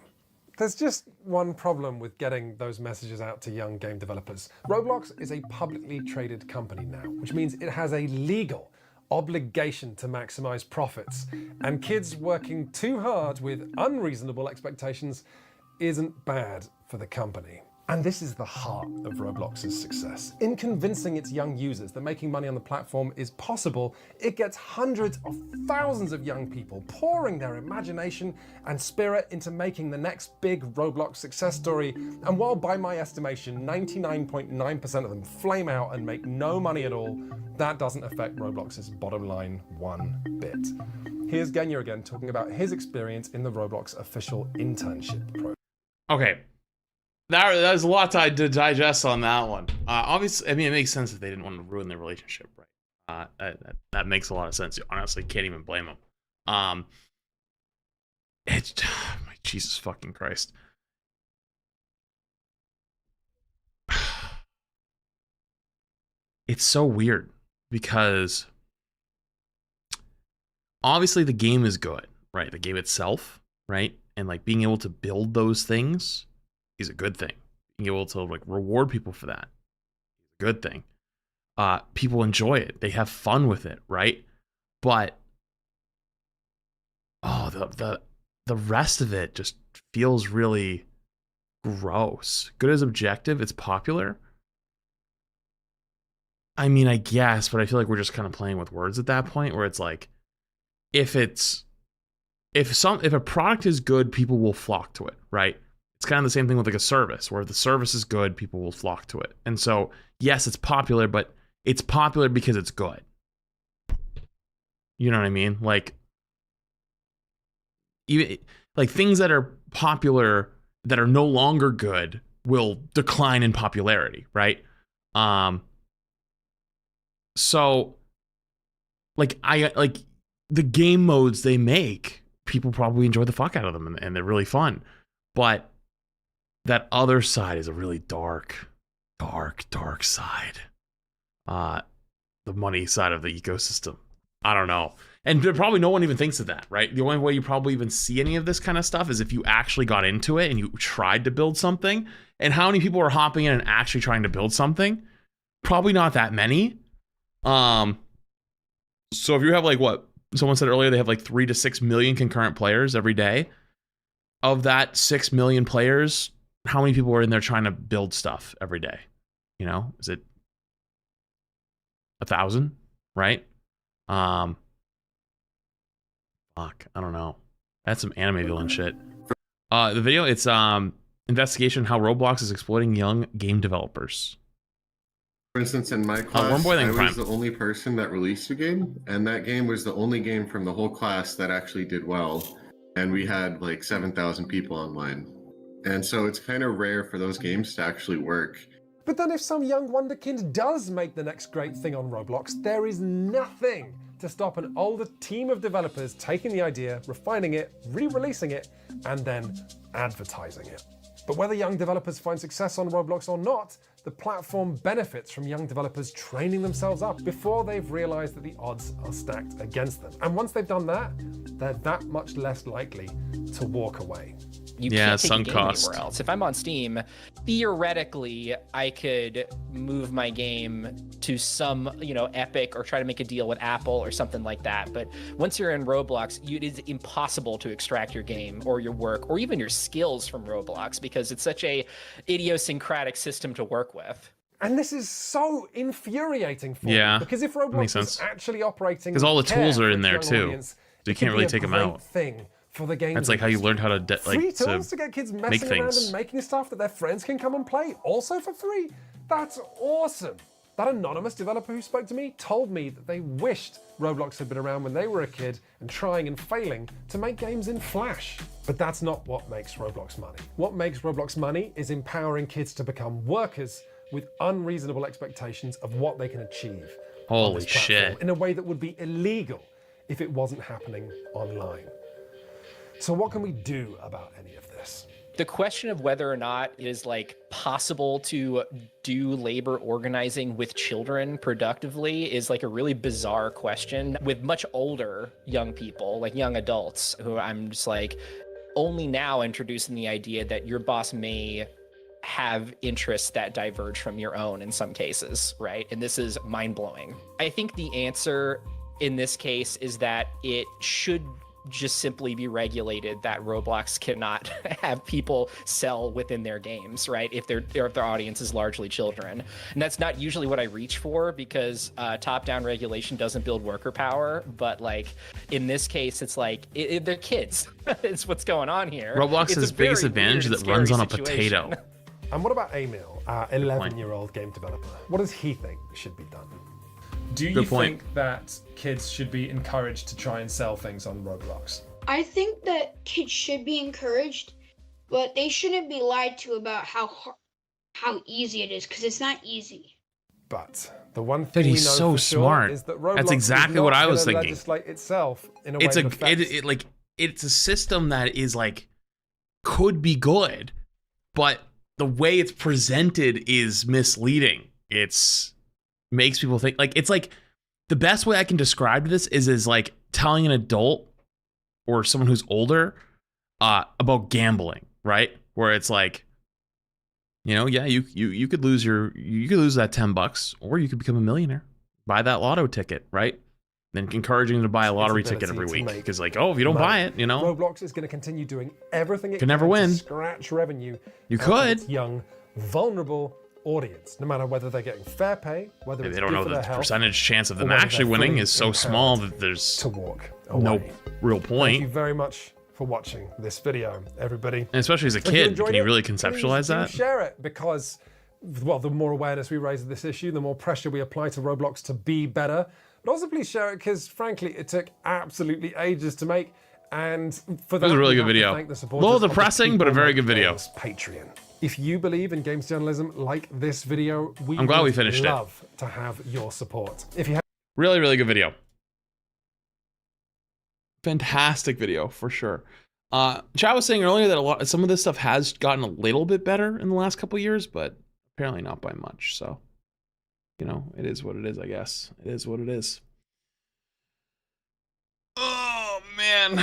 There's just one problem with getting those messages out to young game developers. Roblox is a publicly traded company now, which means it has a legal obligation to maximize profits, and kids working too hard with unreasonable expectations isn't bad for the company. And this is the heart of Roblox's success. In convincing its young users that making money on the platform is possible, it gets hundreds of thousands of young people pouring their imagination and spirit into making the next big Roblox success story. And while by my estimation, 99.9% of them flame out and make no money at all, that doesn't affect Roblox's bottom line one bit. Here's Genya again talking about his experience in the Roblox official internship program. Okay. There's a lot to digest on that one. Obviously, I mean, it makes sense that they didn't want to ruin their relationship, right? That makes a lot of sense. You honestly can't even blame them. It's my Jesus fucking Christ. It's so weird because obviously the game is good, right? The game itself, right? And like being able to build those things is a good thing. Being able to like reward people for that is a good thing. People enjoy it. They have fun with it, right? But the rest of it just feels really gross. Good as objective, it's popular. I mean, I guess, but I feel like we're just kind of playing with words at that point where it's like if a product is good, people will flock to it, right? It's kind of the same thing with like a service, where if the service is good, people will flock to it. And so, yes, it's popular, but it's popular because it's good. You know what I mean? Like, even like things that are popular that are no longer good will decline in popularity, right? So, like the game modes they make, people probably enjoy the fuck out of them, and they're really fun, but that other side is a really dark side. The money side of the ecosystem. I don't know. And probably no one even thinks of that, right? The only way you probably even see any of this kind of stuff is if you actually got into it and you tried to build something. And how many people are hopping in and actually trying to build something? Probably not that many. So if you have like what someone said earlier, they have like 3 to 6 million concurrent players every day. Of that 6 million players, how many people are in there trying to build stuff every day? You know, is it 1,000? Right? Fuck, I don't know. That's some anime villain shit. The video, it's investigation how Roblox is exploiting young game developers. For instance, in my class, I was the only person that released a game, and that game was the only game from the whole class that actually did well. And we had like 7,000 people online. And so it's kind of rare for those games to actually work. But then if some young wonderkind does make the next great thing on Roblox, there is nothing to stop an older team of developers taking the idea, refining it, re-releasing it, and then advertising it. But whether young developers find success on Roblox or not, the platform benefits from young developers training themselves up before they've realized that the odds are stacked against them. And once they've done that, they're that much less likely to walk away. You can't take a game anywhere else. If I'm on Steam, theoretically, I could move my game to some, Epic, or try to make a deal with Apple or something like that. But once you're in Roblox, it is impossible to extract your game or your work or even your skills from Roblox because it's such a idiosyncratic system to work with. And this is so infuriating for me, because if Roblox is actually operating, because all the tools are in there too, so you can't really take them out. Thing for the game. That's like how you learned how to free tools to get kids messing around and making stuff that their friends can come and play, also for free. That's awesome. That anonymous developer who spoke to me told me that they wished Roblox had been around when they were a kid and trying and failing to make games in Flash. But that's not what makes Roblox money. What makes Roblox money is empowering kids to become workers with unreasonable expectations of what they can achieve. Holy shit. In a way that would be illegal if it wasn't happening online. So what can we do about any of this? The question of whether or not it is possible to do labor organizing with children productively is a really bizarre question with much older young people, like young adults, who I'm just only now introducing the idea that your boss may have interests that diverge from your own in some cases, right? And this is mind-blowing. I think the answer in this case is that it should just simply be regulated that Roblox cannot have people sell within their games, right? If their audience is largely children. And that's not usually what I reach for because top-down regulation doesn't build worker power. But in this case, it's they're kids. It's what's going on here. Roblox's biggest advantage is that it runs on a potato. And what about Emil, our 11-year-old game developer? What does he think should be done? Do you think that kids should be encouraged to try and sell things on Roblox? I think that kids should be encouraged, but they shouldn't be lied to about how easy it is, because it's not easy. But the one thing he's so smart. Is that Roblox That's exactly what I was thinking. Legislate itself in a way it's a system that is could be good, but the way it's presented is misleading. Makes people think it's the best way I can describe this is telling an adult or someone who's older about gambling, right? Where it's you could lose that $10 or you could become a millionaire. Buy that lotto ticket, right? Then encouraging them to buy a lottery ticket every week because if you don't buy it, Roblox is going to continue doing everything it can never win. To scratch revenue. You could. Its young, vulnerable audience, no matter whether they're getting fair pay, whether it's they don't know the health, percentage chance of them actually winning is so small that there's no real point. Thank you very much for watching this video, everybody. And especially as a kid, can you really conceptualize that? Share it because, the more awareness we raise of this issue, the more pressure we apply to Roblox to be better. But also please share it because, frankly, it took absolutely ages to make. And for that, it was a really good video. A little depressing, but a very good video. Patreon. If you believe in games journalism like this video, I'm glad we finished love to have your support. If you have really, really good video. Fantastic video for sure. Chat was saying earlier that some of this stuff has gotten a little bit better in the last couple years, but apparently not by much. So, it is what it is, I guess. It is what it is. Oh man.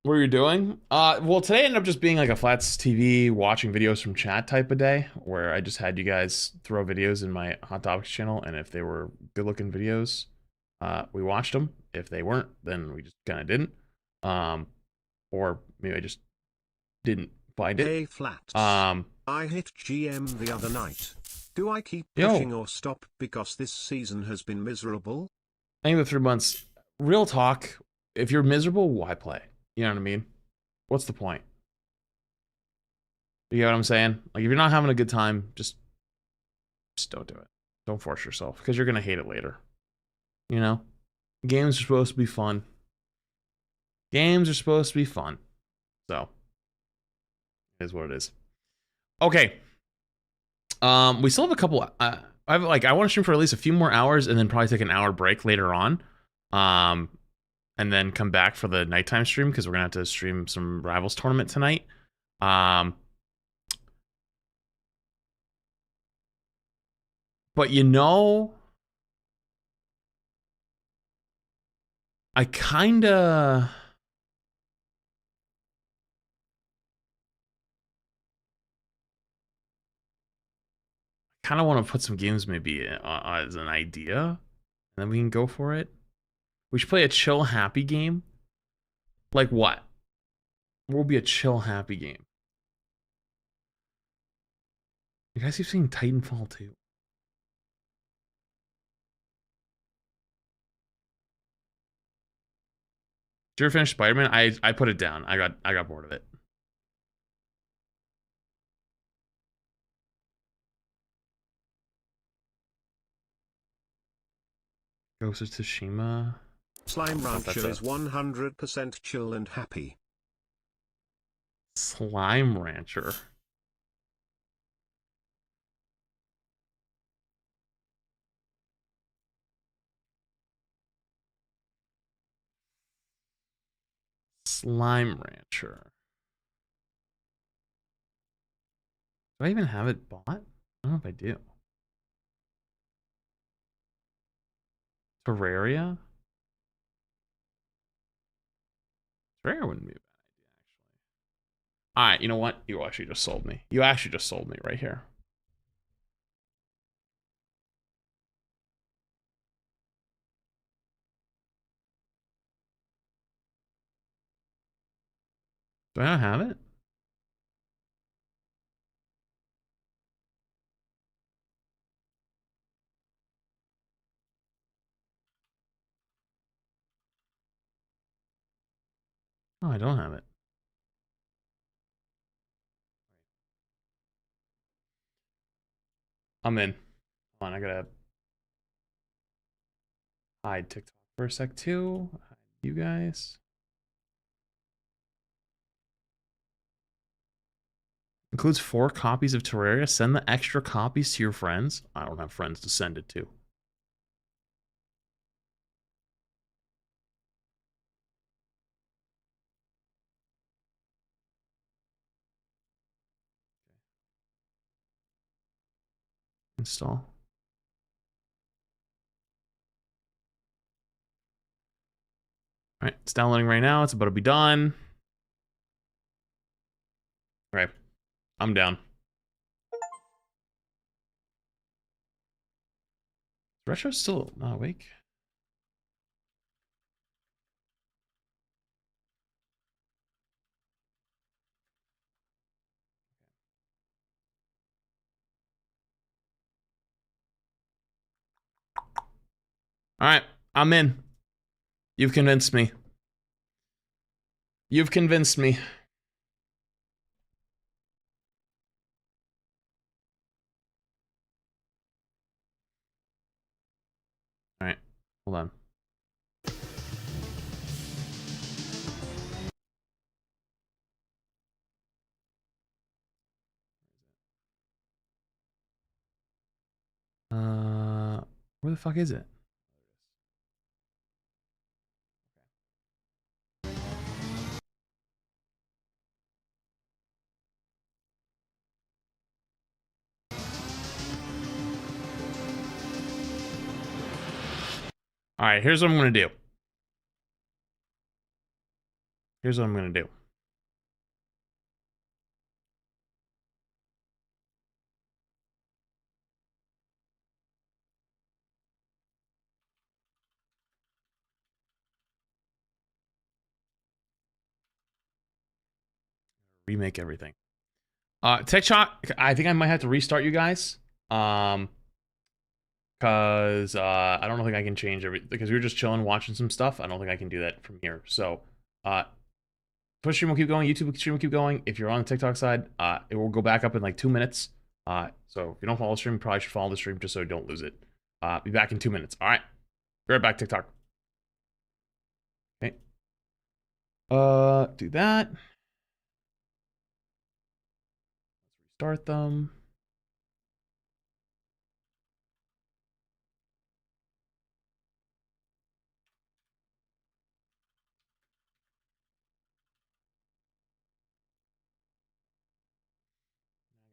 What are you doing? Well, today ended up just being a Flats TV watching videos from chat type of day, where I just had you guys throw videos in my Hot Topics channel, and if they were good looking videos, we watched them. If they weren't, then we just kind of didn't. Or maybe I just didn't find it. Hey Flats. I hit GM the other night. Do I keep pushing or stop because this season has been miserable? I think the 3 months. Real talk. If you're miserable, why play? You know what I mean? What's the point? You get what I'm saying? If you're not having a good time, just don't do it. Don't force yourself because you're going to hate it later. Games are supposed to be fun. Games are supposed to be fun. So, it is what it is. Okay. We still have a couple. I want to stream for at least a few more hours and then probably take an hour break later on. And then come back for the nighttime stream because we're gonna have to stream some Rivals tournament tonight. But I kinda kind of want to put some games maybe as an idea, and then we can go for it. We should play a chill, happy game. Like what? What will be a chill, happy game? You guys keep seeing Titanfall 2. Did you ever finish Spider-Man? I put it down. I got bored of it. Ghost of Tsushima. Slime Rancher is 100% chill and happy. Slime Rancher. Slime Rancher. Do I even have it bought? I don't know if I do. Terraria? Terraria wouldn't be a bad idea, actually. Alright, you know what? You actually just sold me. You actually just sold me right here. Do I not have it? Oh, I don't have it. I'm in. Hold on, I gotta hide TikTok for a sec too. Hide you guys. Includes 4 copies of Terraria. Send the extra copies to your friends. I don't have friends to send it to. Install. All right, it's downloading right now. It's about to be done. All right, I'm down. Is Retro still not awake? All right, I'm in. You've convinced me. You've convinced me. All right, hold on. Where the fuck is it? All right, here's what I'm going to do. Here's what I'm going to do. Remake everything. Tech Shot, I think I might have to restart you guys. Because I don't think I can change everything. Because we were just chilling, watching some stuff. I don't think I can do that from here. So, Twitch stream will keep going. YouTube stream will keep going. If you're on the TikTok side, it will go back up in like 2 minutes. So if you don't follow the stream, you probably should follow the stream just so you don't lose it. Be back in 2 minutes. All right. Be right back, TikTok. Okay. Do that. Let's restart them.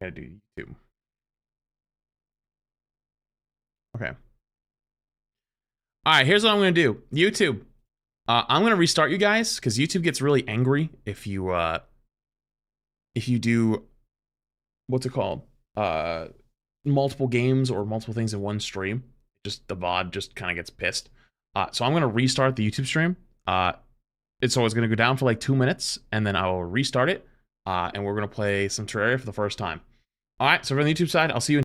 I gotta do YouTube. Okay. All right, here's what I'm gonna do. YouTube. I'm gonna restart you guys because YouTube gets really angry if you do what's it called? multiple games or multiple things in one stream. Just the VOD just kind of gets pissed. So I'm gonna restart the YouTube stream. It's always gonna go down for like 2 minutes, and then I will restart it. And we're gonna play some Terraria for the first time. All right. So from the YouTube side, I'll see you in